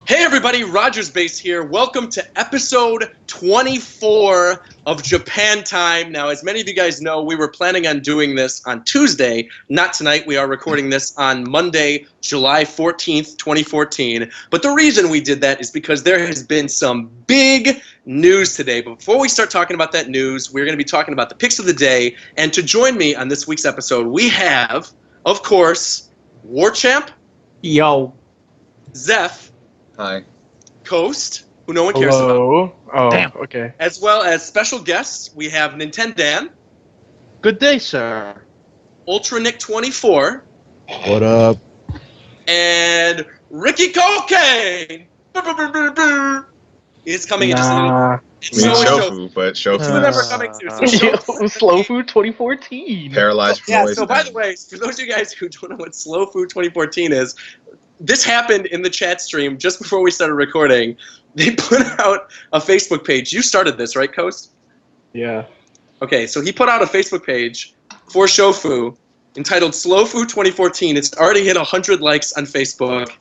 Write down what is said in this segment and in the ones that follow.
Hey everybody, Rogers Base here. Welcome to episode 24 of Japan Time. Now, as many of you guys know, we were planning on doing this on Tuesday, not tonight. We are recording this on Monday, July 14th, 2014. But the reason we did that is because there has been some big news today. But before we start talking about that news, we're going to be talking about the picks of the day. And to join me on this week's episode, we have, of course, Warchamp. Yo. Zeph. Hi. Coast, who no one cares Hello. about. Oh, Damn. Okay. As well as special guests, we have Nintendan. Good day, sir. UltraNick24. What up? And Ricky Cocaine. He's coming in just a little. I mean, shofu, but shofu. Two of them are coming too. So Slow Food 2014. Paralyzed from yeah, waist so by down. the way, for those of you guys who don't know what Slow Food 2014 is, this happened in the chat stream just before we started recording. They put out a Facebook page. You started this, right, Coast? Yeah. Okay, so he put out a Facebook page for Shofu entitled Slow Food 2014. It's already hit 100 likes on Facebook.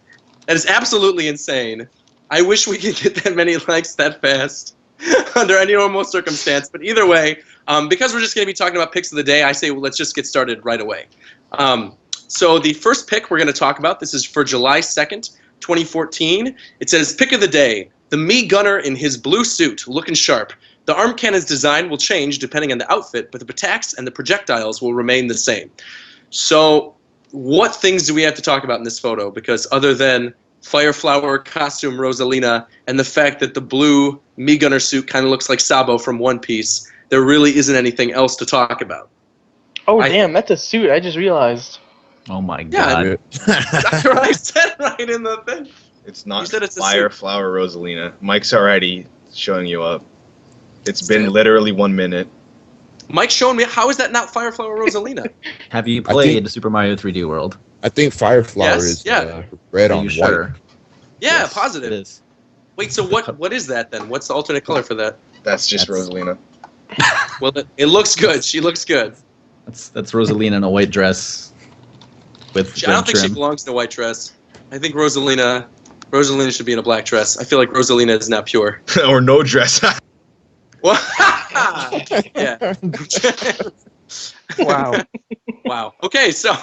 That is absolutely insane. I wish we could get that many likes that fast under any normal circumstance. But either way, because we're just going to be talking about picks of the day, I say, well, let's just get started right away. So the first pick we're going to talk about, this is for July 2nd, 2014. It says, pick of the day, the Mii gunner in his blue suit, looking sharp. The arm cannon's design will change depending on the outfit, but the attacks and the projectiles will remain the same. So what things do we have to talk about in this photo? Because other than Fireflower costume Rosalina and the fact that the blue Mii gunner suit kind of looks like Sabo from One Piece, there really isn't anything else to talk about. Oh, damn, that's a suit. I just realized. Oh my god. That's what I said right in the thing. It's not it's a Fireflower Rosalina. Mike's already showing you up. It's been literally 1 minute. Mike's showing me, how is that not Fireflower Rosalina? Have you played Super Mario 3D World? I think Fireflower Yes, is red on Are you white. sure? Yeah, Yes, positive. It is. Wait, so what is that then? What's the alternate color for that? That's just Rosalina. Well, it looks good. She looks good. That's Rosalina in a white dress with I don't think she trim. belongs in a white dress. I think Rosalina should be in a black dress. I feel like Rosalina is not pure. Or no dress. Well, yeah. Wow. Wow. Okay, so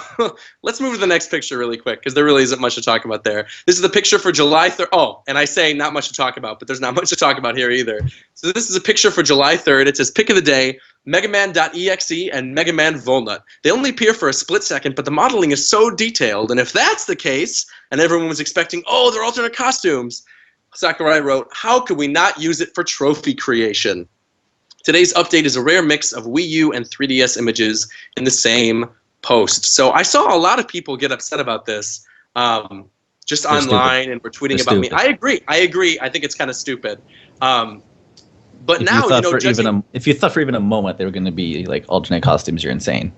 let's move to the next picture really quick because there really isn't much to talk about there. This is the picture for July 3rd. Oh, and I say not much to talk about, but there's not much to talk about here either. So this is a picture for July 3rd. It says pick of the day, Mega Man.exe and Mega Man Volnut. They only appear for a split second, but the modeling is so detailed. And if that's the case, and everyone was expecting, oh, they're alternate costumes, Sakurai wrote, how could we not use it for trophy creation? Today's update is a rare mix of Wii U and 3DS images in the same post. So I saw a lot of people get upset about this just They're online stupid. and were tweeting They're about me. stupid. I agree. I think it's kind of stupid. But If now, you thought you know, for if you thought for even a moment they were going to be like alternate costumes, you're insane.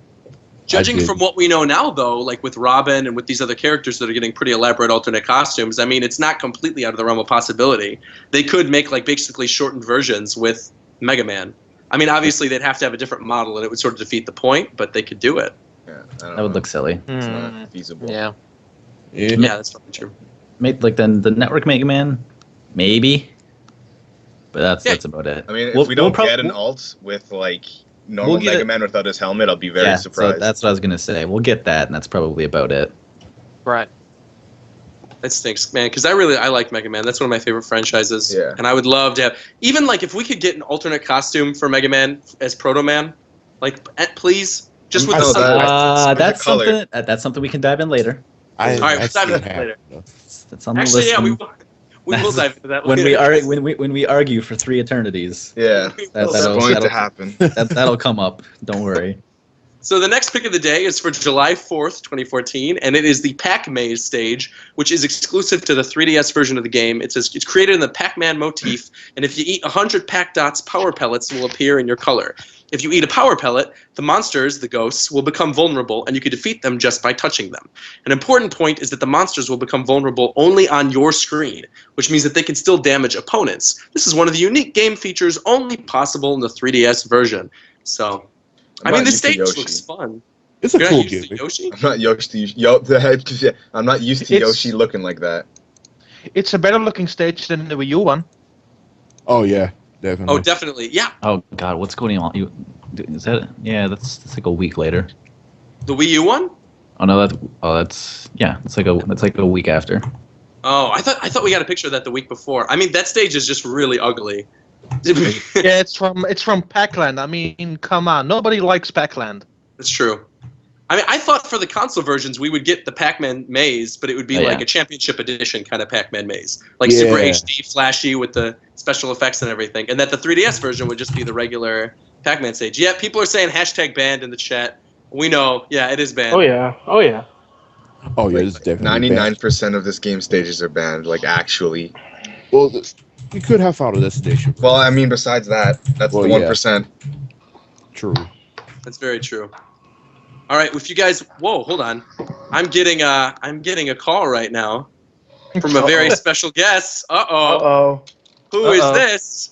judging from what we know now, though, like with Robin and with these other characters that are getting pretty elaborate alternate costumes, I mean, it's not completely out of the realm of possibility. They could make like basically shortened versions with Mega Man. I mean, obviously they'd have to have a different model and it would sort of defeat the point, but they could do it. Yeah, That would look silly. It's not feasible. Yeah. Yeah, that's probably true. Made like the Network Mega Man, maybe, but that's about it. I mean, if We'll- we don't we'll get an alt with like normal We'll get Mega it. Man without his helmet, I'll be very So surprised. that's what I was going to say. We'll get that, and that's probably about it. Right. That stinks, man, because I like Mega Man. That's one of my favorite franchises. Yeah. And I would love to have, even like if we could get an alternate costume for Mega Man as Proto Man, like please, just with I the know sun. that. That's color. something. That's something we can dive in later. All right, we'll dive into that later. That's on the Actually, list. yeah, we will dive into that when later. when we argue for 3 eternities. Yeah, We that's will. going to happen. That'll come up. Don't worry. So the next pick of the day is for July 4th, 2014, and it is the Pac-Maze stage, which is exclusive to the 3DS version of the game. It says it's created in the Pac-Man motif, and if you eat 100 Pac-Dots, power pellets will appear in your color. If you eat a power pellet, the monsters, the ghosts, will become vulnerable, and you can defeat them just by touching them. An important point is that the monsters will become vulnerable only on your screen, which means that they can still damage opponents. This is one of the unique game features only possible in the 3DS version. So... I mean, this stage looks fun. It's a You're cool not used to gimmick. Yoshi? I'm not used to I'm not used to Yoshi looking like that. It's a better looking stage than the Wii U one. Oh yeah, definitely. Oh, definitely. Yeah. Oh God, what's going on? Is that? Yeah, that's like a week later. The Wii U one? Oh no, that's yeah. It's like a week after. Oh, I thought we got a picture of that the week before. I mean, that stage is just really ugly. Yeah, it's from Pac-Land. I mean, come on, nobody likes Pac-Land. That's true. I mean, I thought for the console versions we would get the Pac-Man maze, but it would be like a championship edition kind of Pac-Man maze, like super HD, flashy with the special effects and everything, and that the 3DS version would just be the regular Pac-Man stage. Yeah, people are saying #banned in the chat. We know. Yeah, it is banned. Oh yeah. Oh yeah. Oh yeah, it's definitely 99% of this game stages are banned. Like actually. Well, we could have found a destination. Well, I mean, besides that, that's the 1%. True. That's very true. All right, if you guys, whoa, hold on, I'm getting a call right now from a very special guest. Uh-oh. Who is this?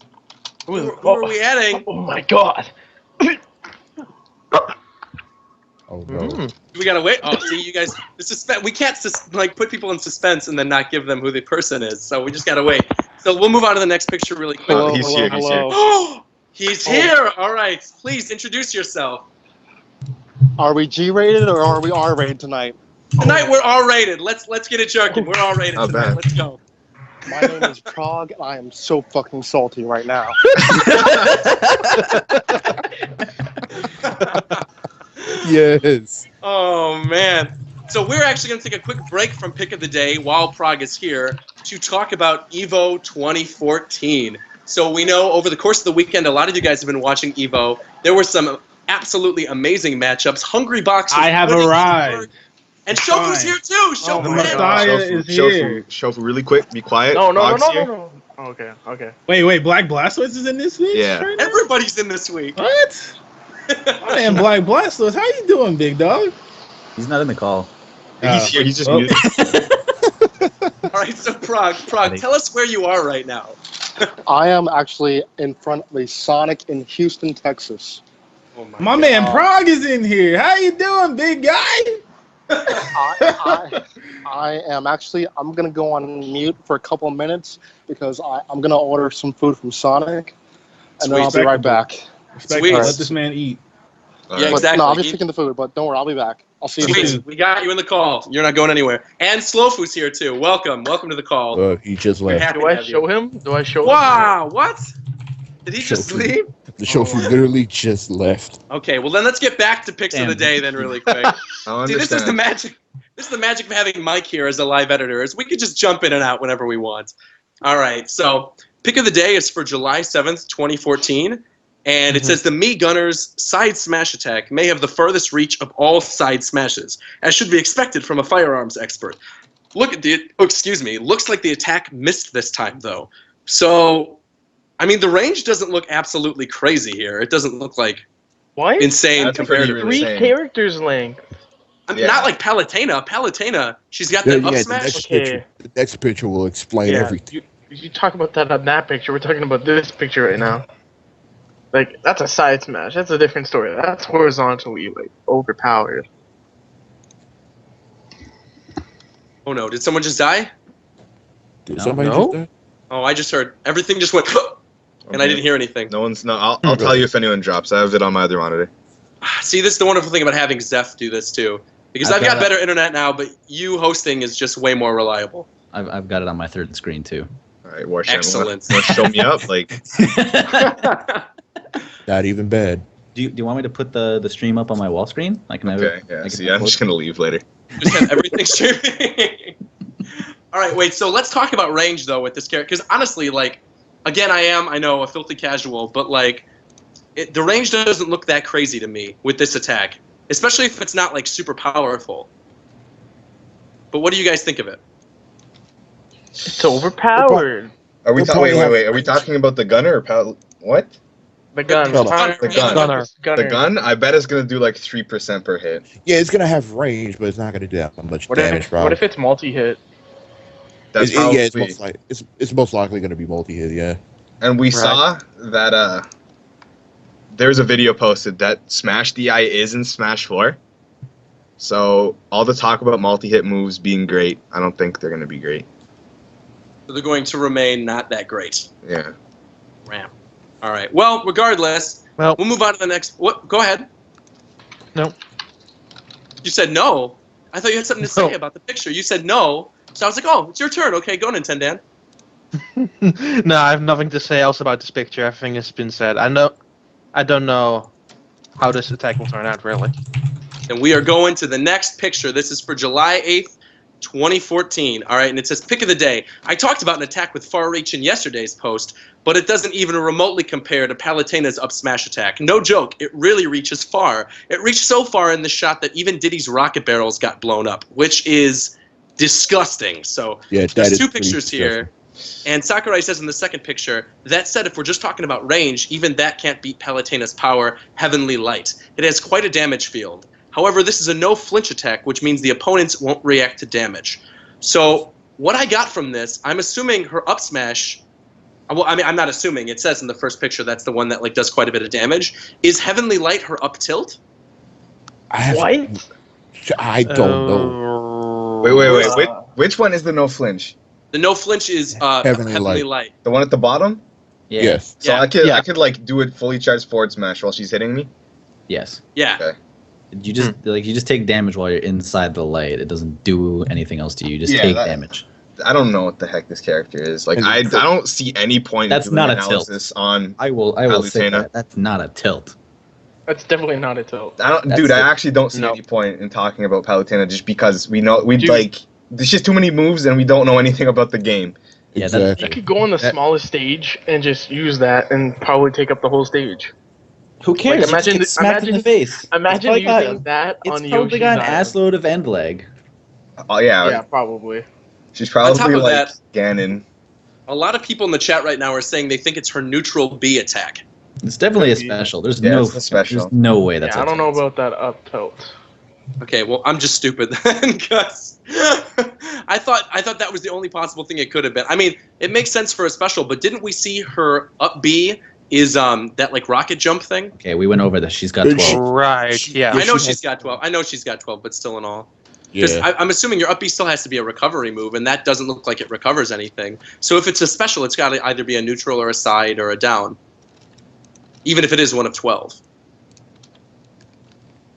Who are we adding? Oh my god. Oh no. We gotta wait. Oh, see, you guys, the suspense. We can't put people in suspense and then not give them who the person is. So we just gotta wait. So we'll move on to the next picture really quick. Hello, He's here. He's here. Oh, he's here. All right, please introduce yourself. Are we G-rated or are we R-rated tonight? Tonight we're R-rated. Let's get it jerking. We're R-rated Not tonight. bad. Let's go. My name is Prague, and I am so fucking salty right now. Yes. Oh man. So we're actually going to take a quick break from Pick of the Day while Prague is here to talk about EVO 2014. So we know over the course of the weekend, a lot of you guys have been watching EVO. There were some absolutely amazing matchups. Hungry Box. I have arrived. And Shofu's here too. Shofu The Messiah is here. Shofu, really quick, be quiet. No. Bog's here. Okay. Wait, Black Blastoise is in this week? Yeah. Right now? Everybody's in this week. What? I am Black Blastoise. How you doing, big dog? He's not in the call. He's here. He's just well. muted. All right, so Prague, tell us where you are right now. I am actually in front of a Sonic in Houston, Texas. Oh My man Prague is in here. How you doing, big guy? I am actually, I'm going to go on mute for a couple of minutes because I'm going to order some food from Sonic, and then I'll be right back. Respectfully, Sweet. let this man eat. Yeah, But, exactly. no, I'm just taking the food, but don't worry, I'll be back. I'll see you Sweet. soon. We got you in the call. You're not going anywhere. And Slowfu's here too. Welcome to the call. He just left. Happy Do to I have you. show him? Do I show him? Wow, what? Did he just Shofu. leave? The Shofu literally just left. Okay, well then let's get back to picks of the day then really quick. I See, this is the understand. magic. This is the magic of having Mike here as a live editor. Is we could just jump in and out whenever we want. All right, so pick of the day is for July 7th, 2014. And it says the Mii Gunner's side smash attack may have the furthest reach of all side smashes, as should be expected from a firearms expert. Look at the, looks like the attack missed this time though. So, I mean, the range doesn't look absolutely crazy here. It doesn't look like What? insane That's compared pretty to. really Three insane. characters length. I mean, Yeah. not like Palutena. Palutena, she's got that up the smash. next Okay. picture. The next picture will explain Yeah, everything. you talk about that on that picture. We're talking about this picture right now. Like, that's a side smash. That's a different story. That's horizontally, like, overpowered. Oh no, did someone just die? Did No. somebody No? just die? Oh, I just heard everything just went, and I didn't hear anything. No one's. No, I'll tell you if anyone drops. I have it on my other monitor. See, this is the wonderful thing about having Zeph do this too. Because I've got better internet now, but you hosting is just way more reliable. I've got it on my third screen too. All right, Warsham. Excellent. Want to show me up? Like, Not even bad. Do you want me to put the stream up on my wall screen? I can have okay, it. yeah. I can See, I'm upload just gonna leave later. Just have everything streaming. All right, wait. So let's talk about range though with this character, because honestly, like, again, I know a filthy casual, but like, the range doesn't look that crazy to me with this attack. especially if it's not like super powerful. But what do you guys think of it? It's overpowered. Are we They'll wait, probably have wait. Are we talking about the gunner or what? The gun. Gunner. The gun. Gunner. The gun? I bet it's gonna do like 3% per hit. Yeah, it's gonna have range, but it's not gonna do that much What damage. if, Probably. what if it's multi-hit? That's Yeah, probably. it's most likely gonna be multi-hit. Yeah. And we Right. saw that there's a video posted that Smash DI is in Smash 4. So all the talk about multi-hit moves being great, I don't think they're gonna be great. So they're going to remain not that great. Yeah. Ram. All right. Well, regardless, Well- we'll move on to the next. What? Go ahead. No. You said no. I thought you had something to say No. about the picture. You said no. So I was like, oh, it's your turn. Okay, go, Nintendo. No, I have nothing to say else about this picture. Everything has been said. I don't know how this attack will turn out, really. And we are going to the next picture. This is for July 8th, 2014. All right, and it says pick of the day. I talked about an attack with far reach in yesterday's post, but it doesn't even remotely compare to Palutena's up smash attack. No joke, it really reaches far. It reached so far in the shot that even Diddy's rocket barrels got blown up, which is disgusting. So Yeah, that there's is two pretty pictures here. And Sakurai says in the second picture, that said, if we're just talking about range, even that can't beat Palutena's power, Heavenly Light. It has quite a damage field. However, this is a no-flinch attack, which means the opponents won't react to damage. So what I got from this, I'm assuming her up smash, well, I mean, I'm not assuming. It says in the first picture that's the one that like does quite a bit of damage. Is Heavenly Light her up tilt? What? I don't know. Wait. Which one is the no flinch? The no-flinch is Heavenly Light. The one at the bottom? Yeah. Yes. So Yeah. I could like do it fully charged forward smash while she's hitting me? Yes. Yeah. Okay. You just take damage while you're inside the light. It doesn't do anything else to you. You just Yeah, take that- damage. I don't know what the heck this character is. Like And I for- don't see any point That's in doing not a tilt. analysis on I will say Palutena. that. That's not a tilt. That's definitely not a tilt. I don't That's dude, I it. actually don't see No. any point in talking about Palutena just because we Dude. like there's just too many moves and we don't know anything about the game. Yeah, Exactly. You could go on the That- smallest stage and just use that and probably take up the whole stage. Who cares? Like, imagine You th- just get smacked in the imagine- face. Imagine It's probably using that It's on probably Yoshi's got an Island. assload of end leg. Oh yeah, Yeah, probably. she's On top probably of like that- Ganon. A lot of people in the chat right now are saying they think it's her neutral B attack. It's definitely a Could be. special. There's Yeah, no it's a special. There's no way that's. Yeah, a I don't know tilt. about that up tilt. Okay, well, I'm just stupid then, because I thought that was the only possible thing it could have been. I mean, it makes sense for a special, but didn't we see her up B is that like rocket jump thing? Okay, we went over this. She's got Good 12. Right, yeah. I know she she's got 12. I know she's got 12, but still in all. Because Yeah. I'm assuming your up B still has to be a recovery move, and that doesn't look like it recovers anything. So if it's a special, it's got to either be a neutral or a side or a down, even if it is one of 12.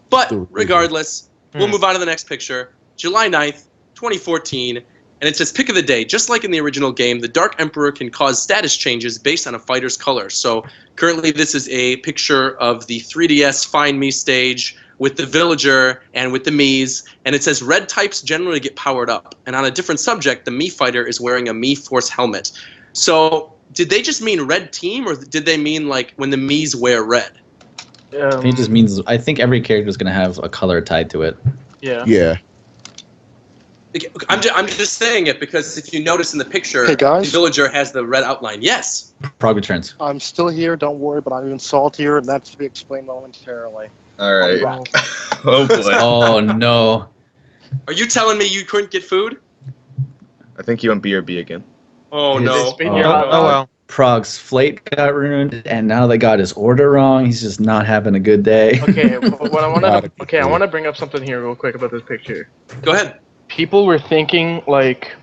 But regardless, we'll move on to the next picture. July 9th, 2014, and it says pick of the day. Just like in the original game, the Dark Emperor can cause status changes based on a fighter's color. So currently this is a picture of the 3DS Find Me stage with the villager and with the Miis, and it says red types generally get powered up. And on a different subject, the Mii fighter is wearing a Mii Force helmet. So did they just mean red team, or did they mean like when the Miis wear red? It just means I think every character is going to have a color tied to it. Yeah. Yeah. I'm just saying it because if you notice in the picture, Hey, guys. the villager has the red outline. Yes. Prague returns. I'm still here, don't worry, but I'm even saltier, and that's to be explained momentarily. All right. I'll be back. Oh boy. Oh no. Are you telling me you couldn't get food? I think you went BRB again. Oh no. Spin Oh. your Oh, well. Prague's flight got ruined, and now they got his order wrong. He's just not having a good day. Okay, what I want Not a to good okay, I deal. want to bring up something here real quick about this picture. Go ahead. People were thinking like,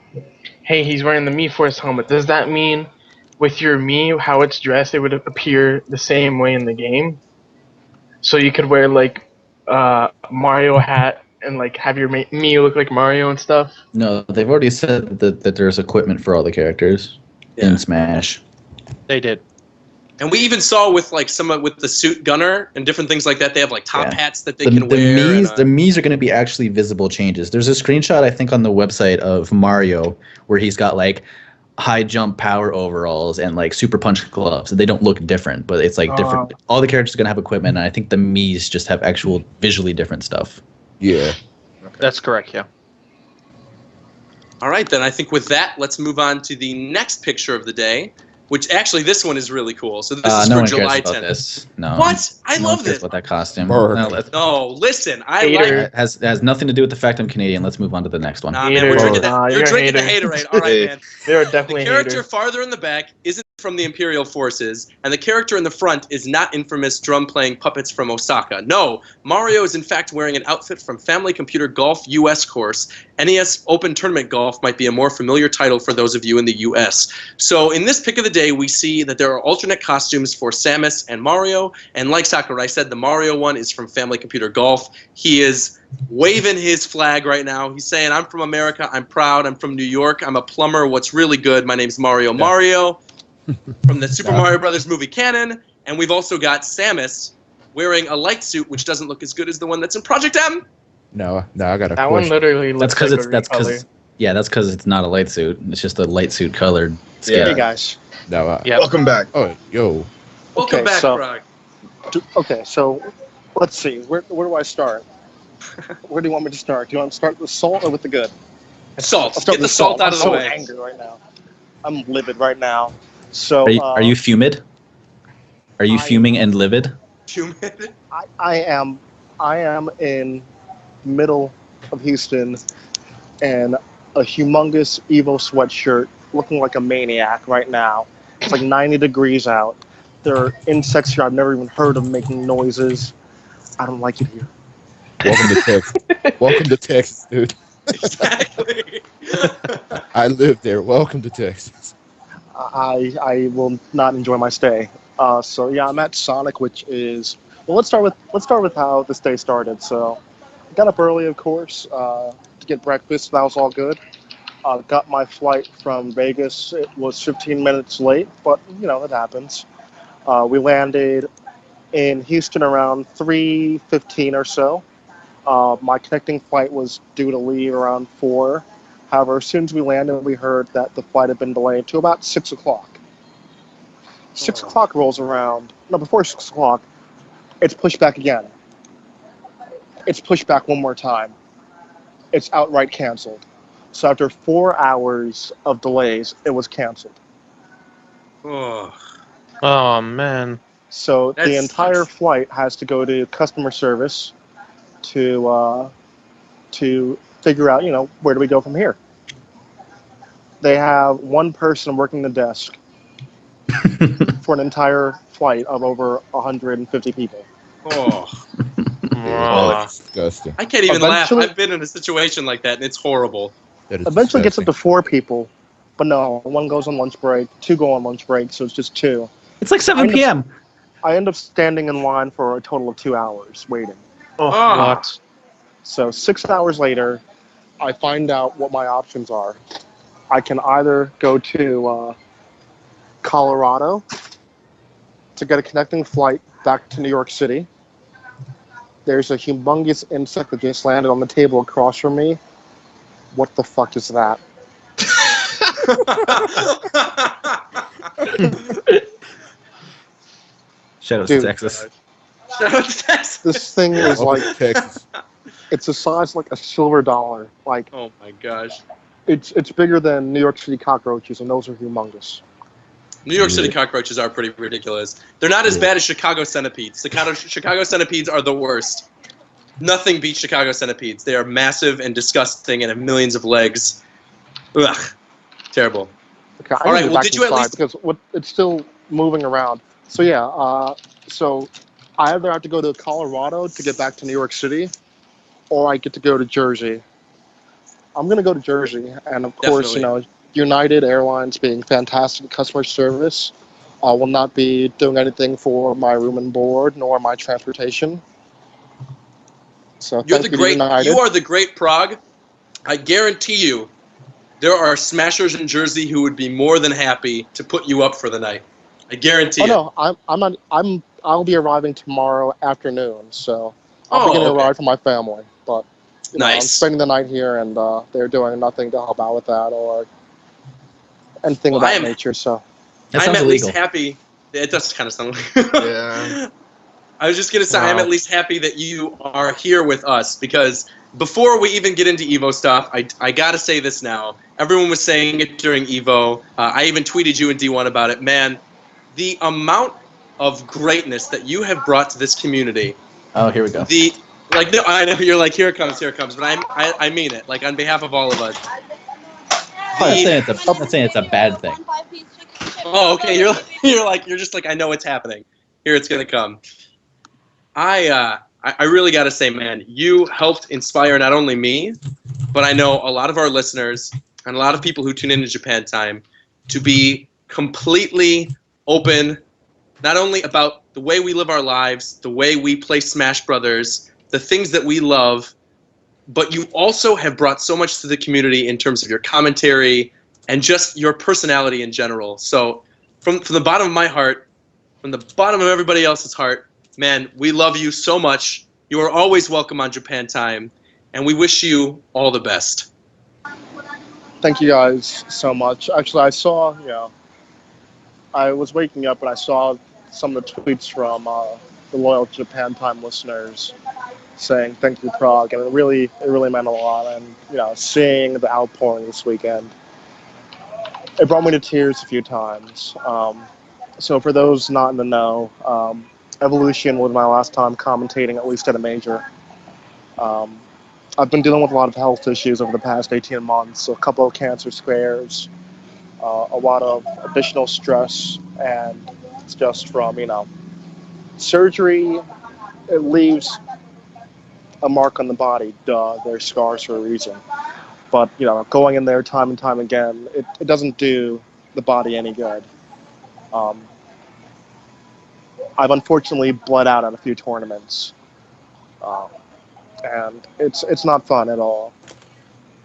"Hey, he's wearing the Mii Force helmet. Does that mean with your Mii, how it's dressed, it would appear the same way in the game? So you could wear like Mario hat and like have your Mii look like Mario and stuff." No, they've already said that there's equipment for all the characters Yeah. in Smash. They did. And we even saw with like some with the suit gunner and different things like that. They have like top Yeah. hats that they The can wear. Miis, and, the Miis are going to be actually visible changes. There's a screenshot I think on the website of Mario where he's got like high jump power overalls and like super punch gloves. They don't look different, but it's like different. All the characters are gonna have equipment, and I think the Mii's just have actual visually different stuff. Yeah. That's correct. Yeah. All right, then I think with that, let's move on to the next picture of the day, which actually this one is really cool. So this is No for one July cares 10th. about this. No. What? I No love one cares this. about that costume. Burn. No, let's- No, listen, I Hater. like. it has nothing to do with the fact I'm Canadian. Let's move on to the next one. Nah, man, we're Hater. drinking Nah, you're you're a drinking the hater. haterade. All right, Hey. man. They're The definitely character haters. farther in the back isn't from the Imperial forces, and the character in the front is not infamous drum-playing puppets from Osaka. No, Mario is in fact wearing an outfit from Family Computer Golf US course. NES Open Tournament Golf might be a more familiar title for those of you in the US. So in this pick of the day, we see that there are alternate costumes for Samus and Mario, and like Sakurai said, the Mario one is from Family Computer Golf. He is waving his flag right now. He's saying, I'm from America, I'm proud, I'm from New York, I'm a plumber, what's really good, my name's Mario Mario, from the Super Mario Brothers movie canon, and we've also got Samus wearing a light suit, which doesn't look as good as the one that's in Project M. No, I got a That one question. literally That's looks because like it's a that's recolor. because that's because it's not a light suit. It's just a light suit colored Yeah. scale. Hey guys. No, Yeah. Welcome back. oh, yo. Welcome Okay, back, so- Frog. Okay, so let's see. Where do I start? Where do you want me to start? Do you want to start with salt or with the good? Salt. I'll start Get the with salt out of the I'm way. so angry right now. I'm livid right now. So Are you fumid? Are you I- fuming and livid? Humid. I am in middle of Houston and a humongous Evo sweatshirt, looking like a maniac right now. It's like 90 degrees out. There are insects here I've never even heard of making noises. I don't like it here. Welcome to Texas. Welcome to Texas, dude. Exactly. I live there. Welcome to Texas. I will not enjoy my stay. So yeah, I'm at Sonic, which is let's start with how this day started. So I got up early, of course, to get breakfast. That was all good. Got my flight from Vegas. It was 15 minutes late, but you know it happens. We landed in Houston around 3:15 or so. My connecting flight was due to leave around 4. However, as soon as we landed, we heard that the flight had been delayed to about 6 o'clock. 6 o'clock rolls around. No, before 6 o'clock, it's pushed back again. It's pushed back one more time. It's outright canceled. So after 4 hours of delays, it was canceled. Oh. Oh man. So That the entire sucks. flight has to go to customer service to figure out, where do we go from here? They have one person working the desk for an entire flight of over 150 people. Oh. Oh, that's disgusting. I can't even laugh. Eventually- I've been in a situation like that, and it's horrible. That is Eventually gets up to disgusting. 4 people, but no, one goes on lunch break, 2 go on lunch break, so it's just 2. It's like 7 p.m. I end up standing in line for a total of 2 hours waiting. Oh, Ah. what? So 6 hours later, I find out what my options are. I can either go to Colorado to get a connecting flight back to New York City. There's a humongous insect that just landed on the table across from me. What the fuck is that? Shout out to Dude. Texas. Shout out to Texas. This thing is Welcome like, to Texas. it's the size like a silver dollar. Like, Oh my gosh. it's bigger than New York City cockroaches, and those are humongous. New York City Yeah. cockroaches are pretty ridiculous. They're not as Yeah. bad as Chicago centipedes. Chicago centipedes are the worst. Nothing beats Chicago centipedes. They are massive and disgusting and have millions of legs. Ugh. Terrible. Okay, I All right, need to well, back did you at inside least- because it's still moving around. So yeah, so I either have to go to Colorado to get back to New York City, or I get to go to Jersey. I'm gonna go to Jersey, and of course, Definitely. United Airlines being fantastic customer service, will not be doing anything for my room and board nor my transportation. So You're thank the you to great. United. You are the great Prague. I guarantee you, there are smashers in Jersey who would be more than happy to put you up for the night. I guarantee it. no, I'll be arriving tomorrow afternoon, so I'll be getting a okay. ride for my family. But I'm Nice. spending the night here, and they're doing nothing to help out with that, anything Well, of I that am- nature. So That I'm sounds at illegal. least happy. It does kind of sound like. Yeah. I was just gonna say I'm Wow. at least happy that you are here with us because before we even get into Evo stuff, I gotta say this now. Everyone was saying it during Evo. I even tweeted you and D1 about it. Man, the amount of greatness that you have brought to this community. Oh, here we go. No, I know you're like here it comes, but I mean it. Like on behalf of all of us. I'm not saying it's a bad thing. Oh, okay. You're just like I know it's happening. Here it's gonna come. I really got to say, man, you helped inspire not only me, but I know a lot of our listeners and a lot of people who tune into Japan Time to be completely open, not only about the way we live our lives, the way we play Smash Brothers, the things that we love, but you also have brought so much to the community in terms of your commentary and just your personality in general. So from the bottom of my heart, from the bottom of everybody else's heart, man, we love you so much. You are always welcome on Japan Time, and we wish you all the best. thank you guys so much. Actually, I saw, I was waking up and I saw some of the tweets from the loyal Japan Time listeners saying thank you, Prague, and it really meant a lot. And seeing the outpouring this weekend, it brought me to tears a few times. So for those not in the know, Evolution was my last time commentating, at least at a major. I've been dealing with a lot of health issues over the past 18 months, a couple of cancer scares, a lot of additional stress, and it's just from, surgery, it leaves a mark on the body. Duh, they're scars for a reason. But, going in there time and time again, it doesn't do the body any good. I've unfortunately bled out at a few tournaments, and it's not fun at all.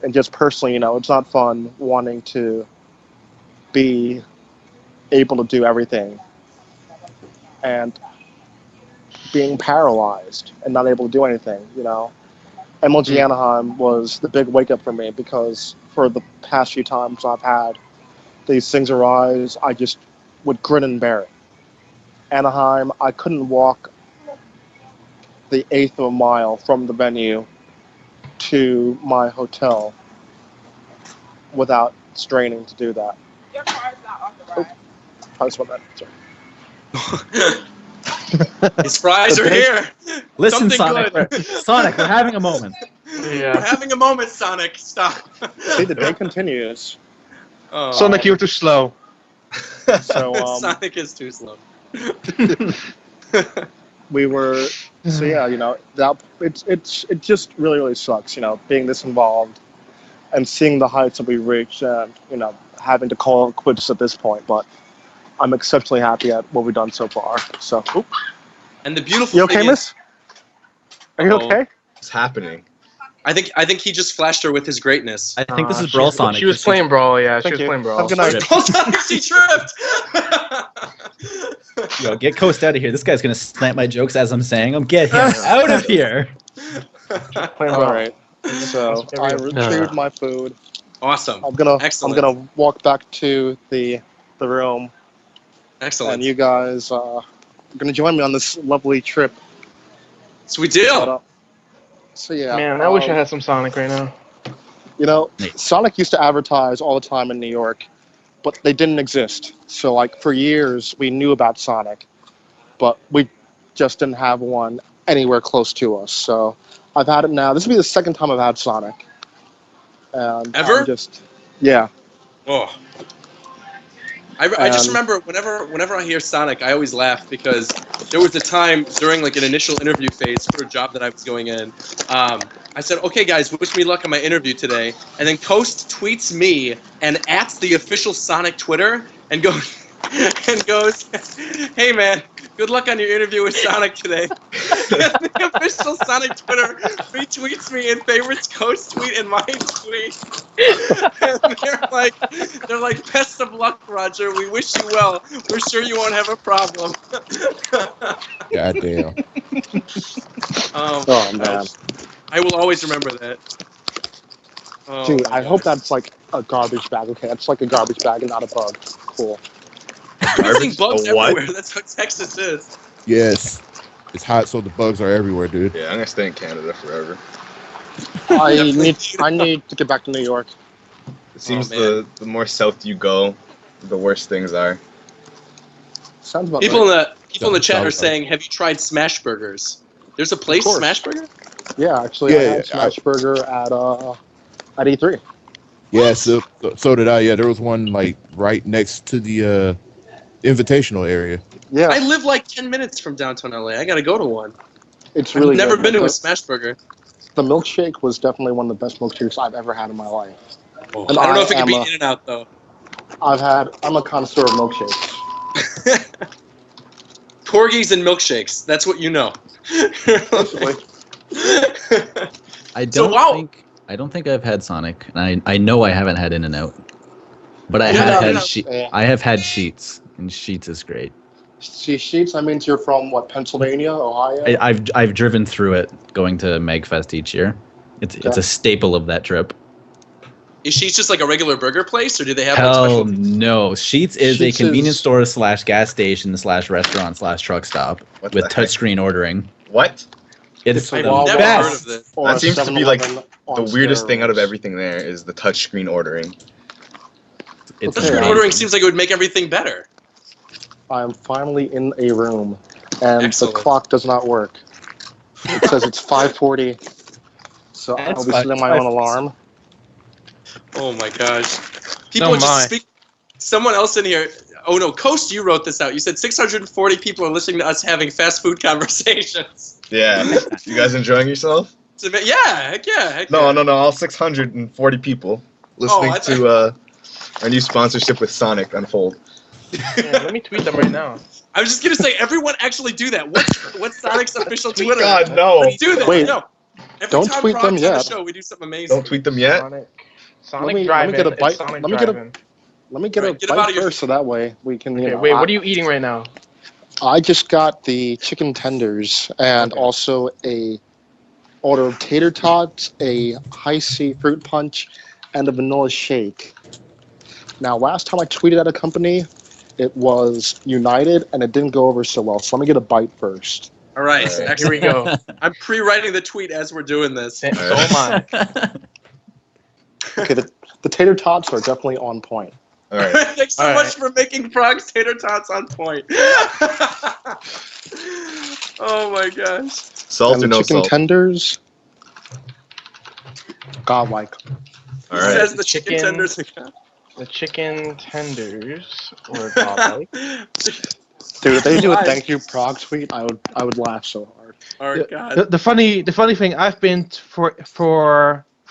And just personally, it's not fun wanting to be able to do everything and being paralyzed and not able to do anything. MLG Anaheim was the big wake up for me because for the past few times I've had these things arise, I just would grin and bear it. Anaheim, I couldn't walk the eighth of a mile from the venue to my hotel without straining to do that. Your car's not authorized. I just want that. Sorry. His fries are here. Listen, Something Sonic. good. Sonic, we're having a moment. We're having a moment, Sonic. Stop. See, the day continues. Oh. Sonic, you're too slow. So Sonic is too slow. we were. So yeah, it just really sucks. Being this involved and seeing the heights that we reached, and having to call it quits at this point. But I'm exceptionally happy at what we've done so far. So, And the beautiful you okay, thing miss? Are you okay? What's happening? I think he just flashed her with his greatness. I think this is Brawl Sonic. She was playing Brawl, yeah. She Thank was you. playing Brawl. Have a good night. Oh, Sonic, she tripped. Yo, get Coast out of here. This guy's gonna snap my jokes as I'm saying them. Get him out of here. All right. So I retrieved my food. Awesome. I'm gonna walk back to the room, Excellent. and you guys are gonna join me on this lovely trip. Sweet deal. But, so yeah. Man, I wish I had some Sonic right now. Sonic used to advertise all the time in New York, but they didn't exist. So like for years we knew about Sonic, but we just didn't have one anywhere close to us. So I've had it now. This will be the second time I've had Sonic. And Ever? Yeah. Oh. I just remember whenever I hear Sonic, I always laugh because there was a time during like an initial interview phase for a job that I was going in. I said, "Okay, guys, wish me luck on my interview today." And then Coast tweets me and @ the official Sonic Twitter and goes, "Hey man, good luck on your interview with Sonic today." The official Sonic Twitter retweets me and favorites Coast's tweet and my tweet. And they're like, "Best of luck, Roger. We wish you well. We're sure you won't have a problem." Goddamn. Oh man. I will always remember that. Oh Dude, my I hope God. that's like a garbage bag. Okay, that's like a garbage bag and not a bug. Cool. We're seeing bugs A what? everywhere. That's what Texas is. Yes. It's hot, so the bugs are everywhere, dude. Yeah, I'm gonna stay in Canada forever. I need to get back to New York. It seems man. the more south you go, the worse things are. Sounds about People right. in the chat are South- saying, "Have you tried Smash Burgers?" There's a place, course. Smash Burger. Yeah, actually, I Yeah, had Smash Burger at E3. Yeah, so did I. Yeah, there was one like right next to the invitational area. Yeah, I live like 10 minutes from downtown LA. I gotta go to one. it's I've really never good. been to a Smash Burger. The milkshake was definitely one of the best milkshakes I've ever had in my life. Oh, And I don't know if it am could beat a- In and Out though. I'm a connoisseur of milkshakes. Corgis and milkshakes. That's what you know. Basically. I So, don't wow. think I don't think I've had Sonic, and I know I haven't had In and Out, but I Yeah, have In-N-Out. had Yeah. I have had Sheets, and Sheets is great. See, Sheets, that means you're from what, Pennsylvania, Ohio? I've driven through it going to MagFest each year. It's a staple of that trip. Is Sheets just like a regular burger place, or do they have like Hell special? no! Sheets is Sheetz a convenience is- store / gas station / restaurant / truck stop What with the heck? touchscreen ordering. What? It's I've the Wawa never heard best. of this. or That a seems to be, like, 7-Eleven The on weirdest thing out of steroids. everything there is the touchscreen ordering. It's Okay, Touchscreen amazing. ordering seems like it would make everything better. I'm finally in a room, and Excellent. the clock does not work. It says it's 5:40, so That's I'll be fine. setting my own alarm. Oh my gosh. People Oh are just my. speak. Someone else in here. Oh no, Coast, you wrote this out. You said 640 people are listening to us having fast food conversations. Yeah. You guys enjoying yourself? Yeah, heck yeah, heck No, yeah. no, all 640 people listening I to our new sponsorship with Sonic unfold. Yeah, let me tweet them right now. I was just gonna say, everyone actually do that. What's Sonic's official Twitter? God, no. Let's do that. Wait, No. Every don't time tweet them Brock's on the yet. show, we do something amazing. Don't tweet them yet. Sonic Let me Drive-In. get a It's bite- Sonic let me get a- Drive-In. Let me get Alright, a get 'em out bite of your- first, so that way we can. Okay, You know, wait, what are you eating right now? I just got the chicken tenders and Okay. also a order of tater tots, a high C fruit punch, and a vanilla shake. Now, last time I tweeted at a company, it was United, and it didn't go over so well. So let me get a bite first. All right, Alright. Here we go. I'm pre-writing the tweet as we're doing this. So am I. Okay, the tater tots are definitely on point. All right. Thanks so All much right. for making Brock's tater tots on point. Oh my gosh. Salt and or the no chicken salt? tenders, godlike. All He right. says the chicken Chicken. tenders. The chicken tenders or godlike. Dude, if they do a Why? thank you prog tweet, I would laugh so hard. Oh Yeah, god. The funny thing, I've been for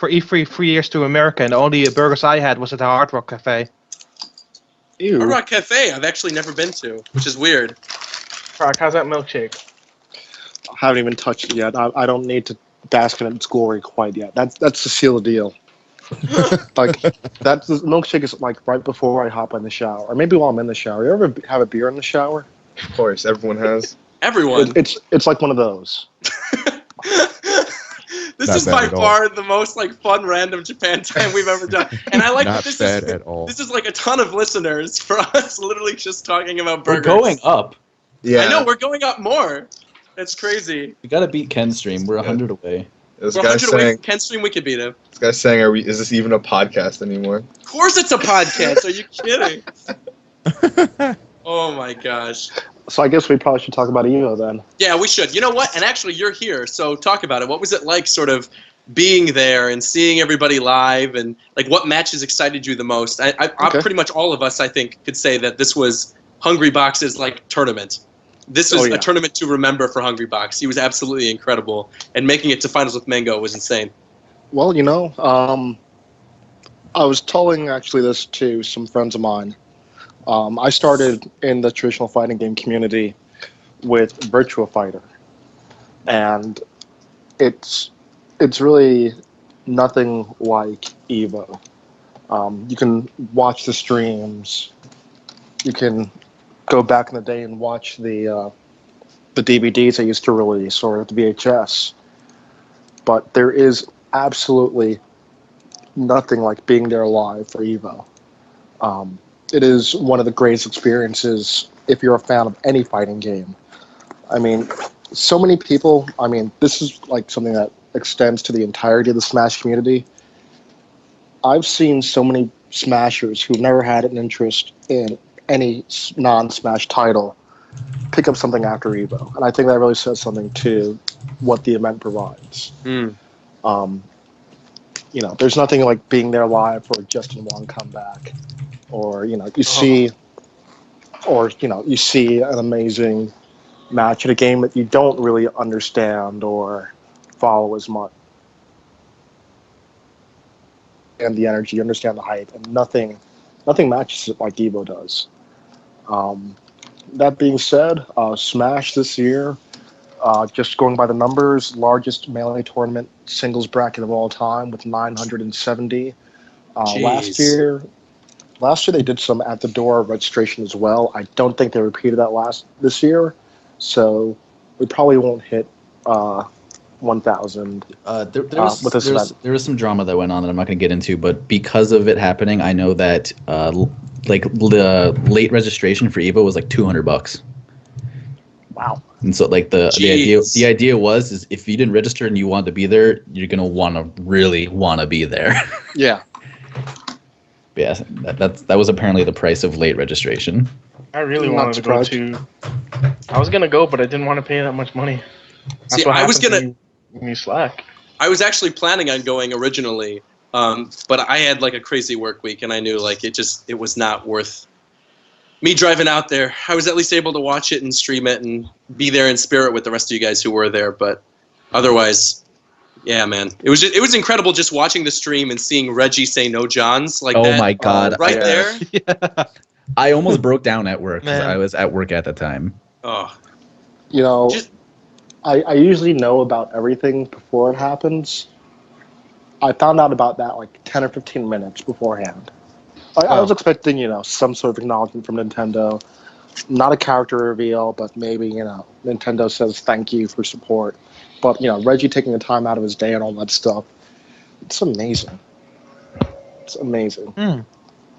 E3 3 years to America, and the only burgers I had was at the Hard Rock Cafe. Ew. Hard Rock Cafe, I've actually never been to, which is weird. Brock, how's that milkshake? I haven't even touched it yet. I don't need to bask in its glory quite yet. That's the seal of the deal. Like that's the milkshake is like right before I hop in the shower, or maybe while I'm in the shower. You ever have a beer in the shower? Of course, everyone has. Everyone. It's like one of those. This Not is bad by at all. far the most like fun random Japan time we've ever done. And I like that Not this bad is at all. this is like a ton of listeners for us literally just talking about We're burgers. going up. Yeah. I know, we're going up more. That's crazy. We gotta beat Ken's stream. We're 100 away. This We're guy's 100 away saying, from Ken Stream, we could beat him. this guy's saying, is this even a podcast anymore? Of course it's a podcast. Are you kidding? Oh my gosh. So I guess we probably should talk about Evo then. Yeah, we should. You know what? And actually, you're here, so talk about it. What was it like, sort of being there and seeing everybody live, and like what matches excited you the most? I Okay. pretty much all of us, I think, could say that this was Hungry Box's like tournament. This was Oh, yeah. a tournament to remember for Hungry Box. He was absolutely incredible, and making it to finals with Mango was insane. Well, you know, I was telling actually this to some friends of mine. I started in the traditional fighting game community with Virtua Fighter, and it's really nothing like Evo. You can watch the streams. You can go back in the day and watch the DVDs they used to release or the VHS. But there is absolutely nothing like being there live for Evo. It is one of the greatest experiences if you're a fan of any fighting game. I mean, so many people, I mean, this is like something that extends to the entirety of the Smash community. I've seen so many Smashers who've never had an interest in any non-Smash title pick up something after Evo. And I think that really says something to what the event provides. You know, there's nothing like being there live for Justin Wong comeback, or you know, you see an amazing match in a game that you don't really understand or follow as much, and the energy, you understand the hype, and nothing matches it like Evo does. That being said, Smash this year, just going by the numbers, largest Melee tournament singles bracket of all time with 970. Last year they did some at the door registration as well. I don't think they repeated that this year, so we probably won't hit 1,000 with this event. There was some drama that went on that I'm not going to get into, but because of it happening, I know that like the late registration for Evo was like $200. Wow. And so like the idea was if you didn't register and you wanted to be there, you're gonna really want to be there. Yeah. Yeah, that was apparently the price of late registration. I really wanted to go to. I was gonna go, but I didn't want to pay that much money. That's what happens when you slack. I was actually planning on going originally, but I had like a crazy work week, and I knew like it was not worth me driving out there. I was at least able to watch it and stream it and be there in spirit with the rest of you guys who were there. But otherwise, yeah, man, it was incredible just watching the stream and seeing Reggie say "No Johns" like that. Oh my god, there. Yeah. I almost broke down at work because I was at work at the time. Oh, you know, I usually know about everything before it happens. I found out about that like 10 or 15 minutes beforehand. I was expecting, you know, some sort of acknowledgement from Nintendo. Not a character reveal, but maybe, you know, Nintendo says thank you for support. But, you know, Reggie taking the time out of his day and all that stuff, it's amazing. It's amazing.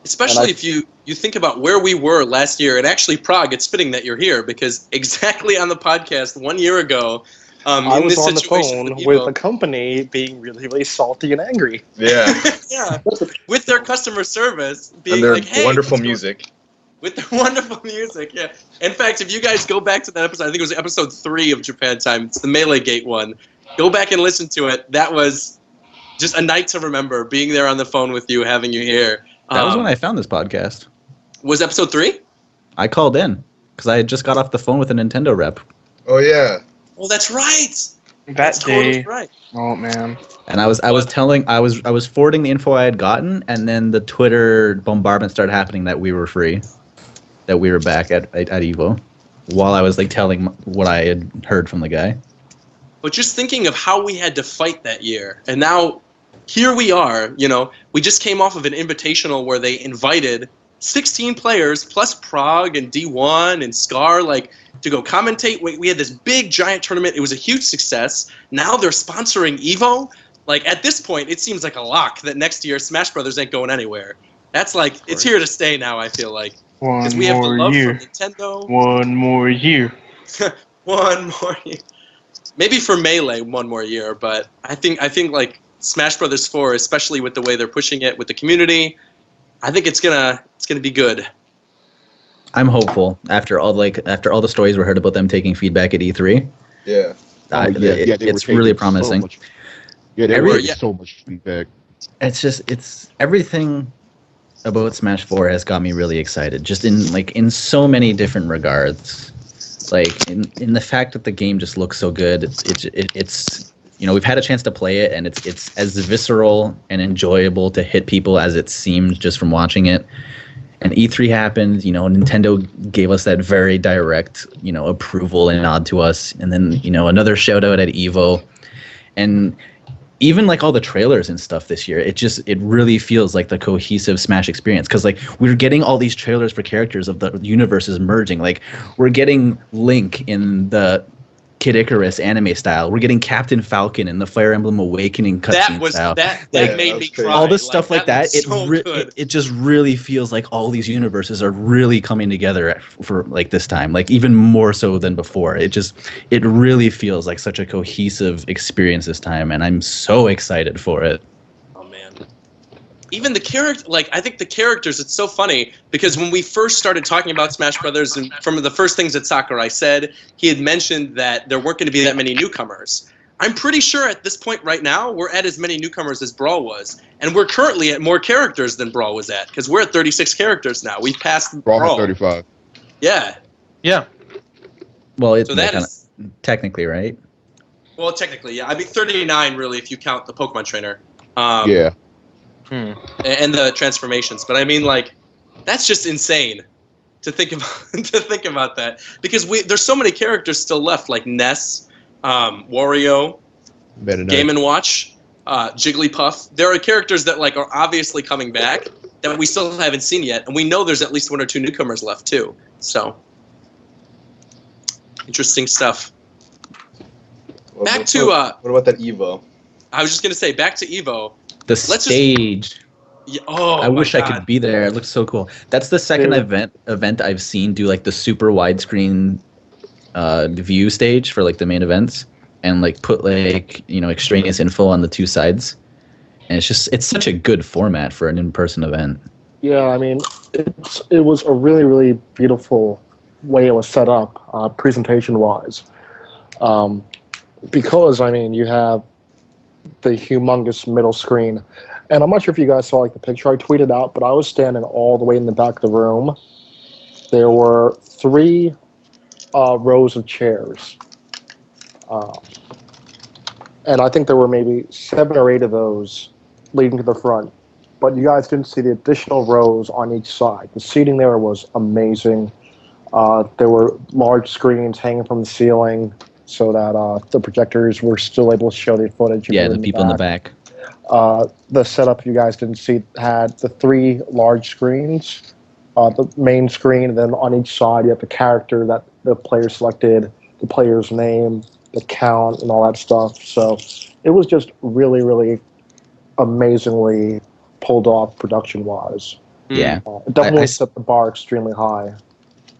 Especially if you think about where we were last year, and actually, Prague, it's fitting that you're here, because exactly on the podcast 1 year ago, I was on the phone with the company being really, really salty and angry. Yeah. Yeah, with their customer service being and their like, hey, wonderful music. With their wonderful music, yeah. In fact, if you guys go back to that episode, I think it was episode 3 of Japan Time, it's the Melee Gate one, go back and listen to it. That was just a night to remember, being there on the phone with you, having you here. That was when I found this podcast. Was episode 3? I called in because I had just got off the phone with a Nintendo rep. Oh yeah. Oh, that's right. That's day. Totally right. Oh man. And I was forwarding the info I had gotten, and then the Twitter bombardment started happening that we were free, that we were back at Evo, while I was like telling what I had heard from the guy. But just thinking of how we had to fight that year, and now here we are. You know, we just came off of an invitational where they invited 16 players plus Prague and D1 and Scar, like, to go commentate. We had this big giant tournament. It was a huge success. Now they're sponsoring Evo. Like, at this point, it seems like a lock that next year Smash Brothers ain't going anywhere. That's like, it's here to stay now, I feel like. Because we have the love for Nintendo. 1 more year. 1 more year. Maybe for Melee 1 more year, but I think like Smash Brothers 4, especially with the way they're pushing it with the community, I think it's gonna be good. I'm hopeful after all the stories we heard about them taking feedback at E3. Yeah. It's really promising. They were so much feedback. It's everything about Smash 4 has got me really excited. Just in so many different regards. Like in the fact that the game just looks so good. It's you know, we've had a chance to play it, and it's as visceral and enjoyable to hit people as it seemed just from watching it. And E3 happened, you know, Nintendo gave us that very direct, you know, approval and nod to us. And then, you know, another shout out at Evo. And even like all the trailers and stuff this year, it really feels like the cohesive Smash experience. Because like we're getting all these trailers for characters of the universes merging. Like we're getting Link in the Kid Icarus anime style. We're getting Captain Falcon and the Fire Emblem Awakening cutscene style. That Like, made that me was crazy. cry. All this stuff like that, was so good. it just really feels like all these universes are really coming together for like this time, like even more so than before. It really feels like such a cohesive experience this time, and I'm so excited for it. Oh man. Even the character, like I think the characters, it's so funny because when we first started talking about Smash Brothers, and from the first things that Sakurai said, he had mentioned that there weren't going to be that many newcomers. I'm pretty sure at this point right now, we're at as many newcomers as Brawl was, and we're currently at more characters than Brawl was at because we're at 36 characters now. We've passed Brawl Brawl. had 35. Yeah. Yeah. Well, it's So that is technically right. well, technically, yeah. I mean 39 really if you count the Pokemon trainer. Yeah. And the transformations, but I mean, like, that's just insane to think about that because there's so many characters still left, like Ness, Wario, Meta Knight. Game and Watch, Jigglypuff. There are characters that like are obviously coming back that we still haven't seen yet, and we know there's at least 1 or 2 newcomers left too. So interesting stuff. Back to what about that Evo? I was just gonna say back to Evo. The Let's stage. Yeah, oh, I wish my I God. could be there. It looks so cool. That's the second event I've seen do like the super widescreen view stage for like the main events and like put like, you know, extraneous info on the two sides. And it's such a good format for an in-person event. Yeah, I mean, it was a really, really beautiful way it was set up, presentation-wise. Because, I mean, you have the humongous middle screen. And I'm not sure if you guys saw like the picture I tweeted out, but I was standing all the way in the back of the room. There were 3 rows of chairs. And I think there were maybe 7 or 8 of those leading to the front. But you guys didn't see the additional rows on each side. The seating there was amazing. There were large screens hanging from the ceiling so that the projectors were still able to show the footage. Yeah, the people in the back. The setup you guys didn't see had the 3 large screens, the main screen, and then on each side you have the character that the player selected, the player's name, the count, and all that stuff. So it was just really, really amazingly pulled off production-wise. Yeah. It definitely set the bar extremely high.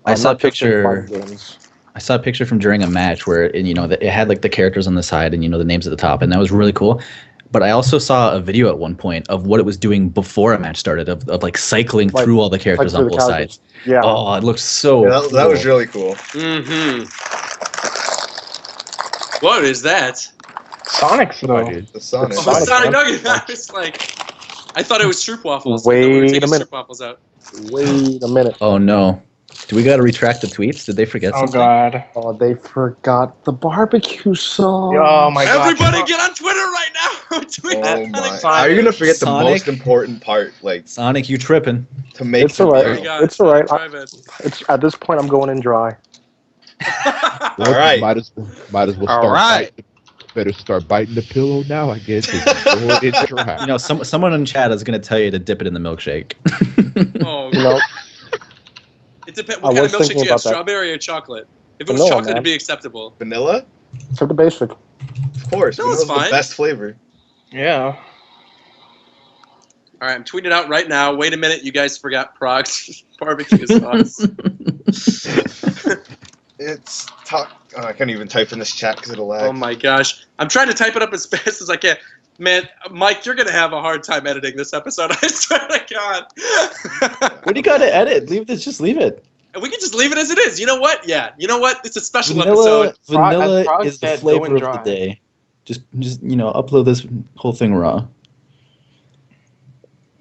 I saw a not just in picture. fighting games. I saw a picture from during a match where it had like the characters on the side and the names at the top, and that was really cool. But I also saw a video at one point of what it was doing before a match started, of like cycling through all the characters on both sides. Yeah. Oh, it looked so. Yeah, that was really cool. Mm-hmm. What is that? Sonic's though. The Sonic. Oh, Sonic Nugget. Nugget. I was like, I thought it was Stroop Waffles. Wait I thought we were a taking minute. Stroop Waffles out. Wait a minute. Oh no. Do we got to retract the tweets? Did they forget Oh something? god. Oh, they forgot the barbecue sauce. Oh my god. Everybody get on Twitter right now. Tweet Oh at my! Sonic. Are you gonna forget the Sonic? most important part? Like Sonic, you tripping? to make It's all right. There you go. It's all right. Try it. It's at this point I'm going in dry. All right. Might as well start. All right. Better start biting the pillow now, I guess. It's dry. Someone in chat is gonna tell you to dip it in the milkshake. Oh, You know, it depends. I What kind was of milkshake do thinking you have? about that. Strawberry or chocolate? If it was Vanilla, chocolate, man. it'd be acceptable. vanilla, except the basic. of course. Vanilla's Vanilla's fine. the best flavor. Yeah. All right, I'm tweeting it out right now. Wait a minute, you guys forgot Prog's barbecue sauce. It's I can't even type in this chat because it'll lag. Oh my gosh, I'm trying to type it up as fast as I can. Man, Mike, you're gonna have a hard time editing this episode. I swear to God. What do you got to edit? Just leave it. We can just leave it as it is. You know what? Yeah. You know what? It's a special Vanilla, episode. vanilla Frog is the said, flavor going of dry. the day. Just upload this whole thing raw.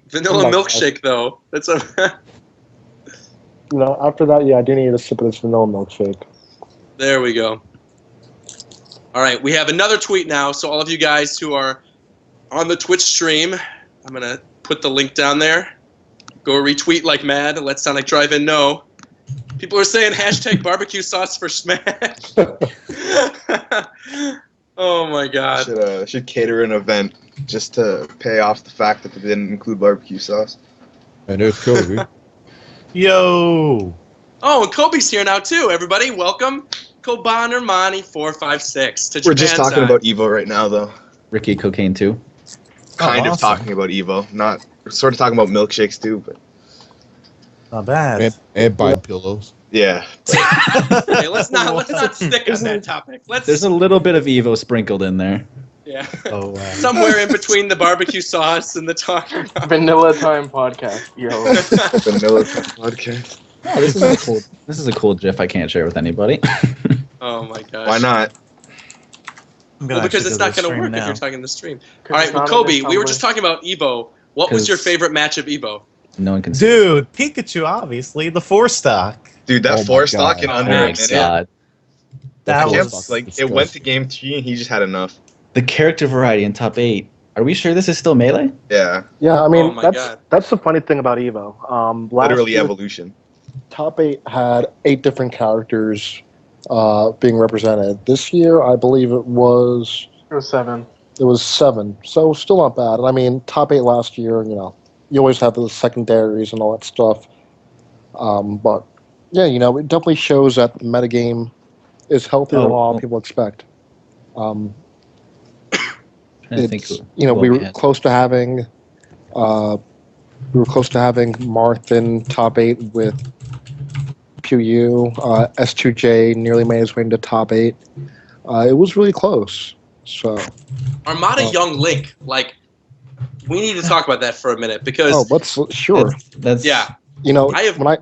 Vanilla Oh my milkshake, though. That's a. You know, after that, yeah, I do need a sip of this vanilla milkshake. There we go. All right, we have another tweet now. So all of you guys who are on the Twitch stream, I'm gonna put the link down there. Go retweet like mad. Let Sonic Drive-In know. People are saying hashtag barbecue sauce for Smash. Oh my God. Should cater an event just to pay off the fact that they didn't include barbecue sauce. And there's Kobe. Yo! Oh, and Kobe's here now too. Everybody, welcome. Kobanermani456 to Japan. We're just talking about Evo right now, though. Ricky Cocaine too. Kind of awesome. talking about Evo. Not we're sort of talking about milkshakes too, but Not bad. And buying pillows. yeah. Okay, let's not stick on that topic. There's a little bit of Evo sprinkled in there. yeah. Oh wow. Somewhere in between the barbecue sauce and the talking. Vanilla Time podcast, yo. Vanilla podcast. Oh, this is a cool GIF I can't share with anybody. Oh my gosh. Why not? Well, because it's not going to work if you're talking the stream. All right, well, Kobe, we were just talking about Evo. What was your favorite match of Evo? No one can see. Dude, Pikachu, obviously the 4-stock. Dude, that Oh my 4-stock in God. under Oh a my minute. god. That I can't- was like it went to game 3 and he just had enough. The character variety in top 8. Are we sure this is still Melee? Yeah, Yeah, I Oh mean my that's God. that's the funny thing about Evo. Last literally year, evolution. top 8 had 8 different characters being represented. This year, I believe it was 7. 7, so still not bad. And I mean, top 8 last year, you know, you always have the secondaries and all that stuff. But yeah, you know, it definitely shows that the metagame is healthier than a lot of people expect. I think It's, you know, we were close to having Marthin top 8 with Puyu. S2J nearly made his way into top 8. It was really close. So Armada Young Link, like, we need to talk about that for a minute because sure. That's yeah, You know, I have- when I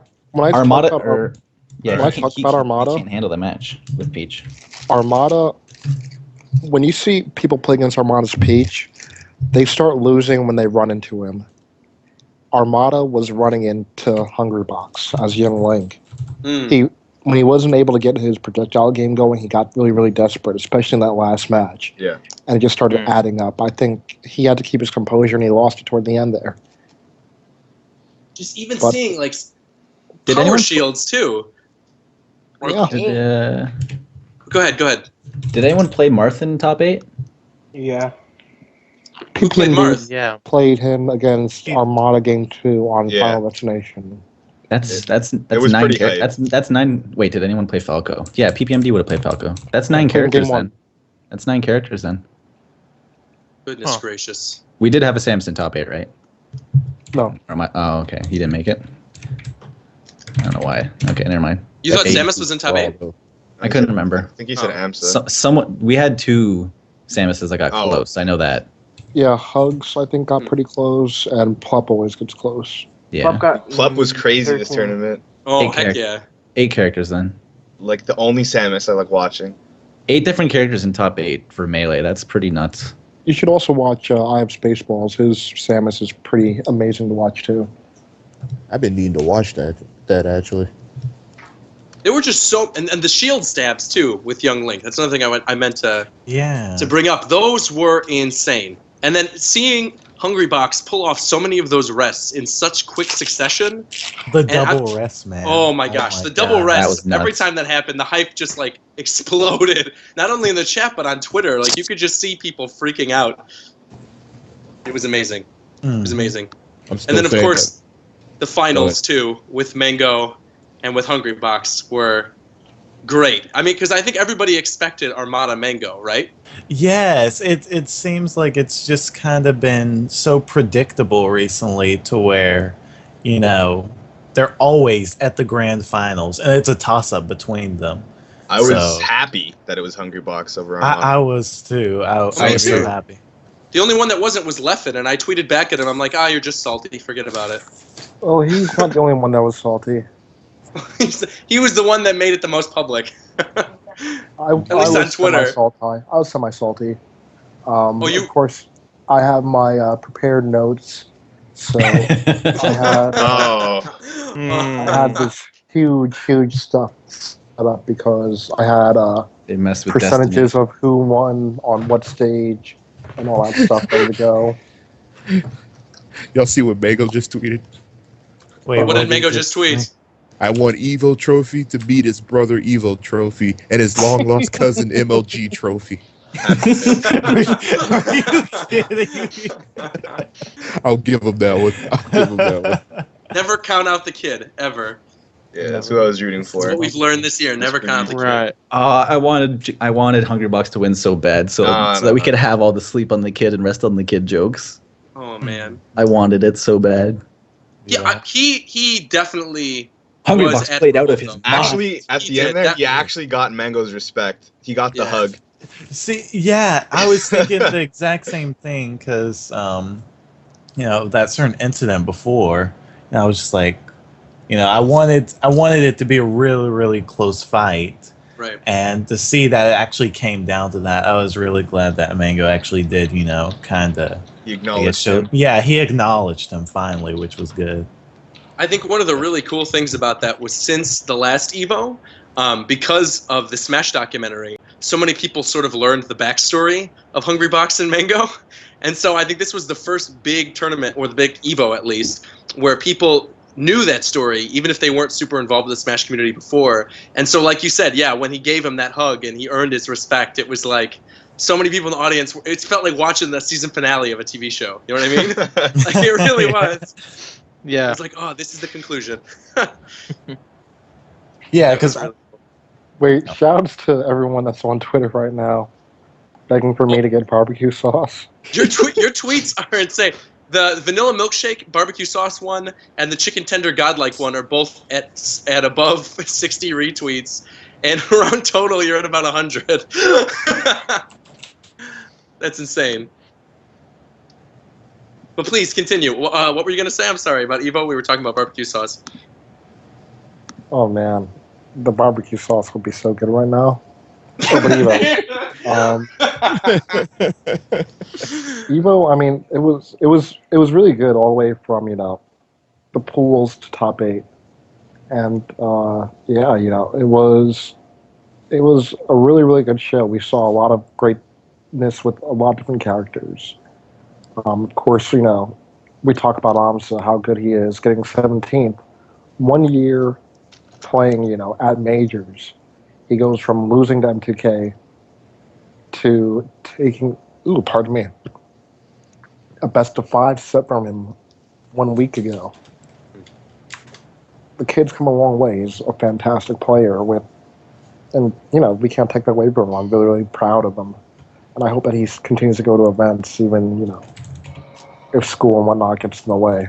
Armada. talk about Yeah, when I he talk can't- about he Armada- can't handle the match with Peach. Armada, when you see people play against Armada's Peach, they start losing when they run into him. Armada was running into Hungrybox as Young Link. When he wasn't able to get his projectile game going, he got really, really desperate, especially in that last match. Yeah. And it just started adding up. I think he had to keep his composure, and he lost it toward the end there. just even But- seeing, like, Did power anyone- shields, too. Yeah. Go ahead. Did anyone play Marthin top 8? Yeah. Who played Marth? Yeah. Played him against Armada Game 2 on Yeah. Final Destination. That's was 9 pretty characters. hype. That's 9. Wait, did anyone play Falco? Yeah, PPMD would have played Falco. That's 9 Game characters one. then. That's 9 characters then. Goodness Huh. gracious. We did have a Samson top 8, right? No. Or am I, oh, okay. He didn't make it. I don't know why. Okay, never mind. You thought Eight Samus was in top 8? I couldn't remember. I think he said Oh. AMSA. Someone we had 2 Samuses that got Oh. close. I know that. Yeah, Hugs, I think, got pretty close, and Plup always gets close. Yeah. Plup was crazy this 13. tournament. Oh, Eight heck characters. yeah. 8 characters then. Like the only Samus I like watching. 8 different characters in top 8 for Melee. That's pretty nuts. You should also watch I Have Spaceballs. His Samus is pretty amazing to watch, too. I've been needing to watch that actually. They were just so, and the shield stabs too with Young Link. That's another thing I meant to bring up. Those were insane. And then seeing Hungrybox pull off so many of those rests in such quick succession. The And double rest, man. Oh my gosh, the double God. That rest. was nuts. Every time that happened, the hype just like exploded. Not only in the chat but on Twitter. Like you could just see people freaking out. It was amazing. It was amazing. I'm still And then of saying course, the finals too with Mango and with Hungrybox were great. I mean, because I think everybody expected Armada Mango, right? Yes, it seems like it's just kind of been so predictable recently to where, you know, they're always at the grand finals, and it's a toss-up between them. I was So- happy that it was Hungrybox over I on. was too. I Me was so too. happy. The only one that wasn't was Leffen, and I tweeted back at him. I'm like, you're just salty. Forget about it. Oh, he's not the only one that was salty. He was the one that made it the most public. At least on Twitter. I was semi-salty. you- Of course, I have my prepared notes. So I had, Oh, I had this huge stuff set up because I had They messed with percentages of who won on what stage and all that stuff ready to go. Y'all see what Mango just tweeted? Wait, What did Mango just tweet? I want Evo Trophy to beat his brother Evo Trophy and his long lost cousin MLG Trophy. Are you kidding? I'll give him that one. I'll give him that one. Never count out the kid, ever. Yeah, that's who I was rooting That's for. what we've learned this year. Never count the kid. Right. I wanted Hungry Box to win so bad, so that we could have all the sleep on the kid and rest on the kid jokes. Oh man. I wanted it so bad. Yeah, he definitely Hungry was Box played out of his admirable, mind. Actually, at He the end did. there, That- he actually got Mango's respect. He got the Yeah. hug. See, yeah, I was thinking the exact same thing because, that certain incident before, and I was just like, I wanted it to be a really, really close fight, Right. and to see that it actually came down to that, I was really glad that Mango actually did, kind of. He acknowledged him. Yeah, he acknowledged him finally, which was good. I think one of the really cool things about that was since the last Evo, because of the Smash documentary, so many people sort of learned the backstory of Hungry Box and Mango. And so I think this was the first big tournament, or the big Evo at least, where people knew that story, even if they weren't super involved with the Smash community before. And so, like you said, yeah, when he gave him that hug and he earned his respect, it was like so many people in the audience, it felt like watching the season finale of a TV show. You know what I mean? Like, it really was. Yeah. It's like, oh, this is the conclusion. Yeah, because Wait, shouts to everyone that's on Twitter right now begging for me to get barbecue sauce. your tweets are insane. The vanilla milkshake barbecue sauce one and the chicken tender godlike one are both at above 60 retweets, and around total you're at about 100. That's insane. But please continue. What were you gonna say? I'm sorry about Evo. We were talking about barbecue sauce. Oh man, the barbecue sauce would be so good right now. Oh, but Evo, I mean, it was really good all the way from the pools to top 8, and yeah, it was a really, really good show. We saw a lot of greatness with a lot of different characters. Of course, we talk about Amsa, how good he is, getting 17th. 1 year playing, at majors. He goes from losing to M2K to taking, pardon me, a best of 5 set from him 1 week ago. The kid's come a long way. He's a fantastic player and we can't take that away from him. I'm really, really proud of him. And I hope that he continues to go to events, even, if school and whatnot gets in the way.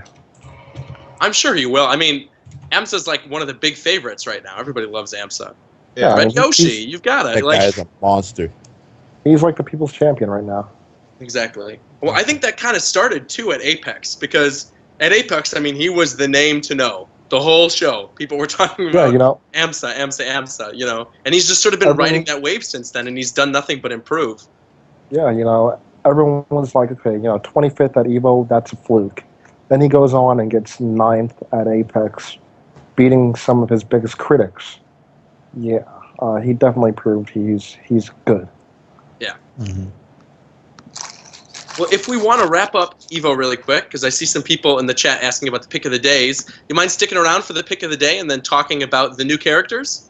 I'm sure he will. I mean, AMSA's like one of the big favorites right now. Everybody loves AMSA. Yeah, Red Yoshi, you've got it. That guy is a monster. He's like the people's champion right now. Exactly. Well, I think that kind of started too at Apex, because at Apex, I mean, he was the name to know. The whole show, people were talking about AMSA, and he's just sort of been riding that wave since then, and he's done nothing but improve. Yeah, everyone was like, okay, 25th at Evo, that's a fluke. Then he goes on and gets 9th at Apex, beating some of his biggest critics. Yeah, he definitely proved he's good. Yeah. Mm-hmm. Well, if we want to wrap up Evo really quick, because I see some people in the chat asking about the pick of the days, you mind sticking around for the pick of the day and then talking about the new characters?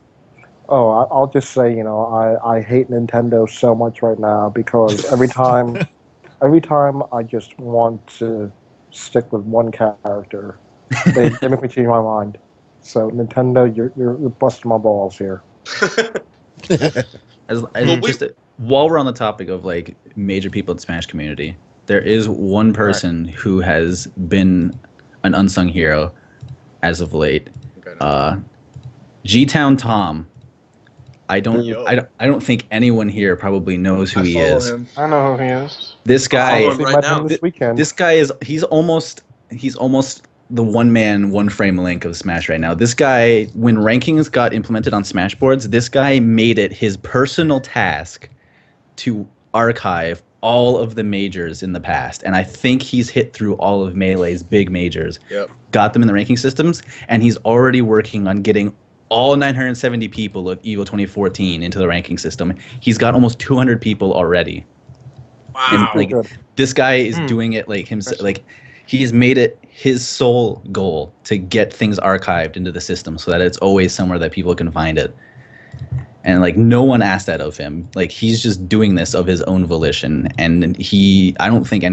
Oh, I'll just say, I hate Nintendo so much right now because every time I just want to stick with one character, they make me change my mind. So Nintendo, you're busting my balls here. While we're on the topic of like major people in the Smash community, there is one person who has been an unsung hero as of late. G-Town Tom. I don't think anyone here probably knows who he is. I know who he is. This guy right now. This weekend. This guy he's almost the one man, one frame link of Smash right now. This guy, when rankings got implemented on Smash boards, this guy made it his personal task to archive all of the majors in the past. And I think he's hit through all of Melee's big majors. Yep. Got them in the ranking systems, and he's already working on getting all 970 people of EVO 2014 into the ranking system. He's got almost 200 people already. Wow. And, this guy is doing it like himself. Like, he has made it his sole goal to get things archived into the system so that it's always somewhere that people can find it. And no one asked that of him. He's just doing this of his own volition. And I don't think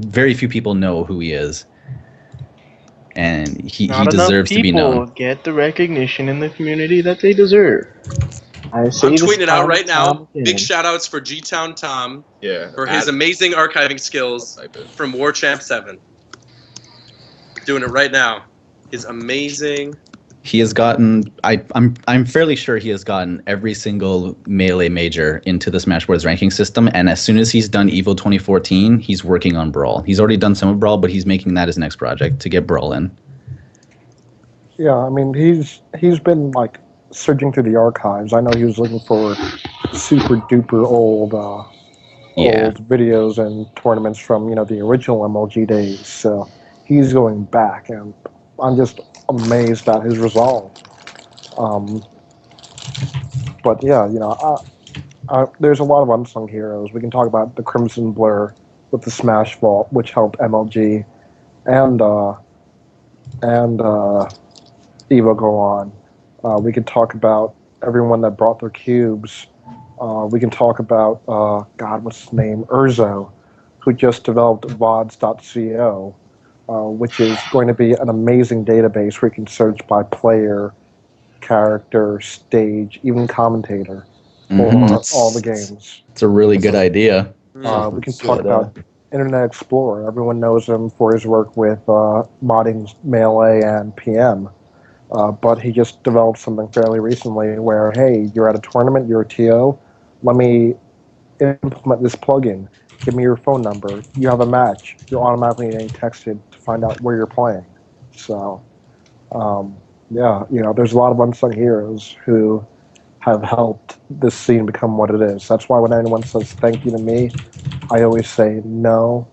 very few people know who he is. and he Not enough deserves to be people known. get the recognition in the community that they deserve. I say I'm this tweeting it out time right and time now. again. Big shout outs for G-Town Tom Yeah. for his amazing archiving skills Type it. from War Champ 7. Doing it right now. His amazing. He has gotten. I'm fairly sure he has gotten every single melee major into the Smash Bros. Ranking system. And as soon as he's done Evo 2014, he's working on Brawl. He's already done some of Brawl, but he's making that his next project to get Brawl in. Yeah, I mean he's been like searching through the archives. I know he was looking for super duper old videos and tournaments from the original MLG days. So he's going back, and I'm just amazed at his resolve. But yeah, there's a lot of unsung heroes. We can talk about the Crimson Blur with the Smash Vault, which helped MLG and Evo go on. We could talk about everyone that brought their cubes. We can talk about what's his name, Urzo, who just developed VODs.co, which is going to be an amazing database where you can search by player, character, stage, even commentator for all the games. It's a really good idea. We can talk about Internet Explorer. Everyone knows him for his work with modding Melee and PM. But he just developed something fairly recently where, hey, you're at a tournament, you're a TO, let me implement this plugin. Give me your phone number. You have a match. You're automatically getting texted to find out where you're playing. So, there's a lot of unsung heroes who have helped this scene become what it is. That's why when anyone says thank you to me, I always say, no,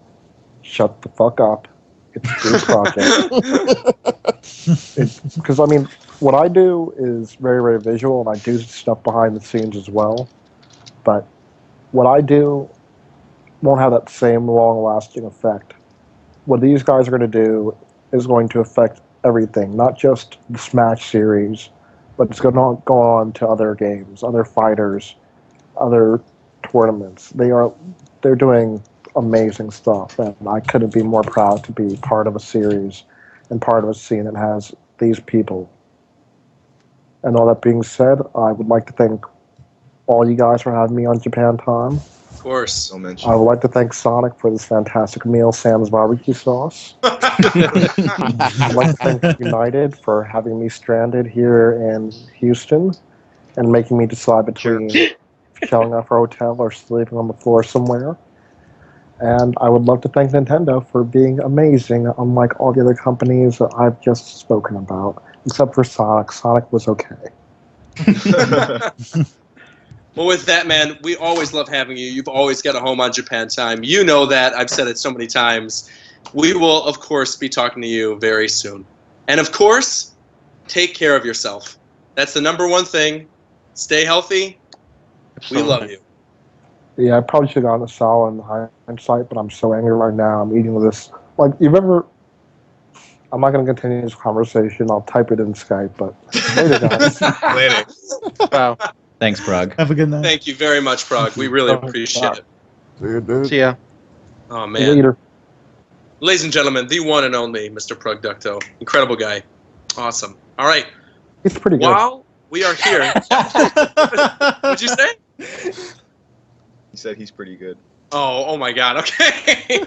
shut the fuck up. It's your project. Because, I mean, what I do is very, very visual, and I do stuff behind the scenes as well. But what I do won't have that same long-lasting effect. What these guys are going to do is going to affect everything, not just the Smash series, but it's going to go on to other games, other fighters, other tournaments. They're doing amazing stuff, and I couldn't be more proud to be part of a series and part of a scene that has these people. And all that being said, I would like to thank all you guys for having me on Japan Time. Of course. Don't mention. I would like to thank Sonic for this fantastic meal, Sam's barbecue sauce. I'd like to thank United for having me stranded here in Houston and making me decide between shelling out for a hotel or sleeping on the floor somewhere. And I would love to thank Nintendo for being amazing, unlike all the other companies that I've just spoken about, except for Sonic. Sonic was okay. Well, with that, man, we always love having you. You've always got a home on Japan Time. You know that. I've said it so many times. We will, of course, be talking to you very soon. And, of course, take care of yourself. That's the number one thing. Stay healthy. We love you. Yeah, I probably should have gotten a salad in hindsight, but I'm so angry right now. I'm eating this. Like, you've ever... I'm not going to continue this conversation. I'll type it in Skype, but later, guys. Later. Wow. Thanks, Prague. Have a good night. Thank you very much, Prague. We really appreciate it. Dude. See ya. Oh, man. Later. Ladies and gentlemen, the one and only Mr. Prugducto. Incredible guy. Awesome. All right. It's pretty good. While we are here... What'd you say? He said he's pretty good. Oh my God. Okay.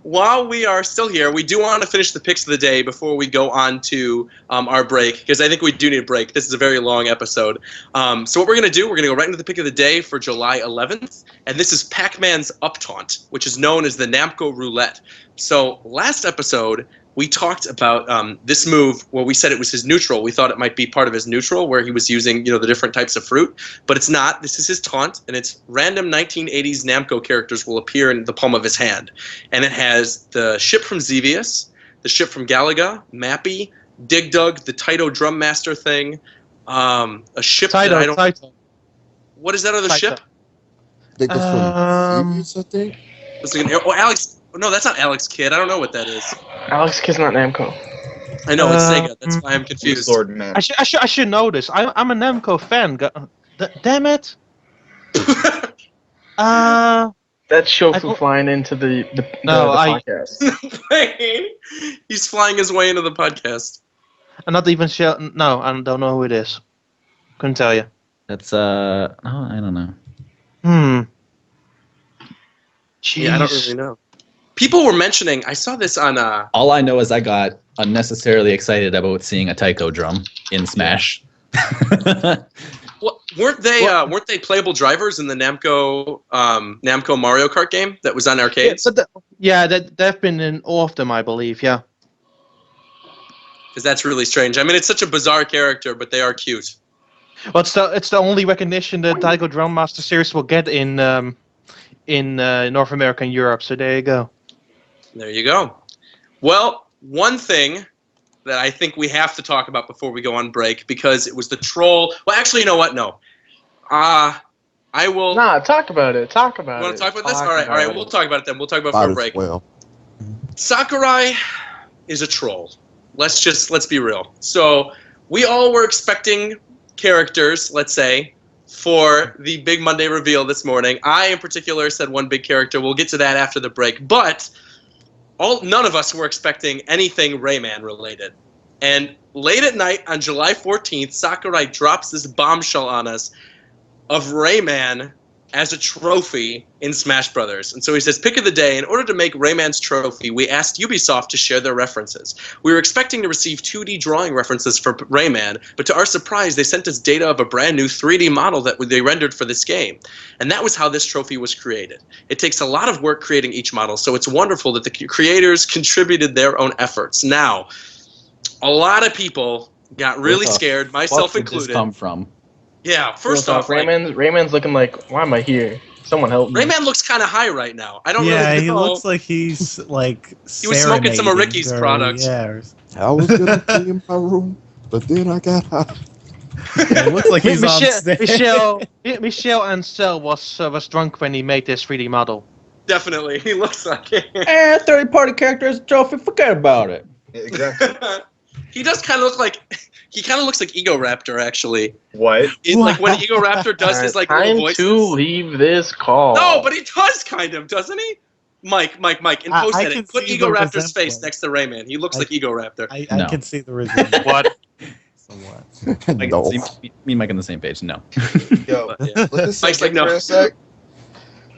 While we are still here, we do want to finish the picks of the day before we go on to our break, because I think we do need a break. This is a very long episode. So what we're going to do, we're going to go right into the pick of the day for July 11th, and this is Pac-Man's Up Taunt, which is known as the Namco Roulette. So last episode, we talked about this move where we said it was his neutral. We thought it might be part of his neutral where he was using, the different types of fruit, but it's not. This is his taunt, and it's random 1980s Namco characters will appear in the palm of his hand. And it has the ship from Xevious, the ship from Galaga, Mappy, Dig Dug, the Taito Drum Master thing, a ship that I don't... Taito. What is that other ship? I think that's from Xevious, I think. Was it Alex... No, that's not Alex Kidd. I don't know what that is. Alex Kidd's not Namco. I know, it's Sega. That's why I'm confused. Sword man. I should know this. I'm a Namco fan. Damn it. That's I Shofu don't- flying into the No, podcast. Plane. He's flying his way into the podcast. I'm not even sure. No, I don't know who it is. Couldn't tell you. That's oh, I don't know. Jeez. Yeah, I don't really know. People were mentioning. I saw this on. All I know is I got unnecessarily excited about seeing a taiko drum in Smash. Well, weren't they playable drivers in the Namco Mario Kart game that was on arcades? They've been in all of them, I believe. Yeah. Because that's really strange. I mean, it's such a bizarre character, but they are cute. Well, it's the only recognition that Taiko Drum Master Series will get in North America and Europe. So there you go. There you go. Well, one thing that I think we have to talk about before we go on break, because it was the troll. Well, actually, you know what? No. I will. Nah, talk about it. Talk about it. You want to talk about this? All right. We'll talk about it then. We'll talk about it Might for a as break. well. Sakurai is a troll. Let's be real. So we all were expecting characters, let's say, for the big Monday reveal this morning. I, in particular, said one big character. We'll get to that after the break. But none of us were expecting anything Rayman related. And late at night on July 14th, Sakurai drops this bombshell on us of Rayman as a trophy in Smash Brothers. And so he says, pick of the day, in order to make Rayman's trophy, we asked Ubisoft to share their references. We were expecting to receive 2D drawing references for Rayman, but to our surprise, they sent us data of a brand new 3D model that they rendered for this game. And that was how this trophy was created. It takes a lot of work creating each model, so it's wonderful that the creators contributed their own efforts. Now, a lot of people got really scared, myself What did this included. come from? Yeah, first off, Rayman's looking like, why am I here? Someone help me. Rayman looks kind of high right now. I don't Yeah, really he know. looks like he's like He was smoking some of serenading Ricky's her, products. Yeah, or- I was gonna be in my room, but then I got high. it looks like he's on stage. Michel Ancel was drunk when he made this 3D model. Definitely, he looks like it. Third-party character as a trophy. Forget about it. Exactly. He does kind of look like looks like Ego Raptor actually. What? Like when Ego Raptor does his like little Time voices. to leave this call. No, but he does kind of, doesn't he? Mike, in post I edit, can put see Ego the Raptor's resemblance. face next to Rayman. He looks like Ego Raptor. I No. can see the resemblance. What? Somewhat. Like, No. me and Mike on the same page. No. Yo, But, yeah. let this Mike's sink like, in no. for a sec.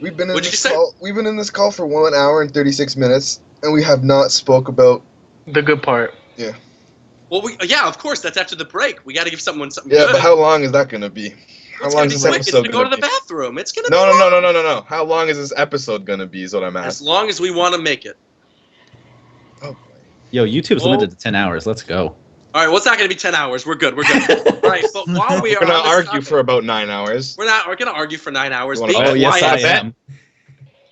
We've been in What'd you this say? call. We've been in this call for 1 hour and 36 minutes, and we have not spoke about. The good part. Well, yeah, of course. That's after the break. We got to give someone something Yeah, good. but how long is that gonna be? How It's long gonna is be this quick. It's episode gonna go to the be? bathroom. It's gonna No, be no, no, long. no, no, no, no. How long is this episode gonna be? Is what I'm As asking. long as we want to make it. Oh, Yo, YouTube's Oh. limited to 10 hours. Let's go. All right. Well, it's not gonna be 10 hours. We're good. All right. But while we we're are gonna on this argue topic, for about 9 hours. we're gonna argue for 9 hours. You wanna Being bet? Oh, yes, quiet- I am.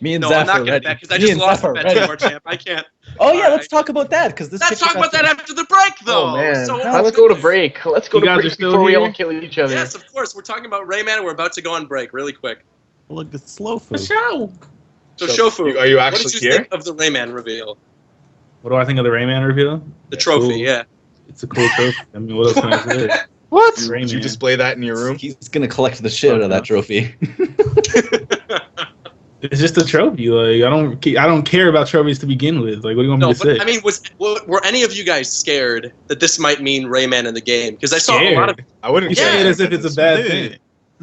Me and No, Zeph I'm not are gonna ready. bet because I Me just and lost Zeph the are bet ready. to our champ. I can't. Oh, yeah, All let's right. talk about that, because this Let's picture talk about got that after the break, though. Oh man, So, let's go to break. Let's go You to guys are break still before we here? all kill each other. Yes, of course. We're talking about Rayman, and we're about to go on break really quick. Look, it's slow food. Show. So, So, Shofu, are you what actually did you here? think of the Rayman reveal? What do I think of the Rayman reveal? The trophy, Cool. yeah. It's a cool trophy. I mean, what else can I say? What? It's Did you Rayman. display that in your room? He's gonna collect the shit out of that trophy. It's just a trophy. Like I don't care about trophies to begin with. Like, what do you want me No, to say? but I mean, were any of you guys scared that this might mean Rayman in the game? Because I saw a lot of. I wouldn't you Yeah, say it care. as if it's a bad thing.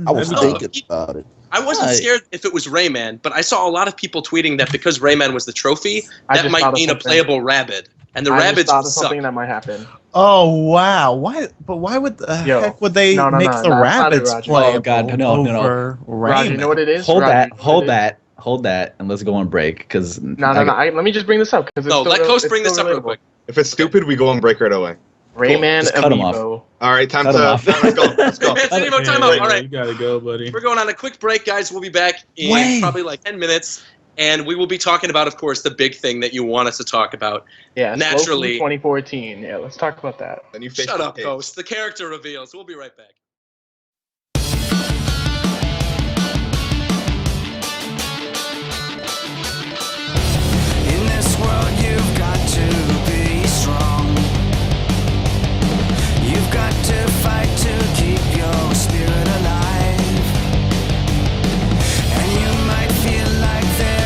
I was No, thinking about it. I wasn't Right. scared if it was Rayman, but I saw a lot of people tweeting that because Rayman was the trophy, I that just might thought of mean a something. playable rabbit, and the I just rabbits thought would of suck. something that might happen. Oh wow! Why? But why would the Yo. heck would they No, no, make no, the no, it's not it, rabbits Roger. play? Oh, God, no, no, no. over Roger, you know what it is? Hold Roger, that, you know what hold it is? that, hold that, and let's go on break, because... No. Let me just bring this up because No, let Coast bring this up real quick. If it's stupid, we go on break right away. Rayman Just cut 'em off. Amiibo. All right, time Cut to 'em off. let's go. Let's go. Rayman Amiibo, Yeah, time out. yeah, All right, You gotta go, buddy. we're going on a quick break, guys. We'll be back in Wait. probably like 10 minutes, and we will be talking about, of course, the big thing that you want us to talk about. Yeah, Naturally. 2014. Yeah, let's talk about that. Then you Shut up, Coast. The character reveals. We'll be right back. In this world, you've got to be strong. You've got to fight to keep your spirit alive. And you might feel like there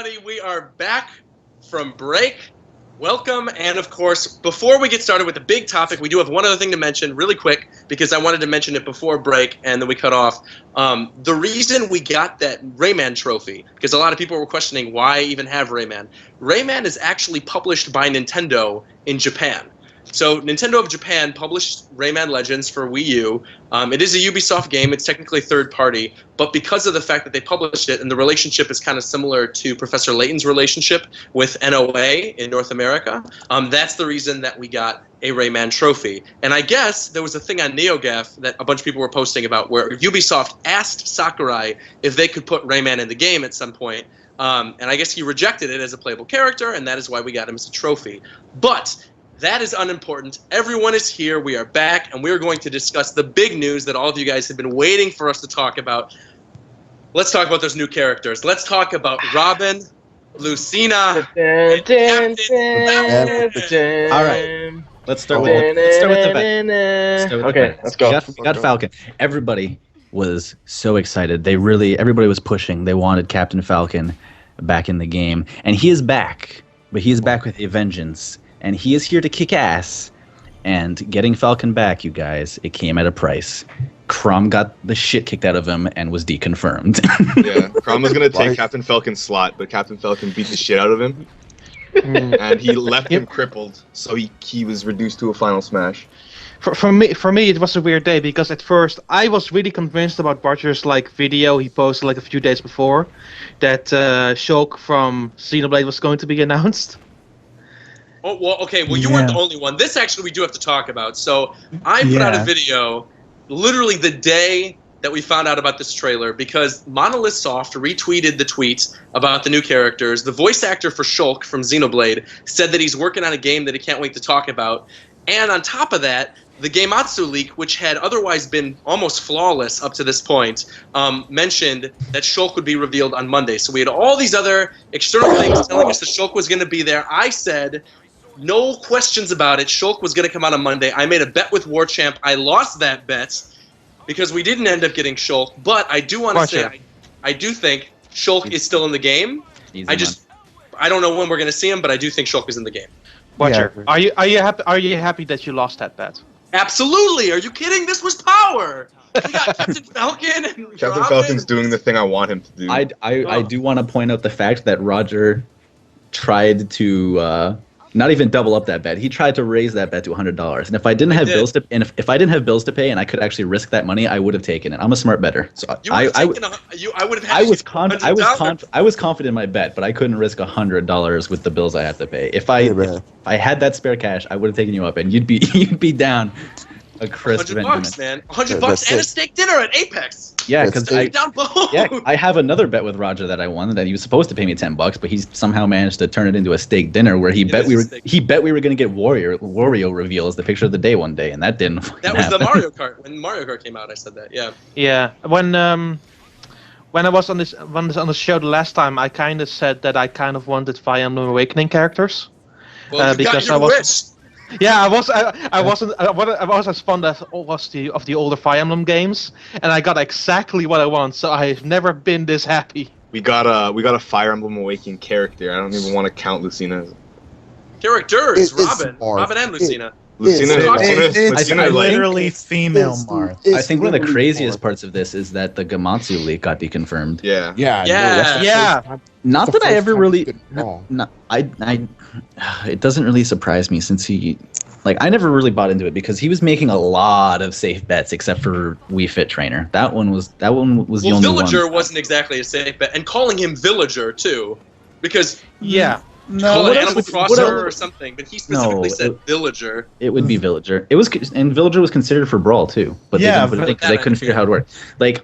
everybody. We are back from break. Welcome, and of course, before we get started with the big topic, we do have one other thing to mention really quick, because I wanted to mention it before break, and then we cut off. The reason we got that Rayman trophy, because a lot of people were questioning why even have Rayman. Rayman is actually published by Nintendo in Japan. So Nintendo of Japan published Rayman Legends for Wii U. It is a Ubisoft game. It's technically third party, but because of the fact that they published it, and the relationship is kind of similar to Professor Layton's relationship with NOA in North America, that's the reason that we got a Rayman trophy. And I guess there was a thing on NeoGAF that a bunch of people were posting about where Ubisoft asked Sakurai if they could put Rayman in the game at some point. And I guess he rejected it as a playable character, and that is why we got him as a trophy. But that is unimportant. Everyone is here. We are back, and we're going to discuss the big news that all of you guys have been waiting for us to talk about. Let's talk about those new characters. Let's talk about Robin, Lucina, and Captain Falcon. All right. Let's start with the vet. Okay, let's go. We got Falcon. Everybody was so excited. Everybody was pushing. They wanted Captain Falcon back in the game, and he is back. But he is back with a vengeance. And he is here to kick ass. And getting Falcon back, you guys, it came at a price. Crom got the shit kicked out of him and was deconfirmed. Yeah, Crom was going to take Captain Falcon's slot, but Captain Falcon beat the shit out of him. And he left him crippled, so he was reduced to a final smash. For me, it was a weird day because at first I was really convinced about Roger's video he posted a few days before that Shulk from Xenoblade was going to be announced. Oh, well, okay, well, you weren't the only one. This actually we do have to talk about. So I put out a video literally the day that we found out about this trailer because Monolith Soft retweeted the tweet about the new characters. The voice actor for Shulk from Xenoblade said that he's working on a game that he can't wait to talk about. And on top of that, the Gamatsu leak, which had otherwise been almost flawless up to this point, mentioned that Shulk would be revealed on Monday. So we had all these other external things telling us that Shulk was going to be there. I said, no questions about it, Shulk was going to come out on Monday. I made a bet with Warchamp. I lost that bet because we didn't end up getting Shulk. But I do want to say, I do think Shulk is still in the game. I don't know when we're going to see him, but I do think Shulk is in the game. Watcher, are you happy that you lost that bet? Absolutely. Are you kidding? This was power. We got Captain Falcon and Captain Robin. Falcon's doing the thing I want him to do. I do want to point out the fact that Roger tried to not even double up that bet. He tried to raise that bet to $100. And if I didn't have bills to if I didn't have bills to pay and I could actually risk that money, I would have taken it. I'm a smart better. So I was confident in my bet, but I couldn't risk $100 with the bills I have to pay. If I had that spare cash, I would have taken you up, and you'd be down a crisp $100, man. $100 and a steak dinner at Apex. Yeah, because I have another bet with Roger that I won that he was supposed to pay me $10, but he somehow managed to turn it into a steak dinner where he bet we were going to get Wario reveal as the picture of the day one day, and that didn't. That was the Mario Kart when Mario Kart came out. I said that. Yeah. Yeah. When I was on the show the last time, I kind of said that I kind of wanted Fire Emblem Awakening characters. Well, because I was. Yeah, I was as fond of the older Fire Emblem games, and I got exactly what I want. So I've never been this happy. We got a Fire Emblem Awakening character. I don't even want to count Lucina as characters. Robin and Lucina. Lucina literally female Marth. I think one of the craziest parts of this is that the Gamatsu leak got deconfirmed. Yeah. Not that I ever really. It doesn't really surprise me since I never really bought into it because he was making a lot of safe bets except for Wii Fit Trainer. That one was the only one. Villager wasn't exactly a safe bet, and calling him Villager too, because call it Animal Crosser or something, but he specifically said Villager. It would be Villager. And Villager was considered for Brawl too, but they didn't put it in because they couldn't figure out how it worked.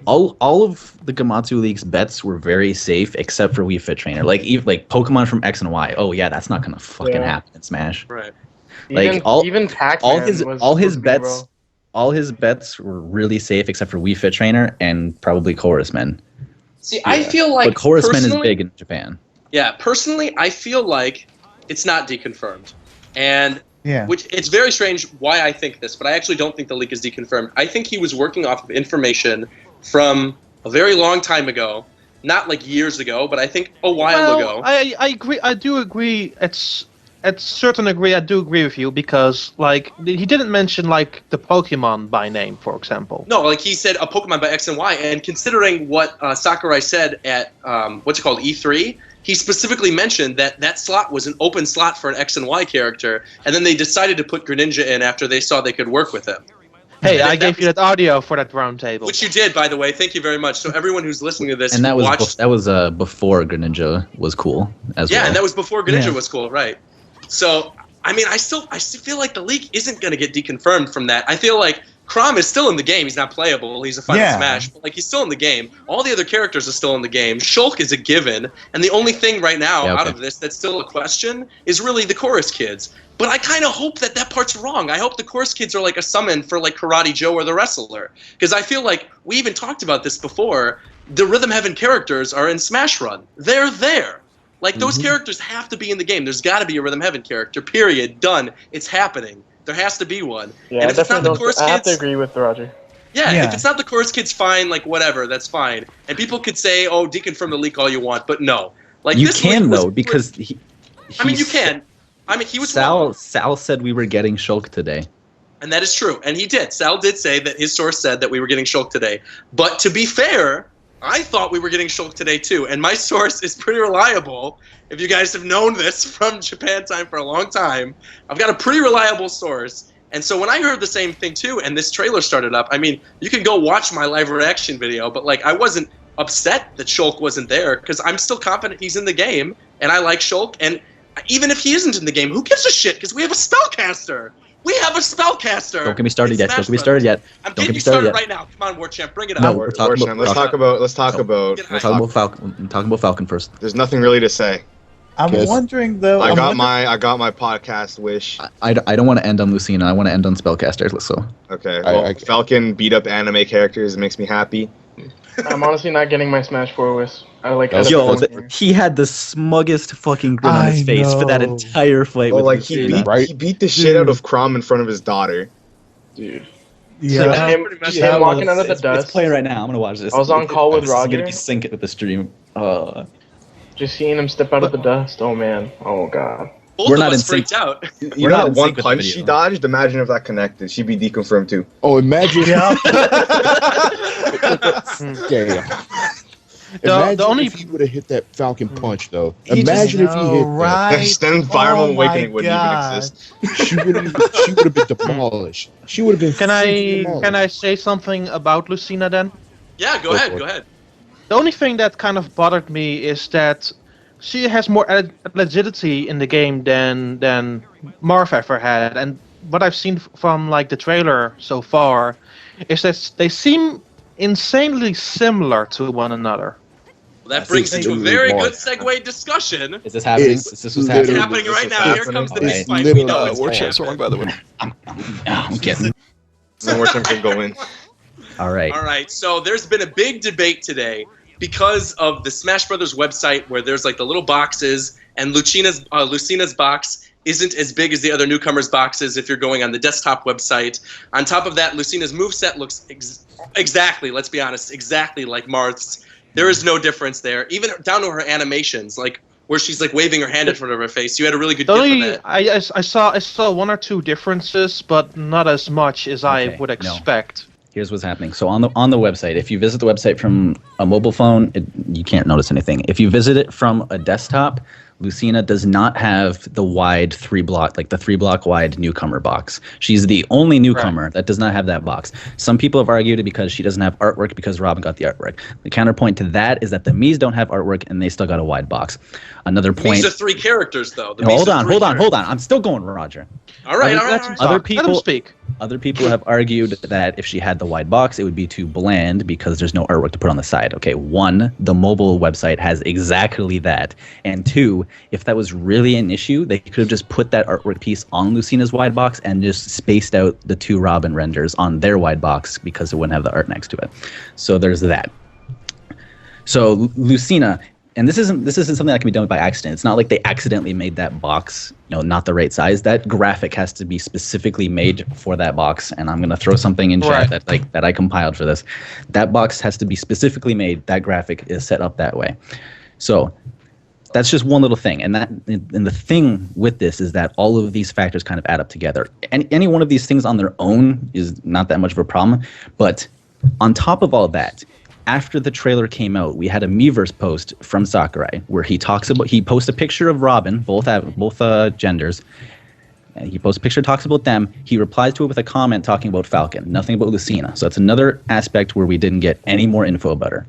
All of the Gamatsu League's bets were very safe except for Wii Fit Trainer. Like Pokemon from X and Y. Oh yeah, that's not gonna fucking happen in Smash. Right. Even Pac-Man all his bets were really safe except for Wii Fit Trainer and probably Chorus Men. See, I feel like but Chorus Men is big in Japan. Yeah, personally, I feel like it's not deconfirmed. And which it's very strange why I think this, but I actually don't think the leak is deconfirmed. I think he was working off of information from a very long time ago not like years ago, but I think a while ago. I agree. I do agree. At certain degree, I do agree with you because like he didn't mention like the Pokemon by name, for example. No, like he said a Pokemon by X and Y, and considering what Sakurai said at what's it called, E3, he specifically mentioned that slot was an open slot for an X and Y character, and then they decided to put Greninja in after they saw they could work with him. Hey, I gave you that audio for that round table. Which you did, by the way. Thank you very much. So everyone who's listening to this, And that was watched, before Greninja was cool as well. yeah, and that was before Greninja was cool, right? So I mean, I still feel like the leak isn't going to get deconfirmed from that. I feel like Chrom is still in the game. He's not playable. He's a Final Smash, but like he's still in the game. All the other characters are still in the game. Shulk is a given, and the only thing right now out of this that's still a question is really the Chorus Kids. But I kind of hope that part's wrong. I hope the Chorus Kids are like a summon for like Karate Joe or the Wrestler, because I feel like we even talked about this before. The Rhythm Heaven characters are in Smash Run. They're there. Like, those characters have to be in the game. There's got to be a Rhythm Heaven character, period. Done. It's happening. There has to be one. Yeah, and if it's not the Chorus I have to Kids, agree with Roger. yeah, if it's not the Chorus Kids, fine, like, whatever, that's fine. And people could say, oh, deconfirm the leak all you want, but no. Like, You this can, leak was though, because I mean, you can. I mean, he was wrong. Sal said we were getting Shulk today. And that is true. And he did. Sal did say that his source said that we were getting Shulk today. But to be fair, I thought we were getting Shulk today too. And my source is pretty reliable. If you guys have known this from Japan time for a long time, I've got a pretty reliable source. And so when I heard the same thing too, and this trailer started up, I mean, you can go watch my live reaction video, but like I wasn't upset that Shulk wasn't there because I'm still confident he's in the game, and I like Shulk. And even if he isn't in the game, who gives a shit? Because we have a spellcaster. We have a spellcaster. Don't get me started yet. Don't get me started yet. I'm Don't getting you started right now. Come on, Warchamp, bring it No, up. we're talking about, Let's talk about Falcon. I'm talking about Falcon first. There's nothing really to say. I'm wondering though. I got my podcast wish. I don't want to end on Lucina. I want to end on Spellcaster. So okay, well, Falcon beat up anime characters. It makes me happy. I'm honestly not getting my Smash 4 wish. I like. He had the smuggest fucking grin on his face for that entire fight. Well, like he beat the shit out of Chrom in front of his daughter. Dude. Yeah, him walking under the dust. It's playing right now. I'm gonna watch this. I was on call with Roger. I'm gonna be syncing with the stream. Just seeing him step out of the dust. Oh man. Oh god. Both of us freaked out. You know that one punch she dodged? Imagine if that connected. She'd be deconfirmed too. Oh, imagine. Imagine if he would have hit that Falcon punch, though. Imagine if he hit that. Then Fire Awakening wouldn't even exist. She would have been demolished. She would have been. Can I say something about Lucina then? Yeah, go ahead. Go ahead. The only thing that kind of bothered me is that she has more legitimacy in the game than Marv ever had, and what I've seen from like the trailer so far is that they seem insanely similar to one another. Well, that brings me to a very good segue discussion. Is this happening? Is this what's happening? It's happening right now. Here comes the big fight. We know it's Warchamp's wrong, by the way. I'm kidding. Warchamp can go in. All right. All right. So there's been a big debate today because of the Smash Brothers website, where there's like the little boxes, and Lucina's box isn't as big as the other newcomers' boxes if you're going on the desktop website. On top of that, Lucina's moveset looks exactly, let's be honest, exactly like Marth's. There is no difference there, even down to her animations, like where she's like waving her hand in front of her face. You had a really good gif of that. I saw one or two differences, but not as much as I would expect. Here's what's happening. So on the website, if you visit the website from a mobile phone, you can't notice anything. If you visit it from a desktop, Lucina does not have the wide 3-block wide newcomer box. She's the only newcomer that does not have that box. Some people have argued it because she doesn't have artwork because Robin got the artwork. The counterpoint to that is that the Mii's don't have artwork and they still got a wide box. Another point. These are 3 characters, though. Hold on. I'm still going, Roger. All right. Let him speak. Other people have argued that if she had the wide box, it would be too bland because there's no artwork to put on the side. Okay, 1, the mobile website has exactly that. And 2, if that was really an issue, they could have just put that artwork piece on Lucina's wide box and just spaced out the 2 Robin renders on their wide box because it wouldn't have the art next to it. So there's that. So Lucina, and this isn't something that can be done by accident. It's not like they accidentally made that box, not the right size. That graphic has to be specifically made for that box. And I'm gonna throw something in chat that I compiled for this. That box has to be specifically made. That graphic is set up that way. So that's just one little thing. And the thing with this is that all of these factors kind of add up together. And any one of these things on their own is not that much of a problem. But on top of all that, after the trailer came out, we had a Miiverse post from Sakurai where he posts a picture of Robin, both genders. He posts a picture, talks about them. He replies to it with a comment talking about Falcon, nothing about Lucina. So that's another aspect where we didn't get any more info about her.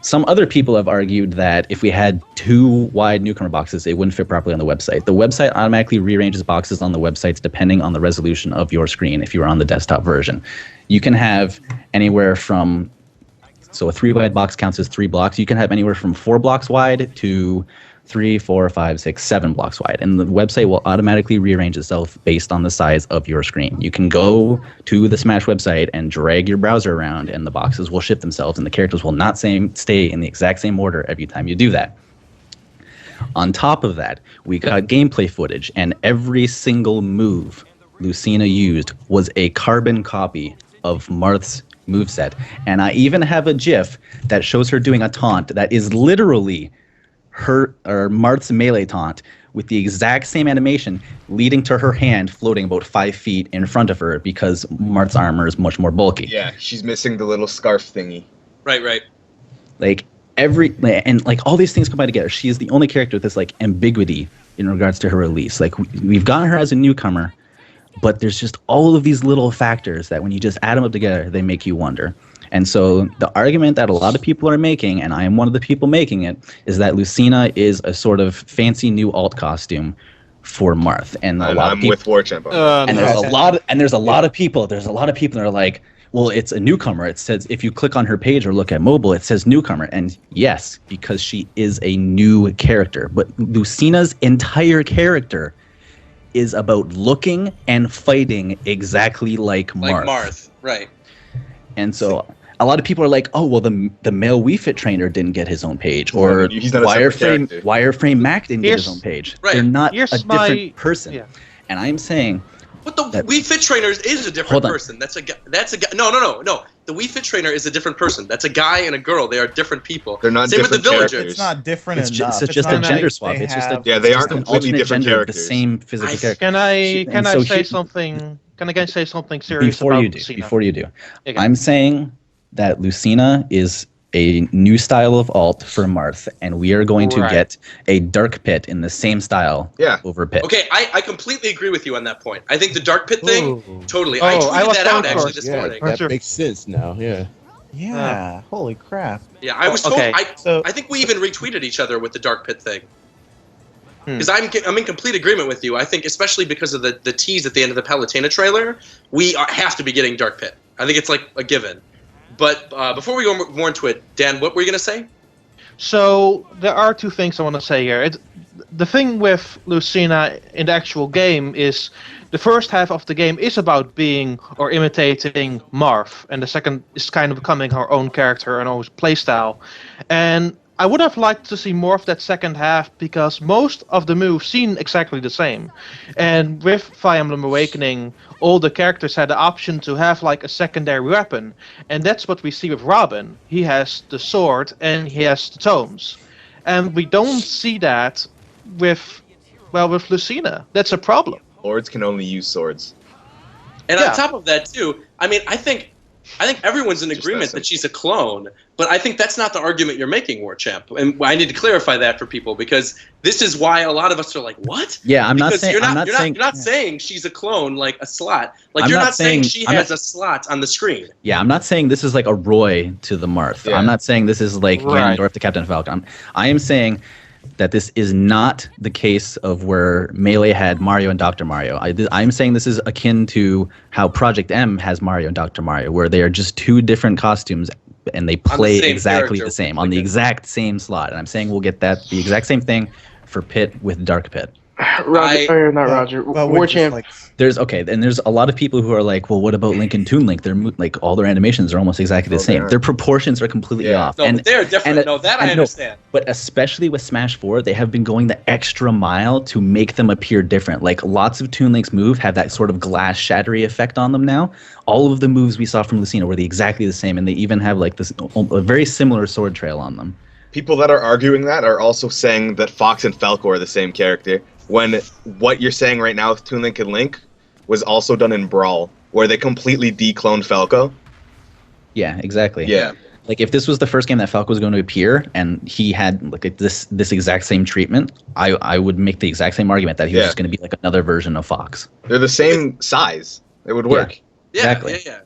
Some other people have argued that if we had 2 wide newcomer boxes, it wouldn't fit properly on the website. The website automatically rearranges boxes on the websites depending on the resolution of your screen if you are on the desktop version. You can have anywhere from, so a 3 wide box counts as 3 blocks. You can have anywhere from 4 blocks wide to 3, 4, 5, 6, 7 blocks wide. And the website will automatically rearrange itself based on the size of your screen. You can go to the Smash website and drag your browser around and the boxes will shift themselves and the characters will not stay in the exact same order every time you do that. On top of that, we got gameplay footage and every single move Lucina used was a carbon copy of Marth's moveset. And I even have a GIF that shows her doing a taunt that is literally Marth's melee taunt with the exact same animation leading to her hand floating about 5 feet in front of her because Marth's armor is much more bulky. Yeah, she's missing the little scarf thingy. Right. Like all these things combine together. She is the only character with this like ambiguity in regards to her release. Like we've gotten her as a newcomer, but there's just all of these little factors that when you just add them up together, they make you wonder. And so the argument that a lot of people are making, and I am one of the people making it, is that Lucina is a sort of fancy new alt costume for Marth. And I'm with Warchamp. And there's a lot of people that are like, well, it's a newcomer. It says if you click on her page or look at mobile, it says newcomer. And yes, because she is a new character. But Lucina's entire character is about looking and fighting exactly like Marth. Like Marth, right. And so a lot of people are like, oh, well, the male Wii Fit trainer didn't get his own page. Or Wireframe Mac didn't get his own page. Right. They're not a different person. Yeah. And I'm saying... But the Wii Fit trainer is a different person. That's a guy. No. The Wii Fit trainer is a different person. That's a guy and a girl. They are different people. They're not Same different with the villagers. characters. It's not different it's enough. It's just a gender swap. It's just they are completely different characters. The same physical character. Can I say something? Can I say something serious before you do? Okay. I'm saying that Lucina is a new style of alt for Marth, and we are going to get a Dark Pit in the same style over Pit. Okay, I completely agree with you on that point. I think the Dark Pit thing, totally. I tweeted that out actually this morning. That makes sense now, Yeah, holy crap. Yeah, I was told, I think we even retweeted each other with the Dark Pit thing. Because I'm in complete agreement with you. I think especially because of the tease at the end of the Palutena trailer, we have to be getting Dark Pit. I think it's like a given. But before we go more into it, Dan, what were you going to say? So there are 2 things I want to say here. The thing with Lucina in the actual game is the first half of the game is about being or imitating Marth, and the second is kind of becoming her own character and own playstyle. And I would have liked to see more of that second half because most of the moves seem exactly the same. And with Fire Emblem Awakening, all the characters had the option to have like a secondary weapon. And that's what we see with Robin. He has the sword and he has the tomes. And we don't see that with Lucina. That's a problem. Lords can only use swords. And on top of that too, I mean, I think everyone's in agreement that she's a clone, but I think that's not the argument you're making, Warchamp. And I need to clarify that for people because this is why a lot of us are like, "What?" Yeah, I'm not because saying you're not saying she's a clone like a slot. Like you're not saying she has a slot on the screen. Yeah, I'm not saying this is like a Roy to the Marth. Yeah. I'm not saying this is like Ganondorf to Captain Falcon. I am saying that this is not the case of where Melee had Mario and Dr. Mario. I'm saying this is akin to how Project M has Mario and Dr. Mario, where they are just 2 different costumes and they play exactly the same on the exact same slot. And I'm saying we'll get the exact same thing for Pit with Dark Pit. Roger, or not Roger. Well, War which is, Champ. like, There's a lot of people who are like, well, what about Link and Toon Link? They're like all their animations are almost exactly the Oh, they same. are. Their proportions are completely Yeah. off. No, but they're different. No, that I understand. But especially with Smash 4, they have been going the extra mile to make them appear different. Like lots of Toon Link's moves have that sort of glass shattery effect on them now. All of the moves we saw from Lucina were exactly the same, and they even have like this a very similar sword trail on them. People that are arguing that are also saying that Fox and Falco are the same character, when what you're saying right now with Toon Link and Link was also done in Brawl, where they completely decloned Falco. Yeah, exactly. Yeah. Like if this was the first game that Falco was going to appear and he had like this exact same treatment, I would make the exact same argument that he was just going to be like another version of Fox. They're the same size. It would work. Yeah, Exactly. yeah.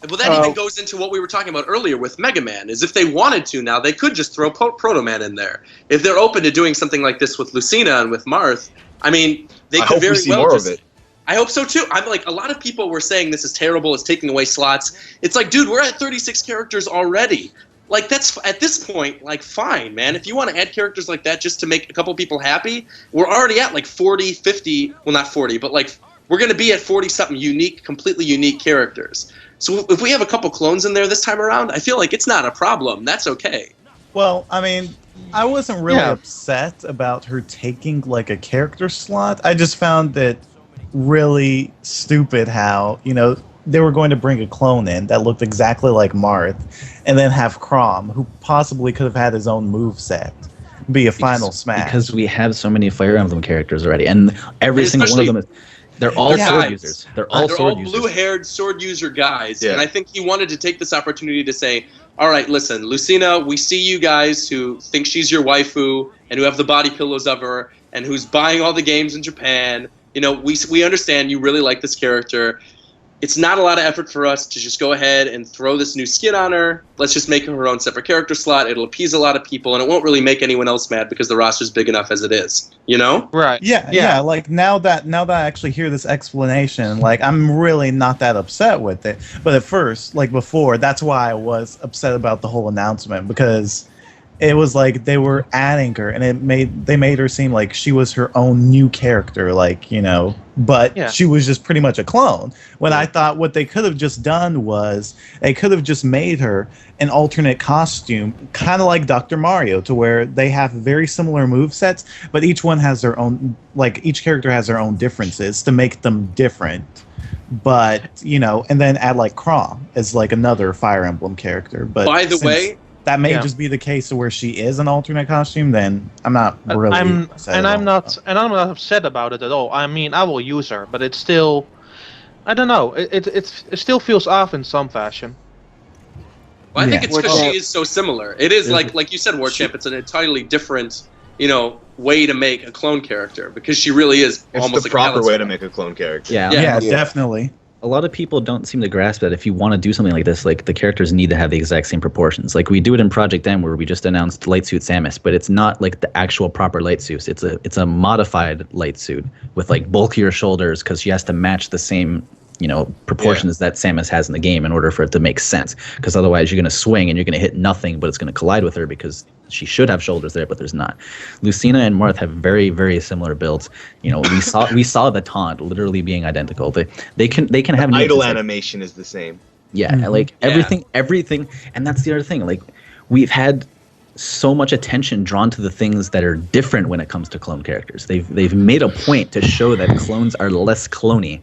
Well, that even goes into what we were talking about earlier with Mega Man, is if they wanted to now, they could just throw Proto Man in there. If they're open to doing something like this with Lucina and with Marth, I mean, they I could hope we very see well more just... of it. I hope so too. I'm like, a lot of people were saying this is terrible, it's taking away slots. It's like, dude, we're at 36 characters already. Like, that's, at this point, like, fine, man. If you want to add characters like that just to make a couple people happy, we're already at like 40, 50, well, not 40, but like, we're going to be at 40-something unique, completely unique characters. So if we have a couple clones in there this time around, I feel like it's not a problem. That's okay. well, I mean, I wasn't really upset about her taking like a character slot. I just found it really stupid how, they were going to bring a clone in that looked exactly like Marth, and then have Crom, who possibly could have had his own moveset, be a final smash. Because we have so many Fire Emblem characters already, and every single one of them is. They're all sword users. They're all sword users. blue-haired sword user guys, Yeah. and I think he wanted to take this opportunity to say, all right, listen, Lucina, we see you guys who think she's your waifu and who have the body pillows of her and who's buying all the games in Japan. We understand you really like this character. It's not a lot of effort for us to just go ahead and throw this new skin on her. Let's just make her own separate character slot. It'll appease a lot of people, and it won't really make anyone else mad because the roster's big enough as it is. Right. Yeah. Like now that I actually hear this explanation, like I'm really not that upset with it. But at first, like before, that's why I was upset about the whole announcement, because it was like they were adding her, and they made her seem like she was her own new character, but she was just pretty much a clone. When I thought what they could have just done was they could have just made her an alternate costume, kind of like Dr. Mario, to where they have very similar movesets, but each one has their own, like each character has their own differences to make them different. But and then add like Crom as like another Fire Emblem character. But by the way, that may just be the case where she is an alternate costume. Then I'm not really. I'm not upset about it at all. I mean, I will use her, but it's still, I don't know. It still feels off in some fashion. Well, I think it's because she is so similar. It is like you said, Warchamp. It's an entirely different, way to make a clone character, because she really is almost the like proper way to make a clone character. Yeah, definitely. A lot of people don't seem to grasp that if you want to do something like this, like the characters need to have the exact same proportions. Like we do it in Project M, where we just announced Light Suit Samus, but it's not like the actual proper light suit. It's a modified light suit with like bulkier shoulders, because she has to match the same proportions that Samus has in the game in order for it to make sense. Because otherwise you're going to swing and you're going to hit nothing, but it's going to collide with her because she should have shoulders there, but there's not. Lucina and Marth have very, very similar builds. We saw the taunt literally being identical. They can have idle animation is the same. Yeah, like everything, and that's the other thing. Like we've had so much attention drawn to the things that are different when it comes to clone characters. They've made a point to show that clones are less cloney,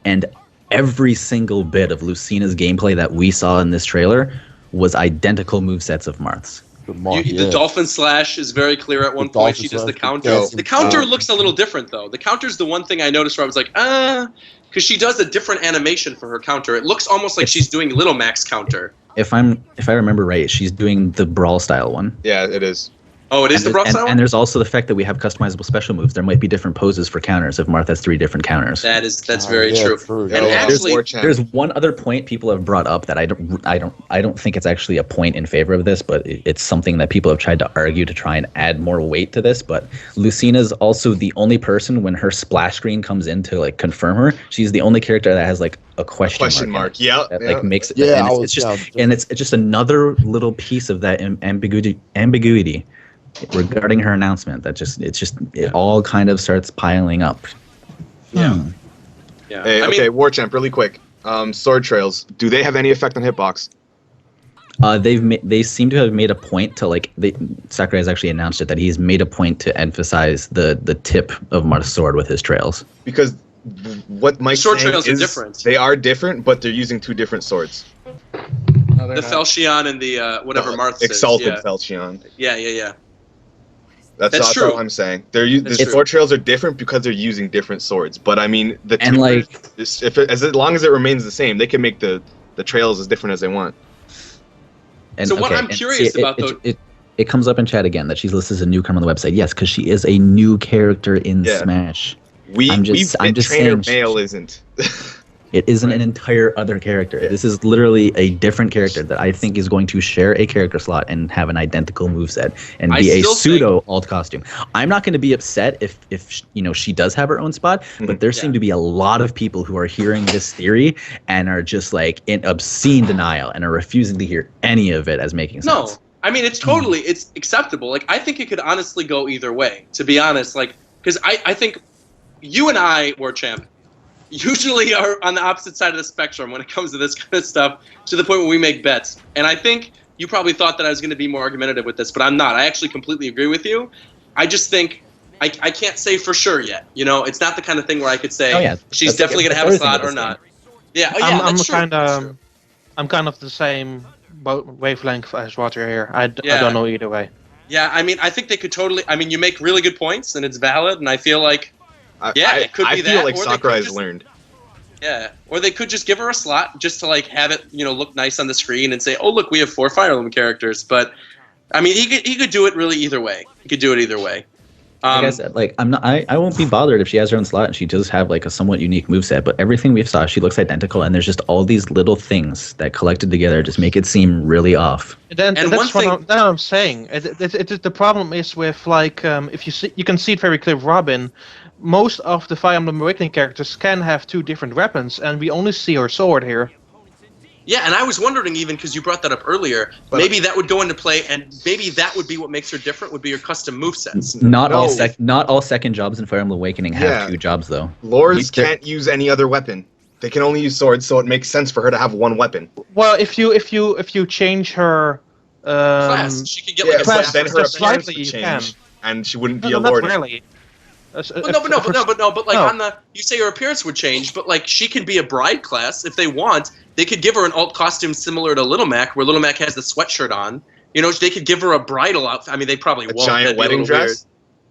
and every single bit of Lucina's gameplay that we saw in this trailer was identical movesets of Marth's. The dolphin slash is very clear at one point. She does the counter. The counter looks a little different, though. The counter's the one thing I noticed where I was like, because she does a different animation for her counter. It looks almost like she's doing Little Mac's counter. If I remember right, she's doing the Brawl style one. Yeah, it is. Oh, it is the Brawl style one? And there's also the fact that we have customizable special moves. There might be different poses for counters if Marth has 3 different counters. That's very true. And actually, there's one other point people have brought up that I don't think it's actually a point in favor of this, but it's something that people have tried to argue to try and add more weight to this. But Lucina's also the only person, when her splash screen comes in to like confirm her, she's the only character that has like a question mark. Yeah. That like makes it. Yeah, it's just another little piece of that ambiguity regarding her announcement. It all kind of starts piling up. Yeah. Yeah. Hey, okay, Warchamp, really quick. Sword trails. Do they have any effect on hitbox? They seem to have made a point to Sakurai has actually announced it that he's made a point to emphasize the tip of Marth's sword with his trails. Because what Mike's sword saying trails is are different. They are different, but they're using two different swords. No, The Felchion and the whatever Marth says. Exalted Felchion. Yeah. That's true. all I'm saying. The sword trails are different because they're using different swords. But I mean, as long as it remains the same, they can make the trails as different as they want. And, so what I'm curious about though, it comes up in chat again that she's listed as a newcomer on the website. Yes, because she is a new character in Smash. I'm just Trainer saying Male isn't. It isn't an entire other character. Yeah. This is literally a different character that I think is going to share a character slot and have an identical moveset and be a pseudo alt costume. I'm not going to be upset if she does have her own spot, but there seem to be a lot of people who are hearing this theory and are just like in obscene denial and are refusing to hear any of it as making sense. No, I mean it's acceptable. Like I think it could honestly go either way. To be honest, because I think you and I, Warchamp, usually are on the opposite side of the spectrum when it comes to this kind of stuff, to the point where we make bets. And I think you probably thought that I was going to be more argumentative with this, but I'm not. I actually completely agree with you. I just think I can't say for sure yet. It's not the kind of thing where I could say she's definitely going to have a slot or not. Yeah, I'm kind of the same wavelength as Roger here. I don't know either way. Yeah, I mean, I think they could totally. I mean, you make really good points, and it's valid, and I feel like. It could be that. I feel like Sakurai has learned. Yeah, or they could just give her a slot just to have it, look nice on the screen and say, "Oh, look, we have 4 Fire Emblem characters." But I mean, he could do it really either way. He could do it either way. Like I said, I won't be bothered if she has her own slot and she does have a somewhat unique moveset. But everything we've saw, she looks identical, and there's just all these little things that collected together just make it seem really off. That's what I'm saying. The problem is with if you see, you can see it very clear with Robin. Most of the Fire Emblem Awakening characters can have 2 different weapons, and we only see her sword here. Yeah, and I was wondering even, because you brought that up earlier, maybe that would go into play, and maybe that would be what makes her different, would be her custom movesets. Not all second jobs in Fire Emblem Awakening have 2 jobs, though. Lords can't use any other weapon. They can only use swords, so it makes sense for her to have one weapon. Well, if you change her class, she could get class, then her appearance would change, and she wouldn't be a lord. Not really. But on you say her appearance would change, but she can be a bride class if they want. They could give her an alt costume similar to Little Mac, where Little Mac has the sweatshirt on. They could give her a bridal outfit. I mean, they probably won't. Giant wedding dress. Weird.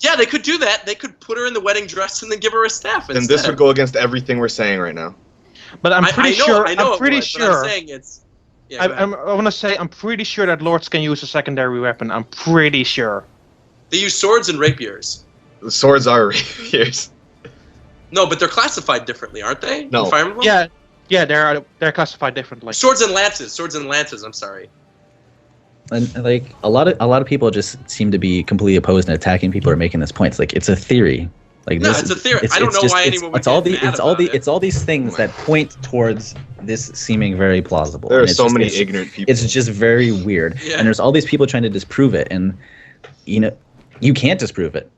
Yeah, they could do that. They could put her in the wedding dress and then give her a staff instead. And this would go against everything we're saying right now. But I'm pretty sure. I'm pretty sure. I'm saying it's. Yeah, I want to say I'm pretty sure that lords can use a secondary weapon. I'm pretty sure. They use swords and rapiers. The swords are rapiers. No, but they're classified differently, aren't they? No. In Fire Emblem? Yeah, they're classified differently. Swords and lances. I'm sorry. And a lot of people just seem to be completely opposed and attacking people who are making this point. It's a theory. It's a theory. I don't know why anyone would It's all these things that point towards this seeming very plausible. There are so many ignorant people. It's just very weird. Yeah. And there's all these people trying to disprove it, and you can't disprove it.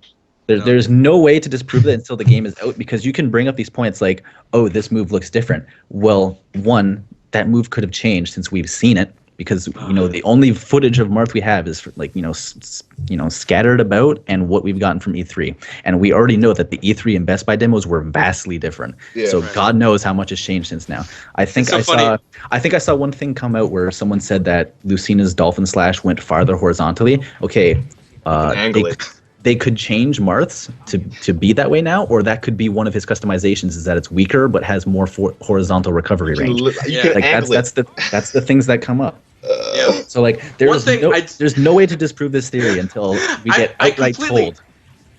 There's no way to disprove it until the game is out, because you can bring up these points like, oh, this move looks different. Well, one, that move could have changed since we've seen it, because the only footage of Marth we have is scattered about and what we've gotten from E3, and we already know that the E3 and Best Buy demos were vastly different. Yeah, so God knows how much has changed since now. I think I saw one thing come out where someone said that Lucina's Dolphin Slash went farther horizontally. Okay, they could change Marth's to be that way now, or that could be one of his customizations, is that it's weaker but has more horizontal recovery range. That's the things that come up. So there's no way to disprove this theory until we get outright told.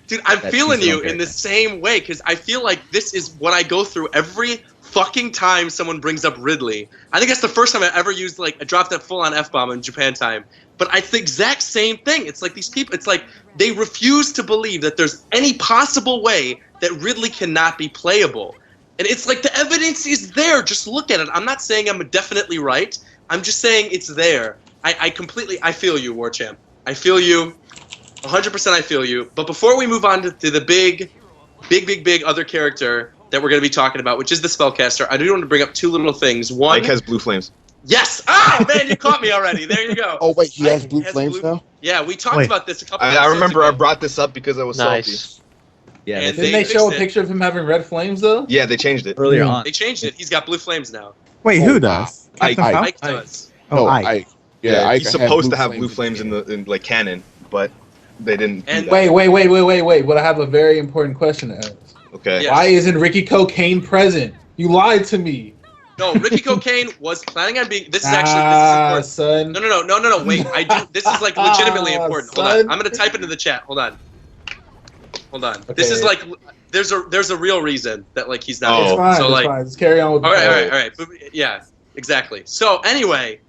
Dude, I'm feeling you in the same way, because I feel like this is what I go through every fucking time someone brings up Ridley. I think that's the first time I ever used I dropped that full-on F-bomb in Japan time. But it's the exact same thing. It's like these people, it's like they refuse to believe that there's any possible way that Ridley cannot be playable. And it's like the evidence is there. Just look at it. I'm not saying I'm definitely right. I'm just saying it's there. I feel you, Warchamp. I feel you 100% I feel you. But before we move on to the big other character that we're going to be talking about, which is the spellcaster, I do want to bring up two little things. One, Ike has blue flames. yes! Oh, man, you caught me already. There you go. Oh, wait, he has Ike blue flames now? Yeah, we talked Wait. about this a couple I episodes remember I ago. brought this up because I was salty. Nice. Yeah, And Didn't they fixed show a it. picture of him having red flames though? Yeah, they changed it. earlier on. They changed it. He's got blue flames now. Wait, who does? Ike. Captain Falcon? Ike does. Oh, No, Ike. Yeah, Ike he's had supposed to have blue in flames the in game. the like canon, but they didn't. do And- that. Wait. But I have a very important question to ask. Okay. Yeah. Why isn't Ricky Cocaine present? You lied to me. No, Ricky Cocaine was planning on being. This is actually. This is important. son. No. Wait, I do. This is like legitimately important. Hold on. son. I'm gonna type into the chat. Hold on. Okay. This is like. There's a real reason that like he's not. Oh. It's fine. So it's like. fine. Just carry on with All the right. But, yeah, exactly. So anyway,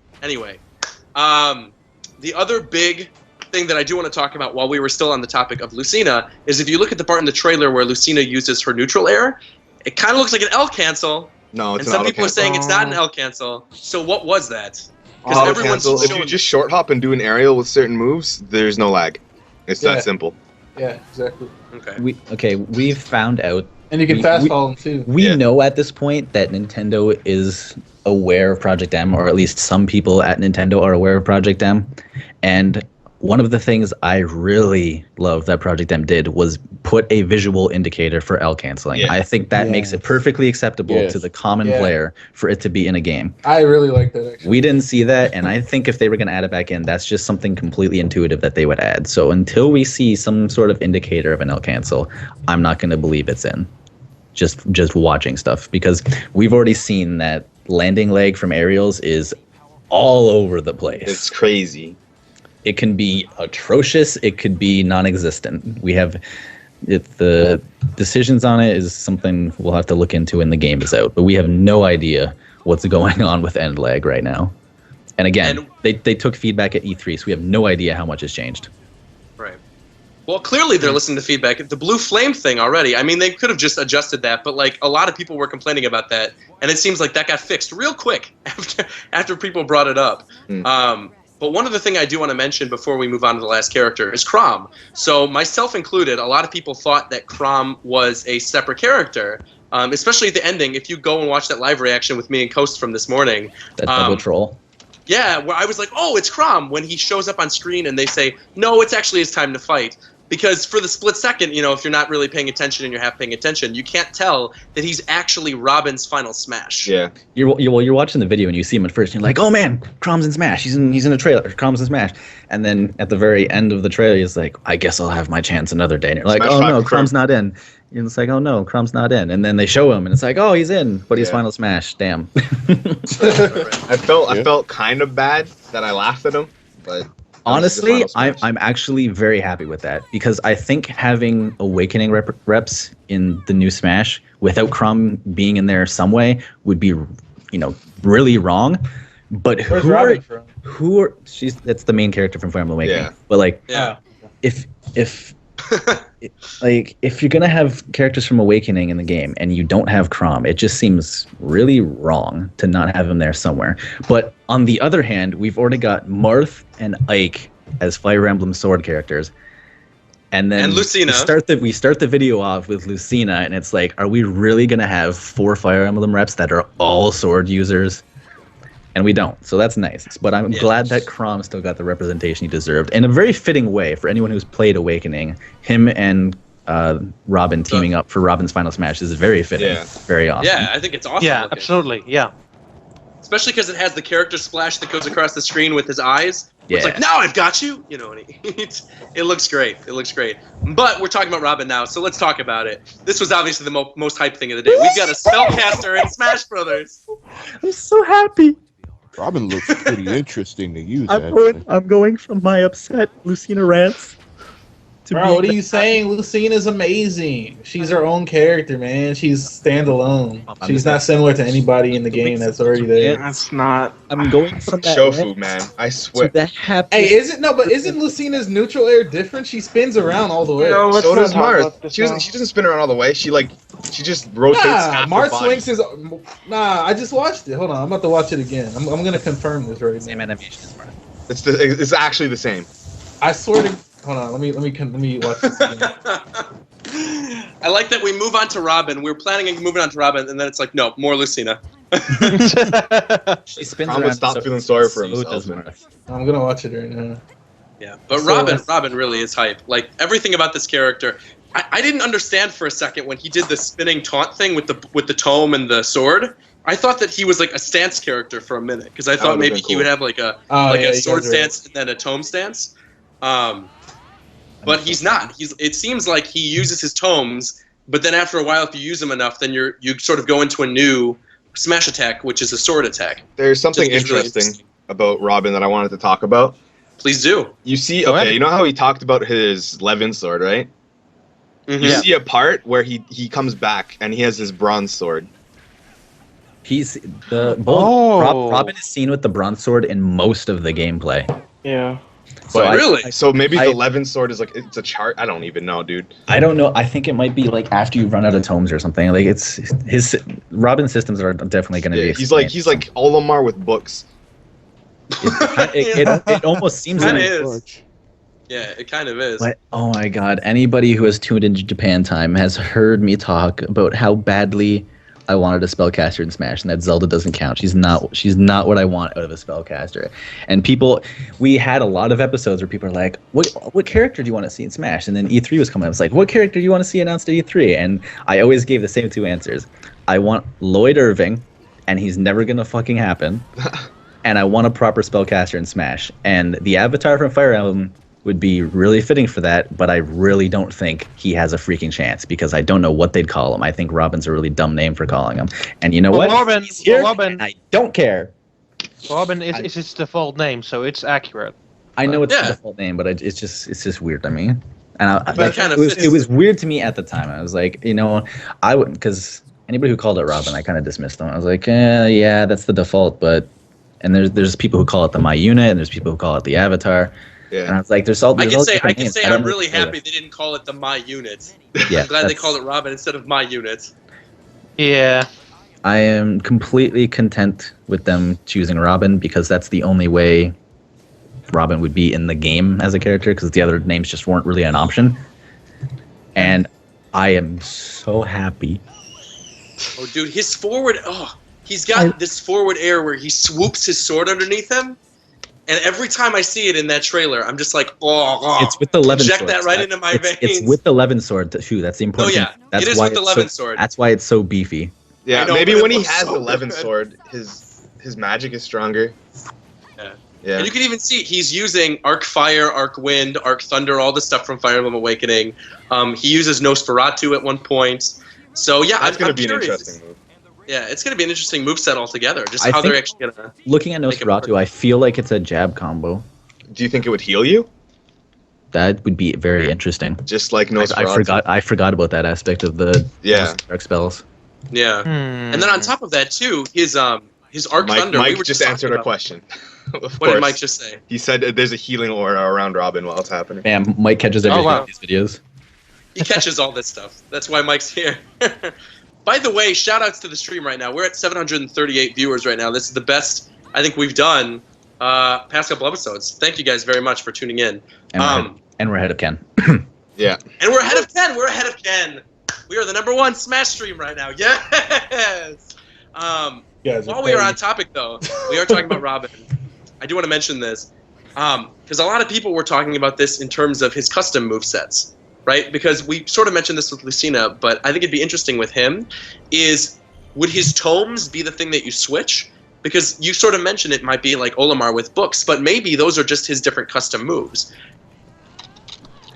the other big thing that I do want to talk about while we were still on the topic of Lucina is if you look at the part in the trailer where Lucina uses her neutral air, it kind of looks like an L cancel, No, and it's some an people are auto-cancel. saying it's not an L cancel. So what was that? Because Auto everyone's cancel. If showing. you just short hop and do an aerial with certain moves, there's no lag. It's Yeah. that simple. Yeah, exactly. Okay. We've found out. And you can We- fast we- follow him too. We Yeah. know at this point that Nintendo is aware of Project M, or at least some people at Nintendo are aware of Project M. And one of the things I really love that Project M did was put a visual indicator for L canceling. Yeah. I think that makes it perfectly acceptable Yes. to the common Yeah. player for it to be in a game. I really like that actually. We didn't see that, and I think if they were going to add it back in, that's just something completely intuitive that they would add. So until we see some sort of indicator of an L cancel, I'm not going to believe it's in. Just watching stuff, because we've already seen that landing lag from aerials is all over the place. It's crazy. It can be atrocious. It could be non-existent. The decisions on it is something we'll have to look into when the game is out. But we have no idea what's going on with end lag right now. And again, they took feedback at E3, so we have no idea how much has changed. Right. Well, clearly they're listening to feedback. The blue flame thing already. I mean, they could have just adjusted that, but like a lot of people were complaining about that, and it seems like that got fixed real quick after people brought it up. But one other thing I do want to mention before we move on to the last character is Crom. So myself included, a lot of people thought that Crom was a separate character, especially at the ending. If you go and watch that live reaction with me and Coast from this morning. That double troll. Yeah, where I was like, oh, it's Crom, when he shows up on screen and they say, no, it's actually his time to fight. Because for the split second, you know, if you're not really paying attention and you're half paying attention, you can't tell that he's actually Robin's final smash. Yeah. You're watching the video and you see him at first, and you're like, oh man, Crom's in Smash. He's in a trailer. Crom's in Smash. And then at the very end of the trailer, he's like, I guess I'll have my chance another day. And you're like, Smash oh 5 no, for Crom's not in. And it's like, oh no, Crom's not in. And then they show him, and it's like, oh, he's in, but he's Yeah. final Smash. Damn. I felt kind of bad that I laughed at him, but Honestly, Final Smash. I'm actually very happy with that, because I think having Awakening reps in the new Smash without Crom being in there some way would be, really wrong. But Where's Robin from? that's the main character from Fire Emblem Awakening. Yeah. But like, Yeah. if if you're gonna have characters from Awakening in the game and you don't have Crom, it just seems really wrong to not have him there somewhere. But on the other hand, we've already got Marth and Ike as Fire Emblem Sword characters, and then And Lucina. we start the video off with Lucina, and it's like, are we really gonna have 4 Fire Emblem reps that are all sword users? And we don't, so that's nice. But I'm glad that Crom still got the representation he deserved, in a very fitting way for anyone who's played Awakening. Him and Robin teaming up for Robin's final smash is very fitting, Yeah. very awesome. Yeah, I think it's awesome. Yeah, looking. absolutely. Yeah. Especially because it has the character splash that goes across the screen with his eyes. It's Yeah. like, now I've got you. You know, and it looks great. It looks great. But we're talking about Robin now, so let's talk about it. This was obviously the most hyped thing of the day. We've got a spellcaster in Smash Brothers. I'm so happy. Robin looks pretty interesting to use. I'm going from my upset Lucina rants to Bro, what are you saying? Lucina's amazing. She's her own character, man. She's standalone. She's not similar to anybody in the game that's already there. That's not. I'm going from that Shofu, rant man. I to swear. the happy. Hey, isn't Lucina's neutral air different? She spins around all the way. No, let's So not does talk Marth. about this She now. doesn't spin around all the way. She just rotates. Nah, half her Marth body. swings his. Nah, I just watched it. Hold on, I'm about to watch it again. I'm gonna confirm this right Same now. animation as Marth. It's actually the same. I swear to. Hold on, let me watch this again. I like that we move on to Robin. We were planning on moving on to Robin, and then it's like, no, more Lucina. She spins Thomas around. stopped feeling sorry for so himself, does man. Marth. I'm gonna watch it right now. Yeah, but So- Robin really is hype. Like everything about this character, I didn't understand for a second when he did the spinning taunt thing with the tome and the sword. I thought that he was like a stance character for a minute because I That thought would've maybe been he cool. would have like a Oh, yeah, a you sword guys are right. stance and then a tome stance. But he's not. It seems like he uses his tomes, but then after a while, if you use them enough, then you sort of go into a new smash attack, which is a sword attack. There's something Just is really interesting about Robin that I wanted to talk about. Please do. You see, Go okay, ahead. you know how he talked about his Levin sword, right? Mhm. You see a part where he comes back and he has his bronze sword. He's Oh. Robin is seen with the bronze sword in most of the gameplay. Yeah. So But really? So maybe I- the Levin sword is like it's a chart. I don't even know, dude. I don't know. I think it might be like after you run out of tomes or something. Like it's his Robin systems are definitely going to Yeah, be. he's like Olimar with books. It almost seems Kinda like. is. Torch. Yeah, it kind of is. But, oh my god! Anybody who has tuned into Japan Time has heard me talk about how badly I wanted a spellcaster in Smash, and that Zelda doesn't count. She's not what I want out of a spellcaster. And people, we had a lot of episodes where people are like, "What character do you want to see in Smash?" And then E3 was coming up. It's like, "What character do you want to see announced at E3?" And I always gave the same two answers. I want Lloyd Irving, and he's never gonna fucking happen. And I want a proper spellcaster in Smash. And the Avatar from Fire Emblem would be really fitting for that, but I really don't think he has a freaking chance because I don't know what they'd call him. I think Robin's a really dumb name for calling him. And you know Well, what? Robin- He's here, well, Robin- and I don't care. Robin is its default name, so it's accurate. I know it's Yeah. the default name, but it's just weird to me. And But it kinda it fits. was weird to me at the time. I was like, I wouldn't, because anybody who called it Robin, I kind of dismissed them. I was like, yeah, that's the default, but and there's people who call it the My Unit, and there's people who call it the Avatar. And I Yeah. was like, there's all I there's can all say different names. I I'm don't know really what to play happy with. they didn't call it the My Unit. Yeah, I'm glad they that's- called it Robin instead of My Unit. Yeah. I am completely content with them choosing Robin because that's the only way Robin would be in the game as a character because the other names just weren't really an option. And I am so happy. Oh, dude, his forward. Oh, he's got this forward air where he swoops his sword underneath him. And every time I see it in that trailer, I'm just like, oh. It's with the Levin Inject sword. that right into my veins. It's with the Levin sword. Too. That's the important Oh, yeah. thing. That's It is why with the it's Levin so, sword. That's why it's so beefy. Yeah, I know, maybe but it when he looks has so the Levin good. sword, his magic is stronger. Yeah. Yeah. And you can even see he's using Arc Fire, Arc Wind, Arc Thunder, all the stuff from Fire Emblem Awakening. He uses Nosferatu at one point. So, yeah, That's going I'm to be an curious. interesting move. Yeah, it's going to be an interesting moveset altogether. Just I how they're think- actually going to. Looking at Make it Nosferatu, I feel like it's a jab combo. Do you think it would heal you? That would be very interesting. Just like Nosferatu? I forgot about that aspect of the Yeah. dark spells. Yeah. And then on top of that, too, his Arc Thunder. Mike we were just talking answered our about- question. Of What did course. Mike just say? He said there's a healing aura around Robin while it's happening. Man, Mike catches everything wow. in these videos. He catches all this stuff. That's why Mike's here. By the way, shout outs to the stream right now. We're at 738 viewers right now. This is the best I think we've done past couple episodes. Thank you guys very much for tuning in. And we're ahead of Ken. Yeah. And we're ahead of Ken. We're ahead of Ken. We are the #1 Smash stream right now. Yes. While we are on topic, though, we are talking about Robin. I do want to mention this because a lot of people were talking about this in terms of his custom movesets, right? Because we sort of mentioned this with Lucina, but I think it'd be interesting with him is would his tomes be the thing that you switch? Because you sort of mentioned it might be like Olimar with books, but maybe those are just his different custom moves.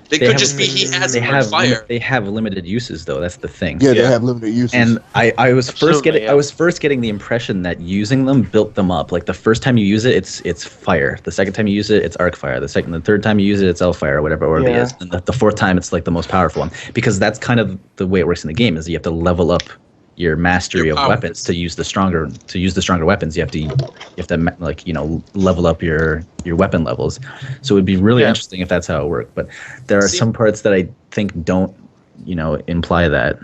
They could just be he has them on fire. They have limited uses though. That's the thing. Yeah, they have limited uses. And I was Absolutely, first getting the impression that using them built them up. Like the first time you use it, it's fire. The second time you use it, it's arc fire. The third time you use it, it's elf fire or whatever order it Yeah. is. And the fourth time, it's like the most powerful one because that's kind of the way it works in the game. Is you have to level up your mastery Your of powers. weapons to use the stronger weapons. You have to like level up your weapon levels. So it would be really Yeah. interesting if that's how it worked. But there are See- some parts that I think don't imply that.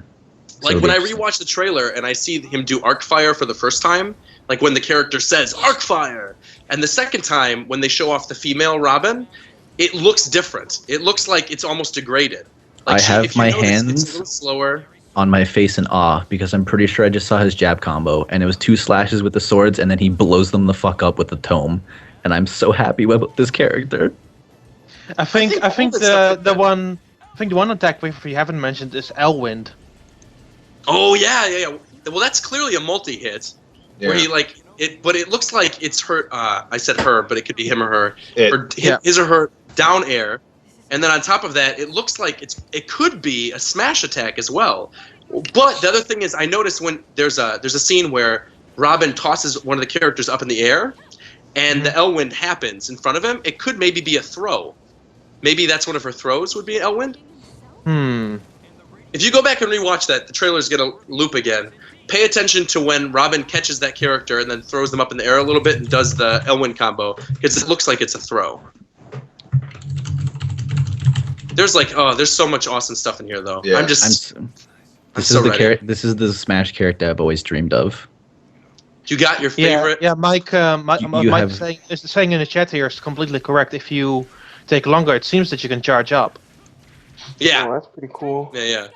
Like So when I they- rewatch the trailer and I see him do arc fire for the first time, like when the character says arc fire, and the second time when they show off the female Robin, it looks different. It looks like it's almost degraded. Like I have if you my notice, it's a hands little slower. on my face in awe because I'm pretty sure I just saw his jab combo and it was 2 slashes with the swords and then he blows them the fuck up with the tome. And I'm so happy about this character. I think the one attack wave we haven't mentioned is Elwind. Oh yeah. Well, that's clearly a multi-hit where he like it, but it looks like it's her. I said her, but it could be him or her. His or her down air, and then on top of that, it looks like it could be a smash attack as well. But the other thing is, I noticed when there's a scene where Robin tosses one of the characters up in the air, and the Elwind happens in front of him. It could maybe be a throw. Maybe that's one of her throws would be an Elwind. If you go back and rewatch that, the trailer's gonna loop again. Pay attention to when Robin catches that character and then throws them up in the air a little bit and does the Elwind combo, because it looks like it's a throw. There's there's so much awesome stuff in here though. Yeah. This is the Smash character I've always dreamed of. You got your favorite? Yeah, Mike. Mike saying in the chat here is completely correct. If you take longer, it seems that you can charge up. Yeah, that's pretty cool. Yeah.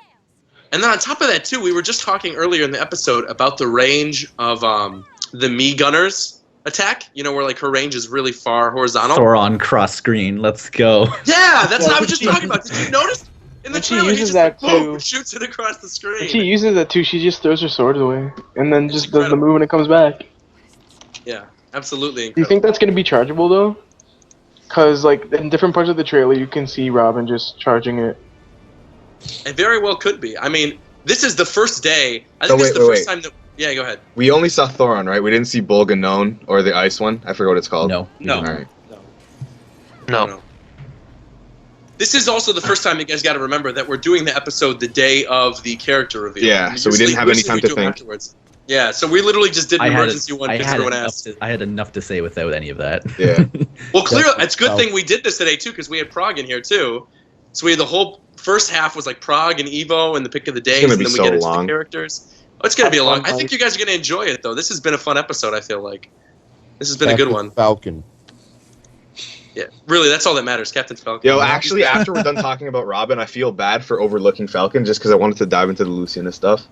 And then on top of that too, we were just talking earlier in the episode about the range of the Mii Gunner's attack. You know, where like her range is really far horizontal. Thoron cross screen. Let's go. Yeah, that's what I was just talking about. Did you notice? In the trailer, he just boom, shoots it across the screen. And she uses that too. She just throws her sword away and then just does the move and it comes back. Yeah, absolutely. Do you think that's going to be chargeable though? Because like in different parts of the trailer, you can see Robin just charging it. It very well could be. I mean, this is the first day. I think this is the first time that. Yeah, go ahead. We only saw Thoron, right? We didn't see Bolganon or the ice one. I forgot what it's called. No. All right. No. This is also the first time you guys got to remember that we're doing the episode the day of the character reveal. Yeah, so we didn't have any time to think. Afterwards. Yeah, so we literally just did an emergency one because everyone asked. I had enough to say without any of that. Yeah. Well, clearly, it's a good thing we did this today too because we had Prague in here too. So we had the whole first half was like Prague and Evo and the pick of the days, and then we get into the characters. Oh, it's gonna be a long. I think you guys are gonna enjoy it though. This has been a fun episode. I feel like this has been a good one. Falcon. Yeah, really, that's all that matters, Captain Falcon. Yo, actually, after we're done talking about Robin, I feel bad for overlooking Falcon just because I wanted to dive into the Luciana stuff.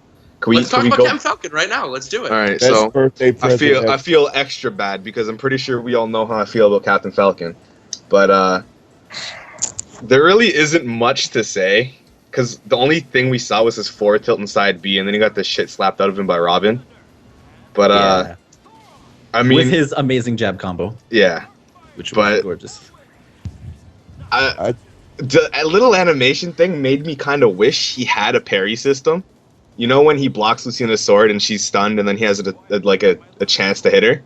Let's talk about Captain Falcon right now. Let's do it. All right, so I feel extra bad because I'm pretty sure we all know how I feel about Captain Falcon, but there really isn't much to say because the only thing we saw was his forward tilt inside B, and then he got the shit slapped out of him by Robin. But I mean, with his amazing jab combo. Yeah. Which was gorgeous. A little animation thing made me kind of wish he had a parry system. You know when he blocks Luciana's sword and she's stunned and then he has a chance to hit her?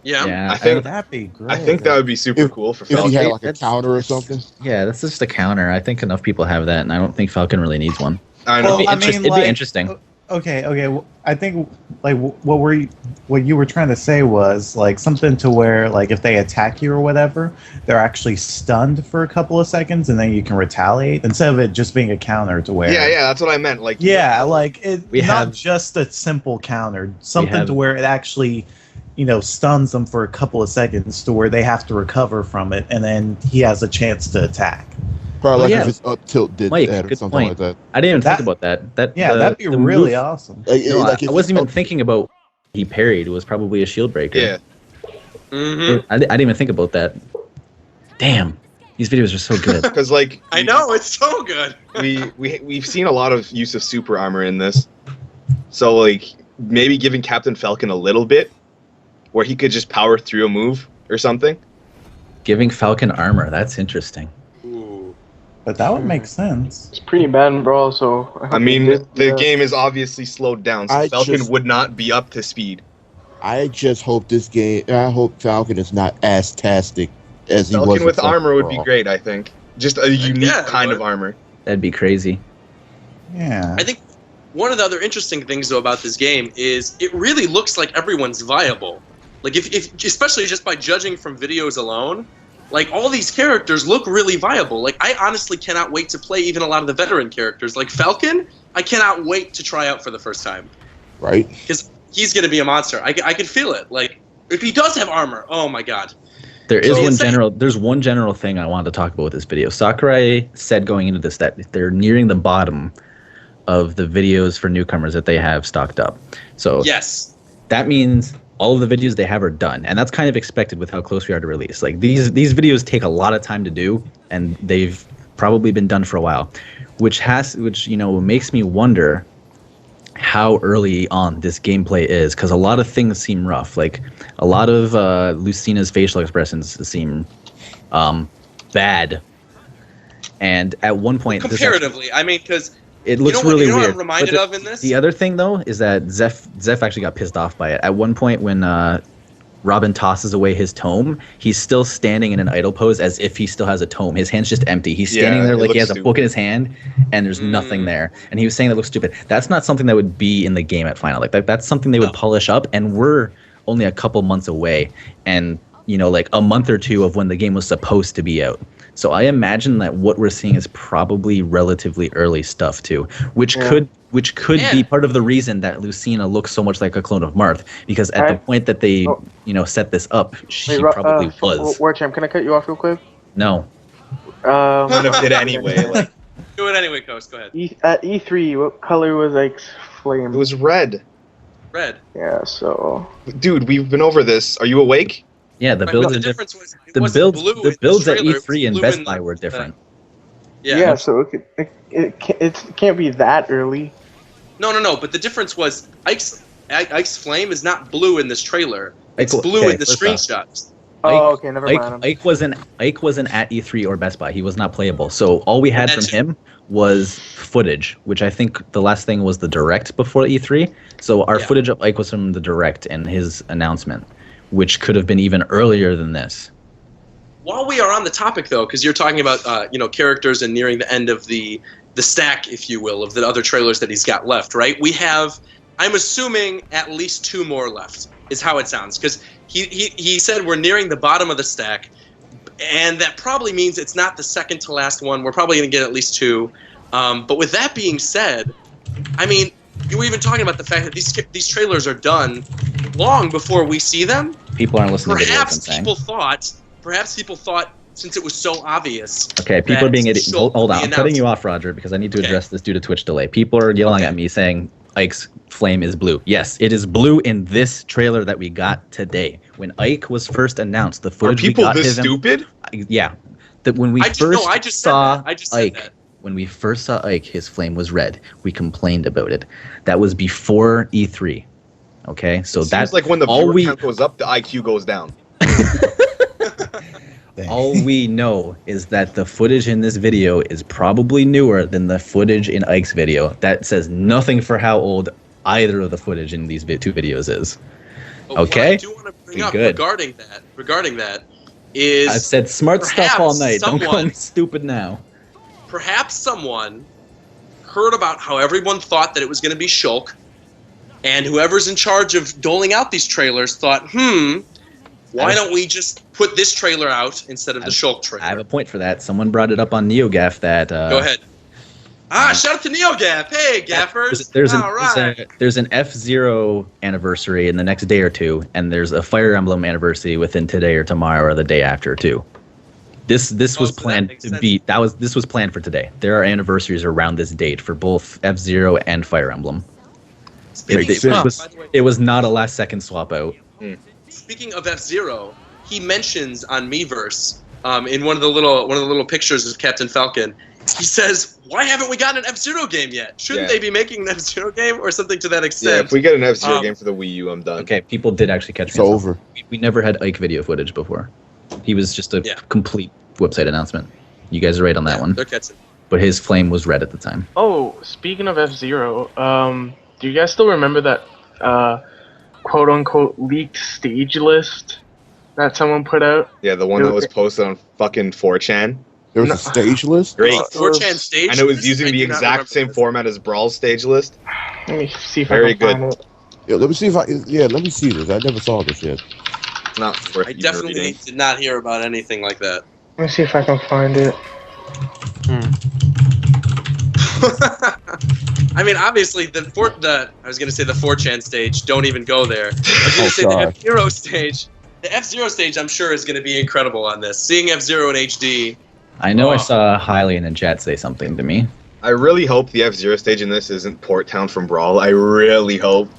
Yeah. I think that'd be great. I think that would be super cool for Falcon. If he had like a counter or something. Yeah, that's just a counter. I think enough people have that, and I don't think Falcon really needs one. I know. It'd be interesting. Okay. I think like what you were trying to say was like something to where like if they attack you or whatever, they're actually stunned for a couple of seconds and then you can retaliate instead of it just being a counter to where. Yeah, that's what I meant. Like like not just a simple counter, something to where it actually, stuns them for a couple of seconds to where they have to recover from it, and then he has a chance to attack. Probably if it's up tilt did Mike, that or good something point. like that. I didn't even think about that. That'd be really awesome. I wasn't even thinking about he parried. It was probably a shield breaker. Yeah. Mm-hmm. I didn't even think about that. Damn, these videos are so good. Because I know it's so good. we've seen a lot of use of super armor in this, so maybe giving Captain Falcon a little bit, where he could just power through a move or something. Giving Falcon armor, that's interesting. But that would make sense. It's pretty bad in Brawl, so... I mean, the game is obviously slowed down, so Falcon would not be up to speed. I just hope I hope Falcon is not as tastic as he was. Falcon with armor would be great, I think. Just a unique kind of armor. That'd be crazy. Yeah. I think one of the other interesting things, though, about this game is it really looks like everyone's viable. Like, if especially just by judging from videos alone... Like, all these characters look really viable. Like, I honestly cannot wait to play even a lot of the veteran characters. Like, Falcon, I cannot wait to try out for the first time. Right. Because he's going to be a monster. I can feel it. Like, if he does have armor, oh my god. There's one general thing I wanted to talk about with this video. Sakurai said going into this that they're nearing the bottom of the videos for newcomers that they have stocked up. So yes, that means all of the videos they have are done, and that's kind of expected with how close we are to release. Like these videos take a lot of time to do, and they've probably been done for a while, which makes me wonder how early on this gameplay is, because a lot of things seem rough. Like a lot of Lucina's facial expressions seem bad, and at one point, comparatively, because it looks really weird. What I'm reminded of in this? The other thing though is that Zeph actually got pissed off by it. At one point, when Robin tosses away his tome, he's still standing in an idle pose as if he still has a tome. His hand's just empty. He's standing there like he has a book in his hand, and there's nothing there. And he was saying that looks stupid. That's not something that would be in the game at final. Like that's something they would polish up, and we're only a couple months away, and like a month or two of when the game was supposed to be out. So I imagine that what we're seeing is probably relatively early stuff too, which could be part of the reason that Lucina looks so much like a clone of Marth, because at the point that they set this up, she probably was. Warchamp, can I cut you off real quick? No. Kind of did anyway. Do it anyway, Coast. Go ahead. At E3, what color was Ike's flame? It was red. Red. Yeah. So. Dude, we've been over this. Are you awake? Yeah, the builds are different. The builds at E3 and Best Buy were different. Yeah, so it can't be that early. No. But the difference was Ike's flame is not blue in this trailer. It's blue in the screenshots. Okay, never mind. Ike wasn't at E3 or Best Buy. He was not playable. So all we had from him was footage, which I think the last thing was the direct before E3. So our footage of Ike was from the direct and his announcement, which could have been even earlier than this. While we are on the topic, though, because you're talking about characters and nearing the end of the stack, if you will, of the other trailers that he's got left, right? We have, I'm assuming, at least 2 more left, is how it sounds, because he said we're nearing the bottom of the stack, and that probably means it's not the second to last one. We're probably going to get at least 2. But with that being said, you were even talking about the fact that these trailers are done long before we see them. People aren't listening to what I'm saying. Perhaps people thought, since it was so obvious. Okay, people are being idiots. Hold on, I'm cutting you off, Roger, because I need to address this due to Twitch delay. People are yelling at me saying Ike's flame is blue. Yes, it is blue in this trailer that we got today. When Ike was first announced, the footage we got of him. Are people this stupid? Yeah. That when we first saw Ike. When we first saw Ike, his flame was red. We complained about it. That was before E3. Okay, so that's like when the viewer count goes up, the IQ goes down. All we know is that the footage in this video is probably newer than the footage in Ike's video. That says nothing for how old either of the footage in these 2 videos is. But okay? What I do want to bring up regarding that is... I've said smart stuff all night. Don't call me stupid now. Perhaps someone heard about how everyone thought that it was going to be Shulk, and whoever's in charge of doling out these trailers thought, why don't we just put this trailer out instead of the Shulk trailer? I have a point for that. Someone brought it up on NeoGaf that... Go ahead. Shout out to NeoGaf. Hey, gaffers. There's an F-Zero anniversary in the next day or 2, and there's a Fire Emblem anniversary within today or tomorrow or the day after, too. This was planned to be... This was planned for today. There are anniversaries around this date for both F-Zero and Fire Emblem. It was not a last-second swap out. Speaking of F-Zero, he mentions on Miiverse, in one of the little pictures of Captain Falcon, he says, "Why haven't we gotten an F-Zero game yet? Shouldn't they be making an F-Zero game or something to that extent?" Yeah, if we get an F-Zero game for the Wii U, I'm done. Okay, people did actually catch me. It's over. We never had Ike video footage before. He was just a complete website announcement. You guys are right on that one. They're catching. But his flame was red at the time. Oh, speaking of F-Zero, do you guys still remember that quote-unquote leaked stage list that someone put out? Yeah, the one that was posted on fucking 4chan. There was a stage list? Great. 4chan stage and it was using the exact same format as Brawl's stage list. Let me see if I can find it. Yeah, let me see this. I never saw this yet. It's not worth I definitely did not hear about anything like that. Let me see if I can find it. Obviously, I was going to say the 4chan stage. Don't even go there. I was going to say the F-Zero stage. The F-Zero stage, I'm sure, is going to be incredible on this. Seeing F-Zero in HD. I know I saw Hylian in chat say something to me. I really hope the F-Zero stage in this isn't Port Town from Brawl. I really hope.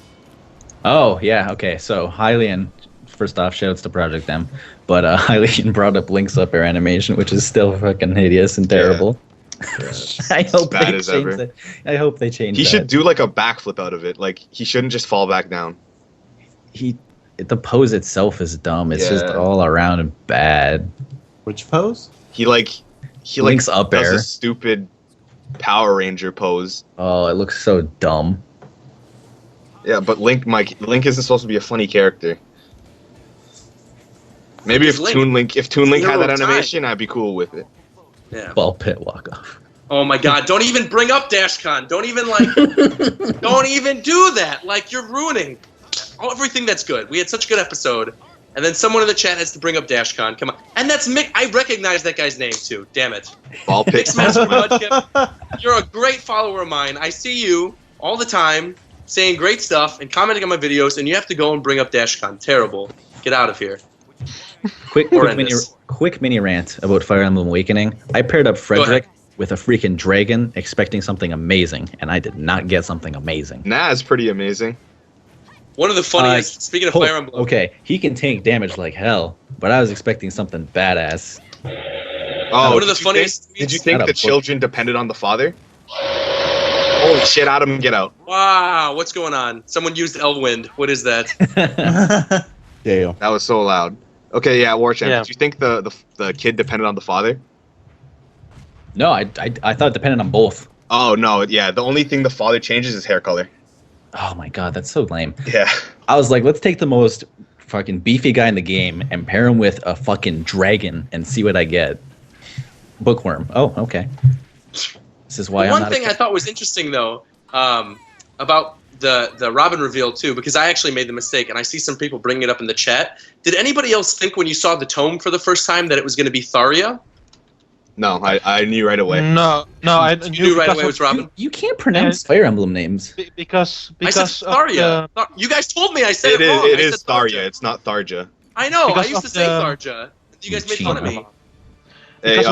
Oh, yeah, okay. So, Hylian, first off, shoutouts to Project M. But Hylian brought up Link's up air animation, which is still fucking hideous and terrible. Yeah. I hope bad they as change ever. that. I hope they change He that. should do like a backflip out of it. Like, he shouldn't just fall back down. The pose itself is dumb. It's just Yeah. all around bad. Which pose? He Link's up does air. a stupid Power Ranger pose. Oh, it looks so dumb. Yeah, but Link isn't supposed to be a funny character. Maybe if Toon Link had that animation, I'd be cool with it. Yeah. Ball pit walk off. Oh my God! Don't even bring up DashCon. Don't even don't even do that. Like, you're ruining everything that's good. We had such a good episode, and then someone in the chat has to bring up DashCon. Come on, and that's Mick. I recognize that guy's name too. Damn it. Ball pit. Mixmaster Mudkip, you're a great follower of mine. I see you all the time saying great stuff and commenting on my videos, and you have to go and bring up DashCon. Terrible. Get out of here. Quick mini rant about Fire Emblem Awakening. I paired up Frederick with a freaking dragon, expecting something amazing, and I did not get something amazing. Nah, it's pretty amazing. One of the funniest. Speaking of Fire Emblem. Okay, he can take damage like hell, but I was expecting something badass. Oh, one of the funniest. Did you think the children depended on the father? Holy shit, Adam, get out. Wow, what's going on? Someone used Elwind. What is that? Damn. That was so loud. Okay, yeah, Warchamp. Yeah. Did you think the kid depended on the father? No, I thought it depended on both. Oh, no, yeah. The only thing the father changes is hair color. Oh my god, that's so lame. Yeah. I was like, let's take the most fucking beefy guy in the game and pair him with a fucking dragon and see what I get. Bookworm. Oh, okay. This is why I'm One not thing I thought was interesting, though, about the Robin reveal, too, because I actually made the mistake, and I see some people bringing it up in the chat. Did anybody else think when you saw the tome for the first time that it was going to be Tharia? No, I knew right away. No, I You knew right away it was Robin? You can't pronounce Fire Emblem names. because I said Tharia. You guys told me I said it wrong. It I is said Tharja. Tharja. It's not Tharja. I know. I Because used to of say the- Tharja. You guys made fun of me. Hey,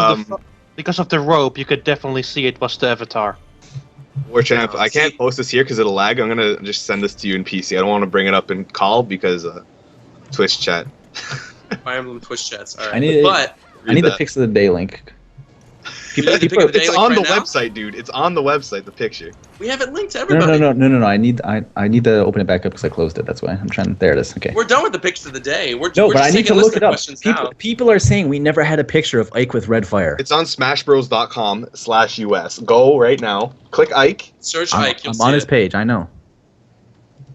because of the rope, you could definitely see it was the Avatar. Warchamp, I can't post this here because it'll lag. I'm gonna just send this to you in PC. I don't want to bring it up in call because Twitch chat. Fire Emblem Twitch chats. All right. I need the that. pics of the day link. You need the pic of the day It's link on right the now? website, dude. It's on the website. The picture. We have it linked to No, everybody. no. I need to open it back up because I closed it. That's why I'm trying. There it is. Okay. We're done with the pictures of the day. No, We're but just I need to taking look listener it up. questions now. People are saying we never had a picture of Ike with red fire. It's on SmashBros.com/US. Go right now. Click Ike. Search I'm, Ike. You'll I'm see on his it. page. I know.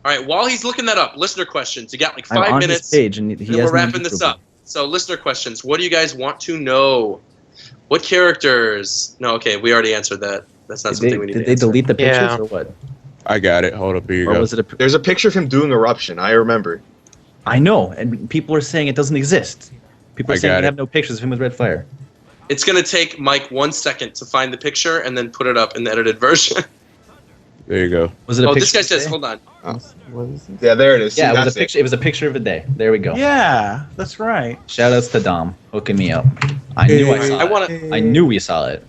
All right. While he's looking that up, listener questions. You got like I'm 5 on minutes. his page, and he and has we're no wrapping this approval. up. So, listener questions. What do you guys want to know? What characters? No, okay. We already answered that. That's not something we need Did to they answer. delete the pictures Yeah. or what? I got it. Hold up. Here you Or go. was it a? There's a picture of him doing eruption. I remember. I know, and people are saying it doesn't exist. People are I saying got we it. have no pictures of him with red fire. It's going to take Mike 1 second to find the picture and then put it up in the edited version. There you go. Was it a Oh, picture? this guy of the says, day? hold on. What is this? Yeah, there it is. See, Yeah, it was that's a picture. It was a picture of the day. There we go. Yeah, that's right. Shout outs to Dom hooking me up. I knew I saw I it. want to. I knew we saw it.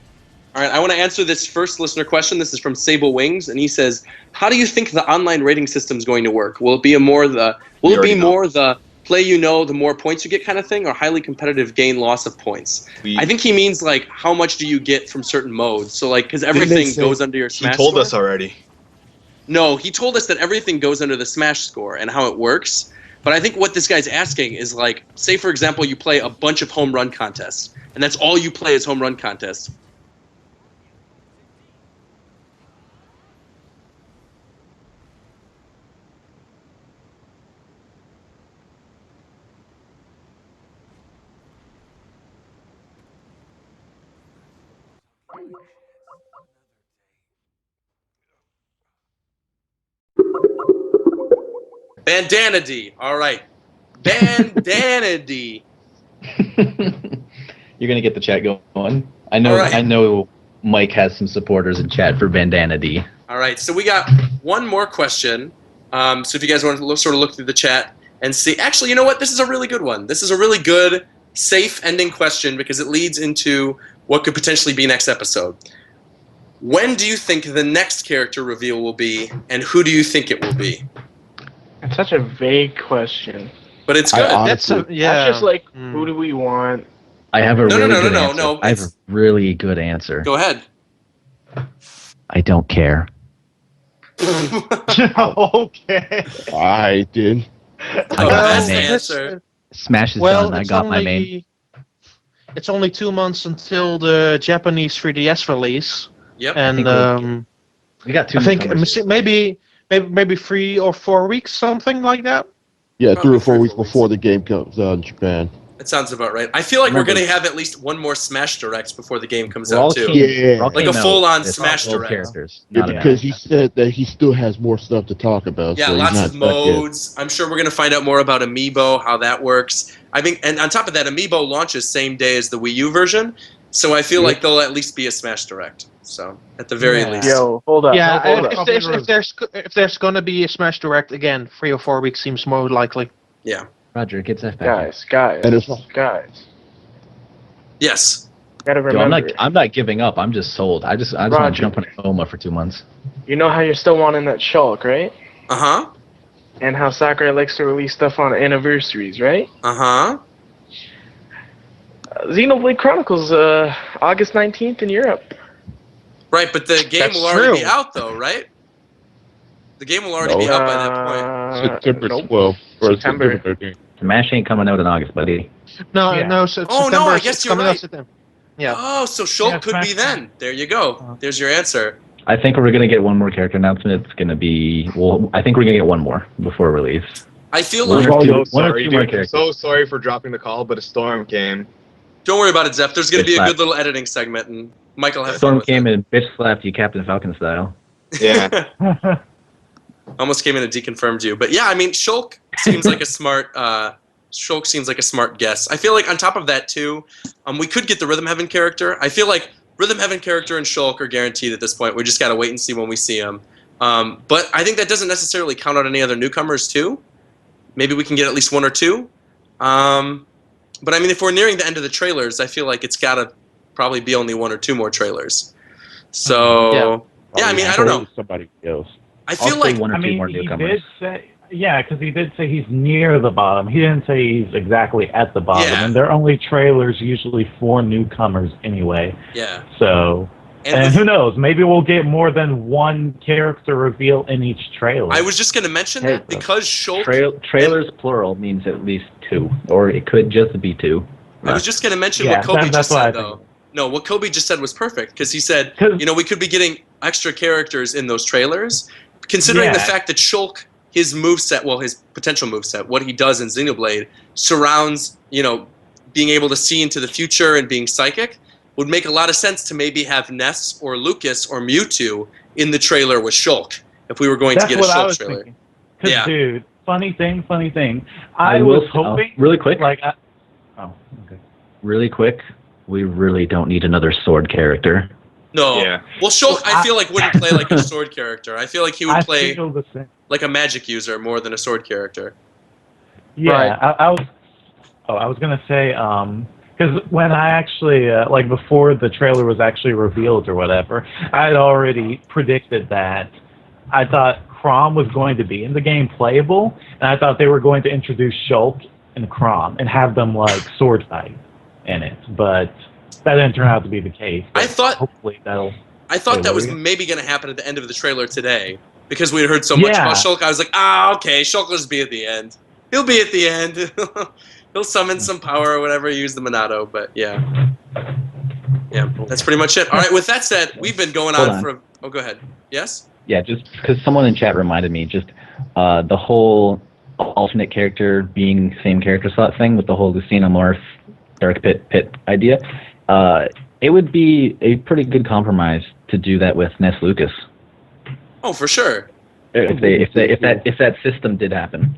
All right, I want to answer this first listener question. This is from Sable Wings, and he says, "How do you think the online rating system is going to work? Will it be the play the more points you get kind of thing, or highly competitive gain loss of points?" I think he means like how much do you get from certain modes. So like because everything say- goes under your He Smash. told score. us already. No, he told us that everything goes under the Smash score and how it works. But I think what this guy's asking is like, say for example, you play a bunch of home run contests, and that's all you play is home run contests. Bandanity. All right. Bandanity. You're gonna get the chat going. I know. All right. I know. Mike has some supporters in chat for Bandana D. All right. So we got one more question. So if you guys want to sort of look through the chat, and see. Actually, you know what? This is a really good one. This is a really good, safe ending question because it leads into what could potentially be next episode. When do you think the next character reveal will be, and who do you think it will be? It's such a vague question. But it's good. That's just like, who do we want? I have a really good answer. No. I have a really good answer. Go ahead. I don't care. Okay. I did. I got my main answer. Smash is done. I got my main. It's only 2 months until the Japanese 3DS release. Yep. And we got 2 I think months. maybe 3 or 4 weeks, something like that. Yeah, 3 or 4 weeks before the game comes out in Japan. That sounds about right. I feel like we're going to have at least one more Smash Direct before the game comes We're all out, too. keen- we're all Like keen a out. full-on It's Smash all Direct. characters. Yeah, not a because bad. he said that he still has more stuff to talk about. Yeah, so lots he's of not stuck yet. modes. I'm sure we're going to find out more about Amiibo, how that works. I think, and on top of that, Amiibo launches same day as the Wii U version, so I feel like there'll at least be a Smash Direct. So, at the very least. Yo, hold up. Yeah, hold up. if there's gonna be a Smash Direct again, 3 or 4 weeks seems more likely. Yeah. Roger, get that back. Guys. Yes. Gotta Yo, remember. I'm not giving up. I'm just sold. I just want to Roger. jump on a coma for 2 months. You know how you're still wanting that Shulk, right? Uh-huh. And how Sakurai likes to release stuff on anniversaries, right? Uh-huh. Xenoblade Chronicles, August 19th in Europe. Right, but the game That's will already be true. out, though, right? The game will already be out by that point. September nope. 12th. Or September. September 13th. Smash ain't coming out in August, buddy. No, Yeah. no. Oh, September, no, I it's guess you're coming out right. September. Yeah. Oh, so Shulk Yeah, could be Smash- then. There you go. There's your answer. I think we're gonna get one more character announcement. It's gonna be I think we're gonna get one more before release. I feel One like... or I'm two, so one or sorry, two more dude. I'm characters. so sorry for dropping the call, but a storm came. Don't worry about it, Zeph. There's going to Bitch be a slap. good little editing segment, and Michael have fun Storm with came it. and bitch slapped you, Captain Falcon style. Yeah. Almost came in and deconfirmed you. But yeah, I mean, Shulk seems like a smart... Shulk seems like a smart guess. I feel like on top of that, too, we could get the Rhythm Heaven character. I feel like Rhythm Heaven character and Shulk are guaranteed at this point. We just got to wait and see when we see them. But I think that doesn't necessarily count out any other newcomers, too. Maybe we can get at least 1 or 2. But I mean, if we're nearing the end of the trailers, I feel like it's got to probably be only 1 or 2 more trailers. So, yeah, I mean, I don't know. Somebody else. I feel Also like... one or I two mean, more he newcomers. did say, because he did say he's near the bottom. He didn't say he's exactly at the bottom. Yeah. And they're only trailers usually for newcomers anyway. Yeah. So, and who knows? Maybe we'll get more than one character reveal in each trailer. I was just going to mention that because Shulk... Trailers plural means at least 2, or it could just be 2. I was just going to mention Yeah, what Kobe that's just what I said, think. though. No, what Kobe just said was perfect, because he said, you know, we could be getting extra characters in those trailers, considering the Yeah. fact that Shulk, his moveset, well, his potential moveset, what he does in Xenoblade, surrounds, you know, being able to see into the future and being psychic, would make a lot of sense to maybe have Ness or Lucas or Mewtwo in the trailer with Shulk, if we were going That's to get a what I Shulk was trailer. thinking. 'Cause, Yeah. dude, funny thing. I I will- was hoping, really quick. okay. Really quick, we really don't need another sword character. No. Yeah. Well, Shulk, I feel like, wouldn't play like a sword character. I feel like he would I play feel the same. like a magic user more than a sword character. Yeah, Right. I was gonna say, because when I actually like before the trailer was actually revealed or whatever, I had already predicted that I thought Chrom was going to be in the game playable, and I thought they were going to introduce Shulk and Chrom and have them like sword fight in it, but that didn't turn out to be the case. I thought Hopefully that'll. I thought Wait, that what was were you- maybe going to happen at the end of the trailer today because we had heard so much Yeah. about Shulk. I was like, okay, Shulk will just be at the end. He'll be at the end. He'll summon some power or whatever, use the Monado. But yeah, that's pretty much it. All right. With that said, we've been going Hold on on. for. Oh, go ahead. Yes. Yeah, just because someone in chat reminded me, just the whole alternate character being same character slot thing with the whole Lucina Morph, Dark Pit idea. It would be a pretty good compromise to do that with Ness Lucas. Oh, for sure. If that system did happen,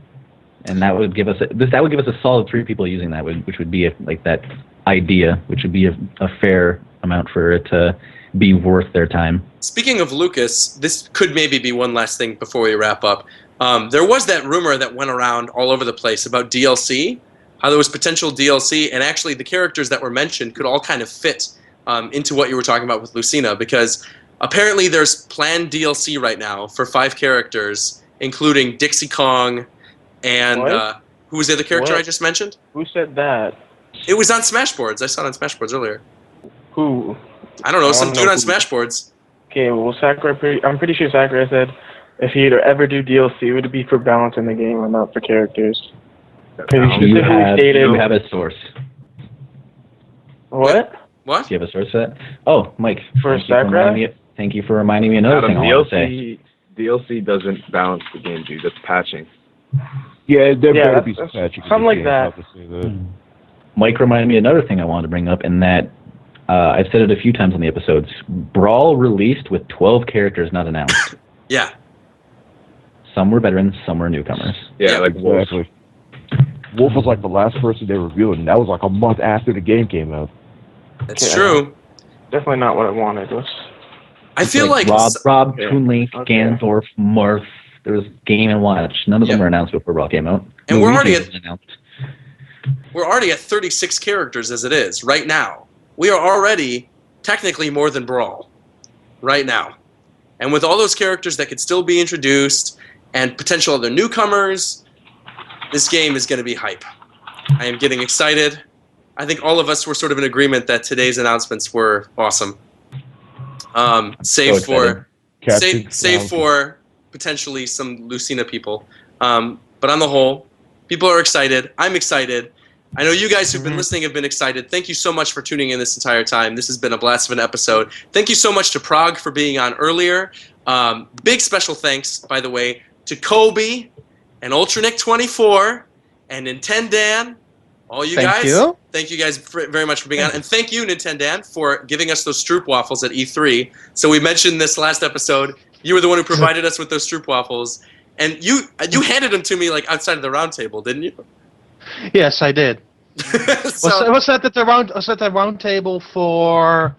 and that would give us a solid 3 people using that, which would be like that idea, which would be a fair amount for it to be worth their time. Speaking of Lucas, this could maybe be one last thing before we wrap up. there was that rumor that went around all over the place about DLC, how there was potential DLC, and actually the characters that were mentioned could all kind of fit into what you were talking about with Lucina, because apparently there's planned DLC right now for 5 characters, including Dixie Kong and who was the other character I just mentioned? Who said that? It was on Smashboards. I saw it on Smashboards earlier. Who? I don't know, some dude on Smashboards. Okay, well, Sakurai, I'm pretty sure Sakurai said if he'd ever do DLC, it would be for balance in the game and not for characters. Because he specifically stated... You have a source. What? What? Do you have a source for that? Oh, Mike. For Sakurai? Thank you for reminding me another thing I want to say. DLC doesn't balance the game, dude. That's patching. Yeah, there better be some patching. Something like that. Mike reminded me another thing I wanted to bring up, and that I've said it a few times on the episodes. Brawl released with 12 characters not announced. Yeah. Some were veterans, some were newcomers. Yeah, like Wolf. Exactly. Wolf was like the last person they revealed, and that was like a month after the game came out. That's true. Definitely not what I wanted. I feel like Rob, Toon Link, Ganondorf, Marth. There was Game and Watch. None of them were announced before Brawl came out. And we're already at 36 characters as it is right now. We are already technically more than Brawl right now. And with all those characters that could still be introduced and potential other newcomers, this game is going to be hype. I am getting excited. I think all of us were sort of in agreement that today's announcements were awesome. Save for potentially some Lucina people. But on the whole, people are excited. I'm excited. I know you guys who've been listening have been excited. Thank you so much for tuning in this entire time. This has been a blast of an episode. Thank you so much to Prague for being on earlier. Big special thanks, by the way, to Kobe and Ultranick24 and Nintendan. All you guys. Thank you guys very much for being on. And thank you, Nintendan, for giving us those Stroop waffles at E3. So we mentioned this last episode. You were the one who provided us with those Stroop waffles. And you handed them to me like outside of the round table, didn't you? Yes, I did. Was that at the round table for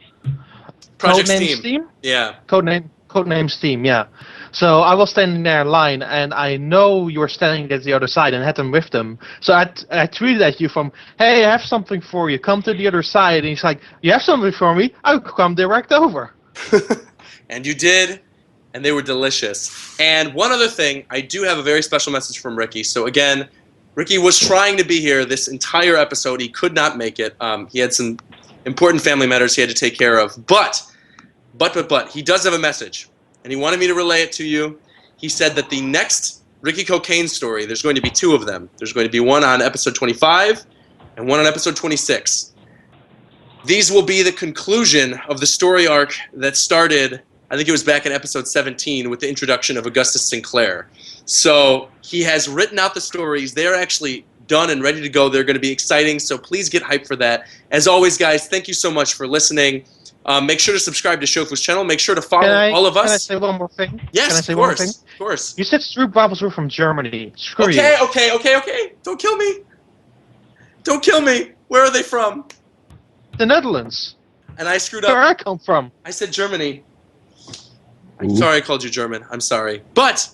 Project Codename Steam? Yeah. Codename Steam, yeah. So I was standing there in line, and I know you were standing at the other side and had them with them. So I tweeted at you from, hey, I have something for you. Come to the other side. And he's like, you have something for me? I'll come direct over. And you did, and they were delicious. And one other thing, I do have a very special message from Ricky. So again, Ricky was trying to be here this entire episode. He could not make it. He had some important family matters he had to take care of. But, he does have a message. And he wanted me to relay it to you. He said that the next Ricky Cocaine story, there's going to be 2 of them. There's going to be one on episode 25 and one on episode 26. These will be the conclusion of the story arc that started, I think it was back in episode 17, with the introduction of Augustus Sinclair. So he has written out the stories. They're actually done and ready to go. They're going to be exciting, so please get hyped for that. As always, guys, thank you so much for listening. Make sure to subscribe to Shofu's channel. Make sure to follow all of us. Can I say one more thing? Yes, can I say of one course. more thing? Of course. You said Stroop waffles were from Germany. Screw you. Okay. Don't kill me. Don't kill me. Where are they from? The Netherlands. And I screwed up. Where I come from. I said Germany. I'm sorry I called you German. I'm sorry. But.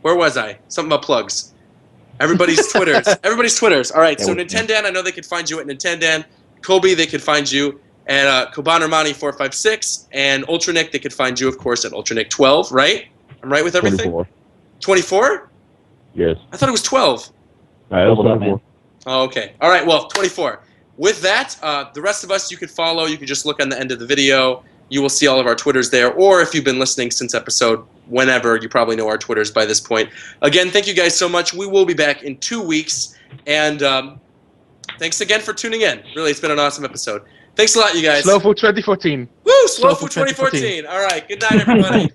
Where was I? Something about plugs. Everybody's Twitters. All right, so Nintendan, I know they could find you at Nintendan. Kobe, they could find you at Kobanermani456. And Ultranick, they could find you, of course, at Ultranick12, right? I'm right with everything? 24? Yes. I thought it was 12. That was 24. Oh, okay. All right, well, 24. With that, the rest of us you could follow. You could just look on the end of the video. You will see all of our Twitters there. Or if you've been listening since episode whenever, you probably know our Twitters by this point. Again, thank you guys so much. We will be back in 2 weeks. And thanks again for tuning in. Really, it's been an awesome episode. Thanks a lot, you guys. Slow Food 2014. Woo! Slow Food 2014. All right. Good night, everybody.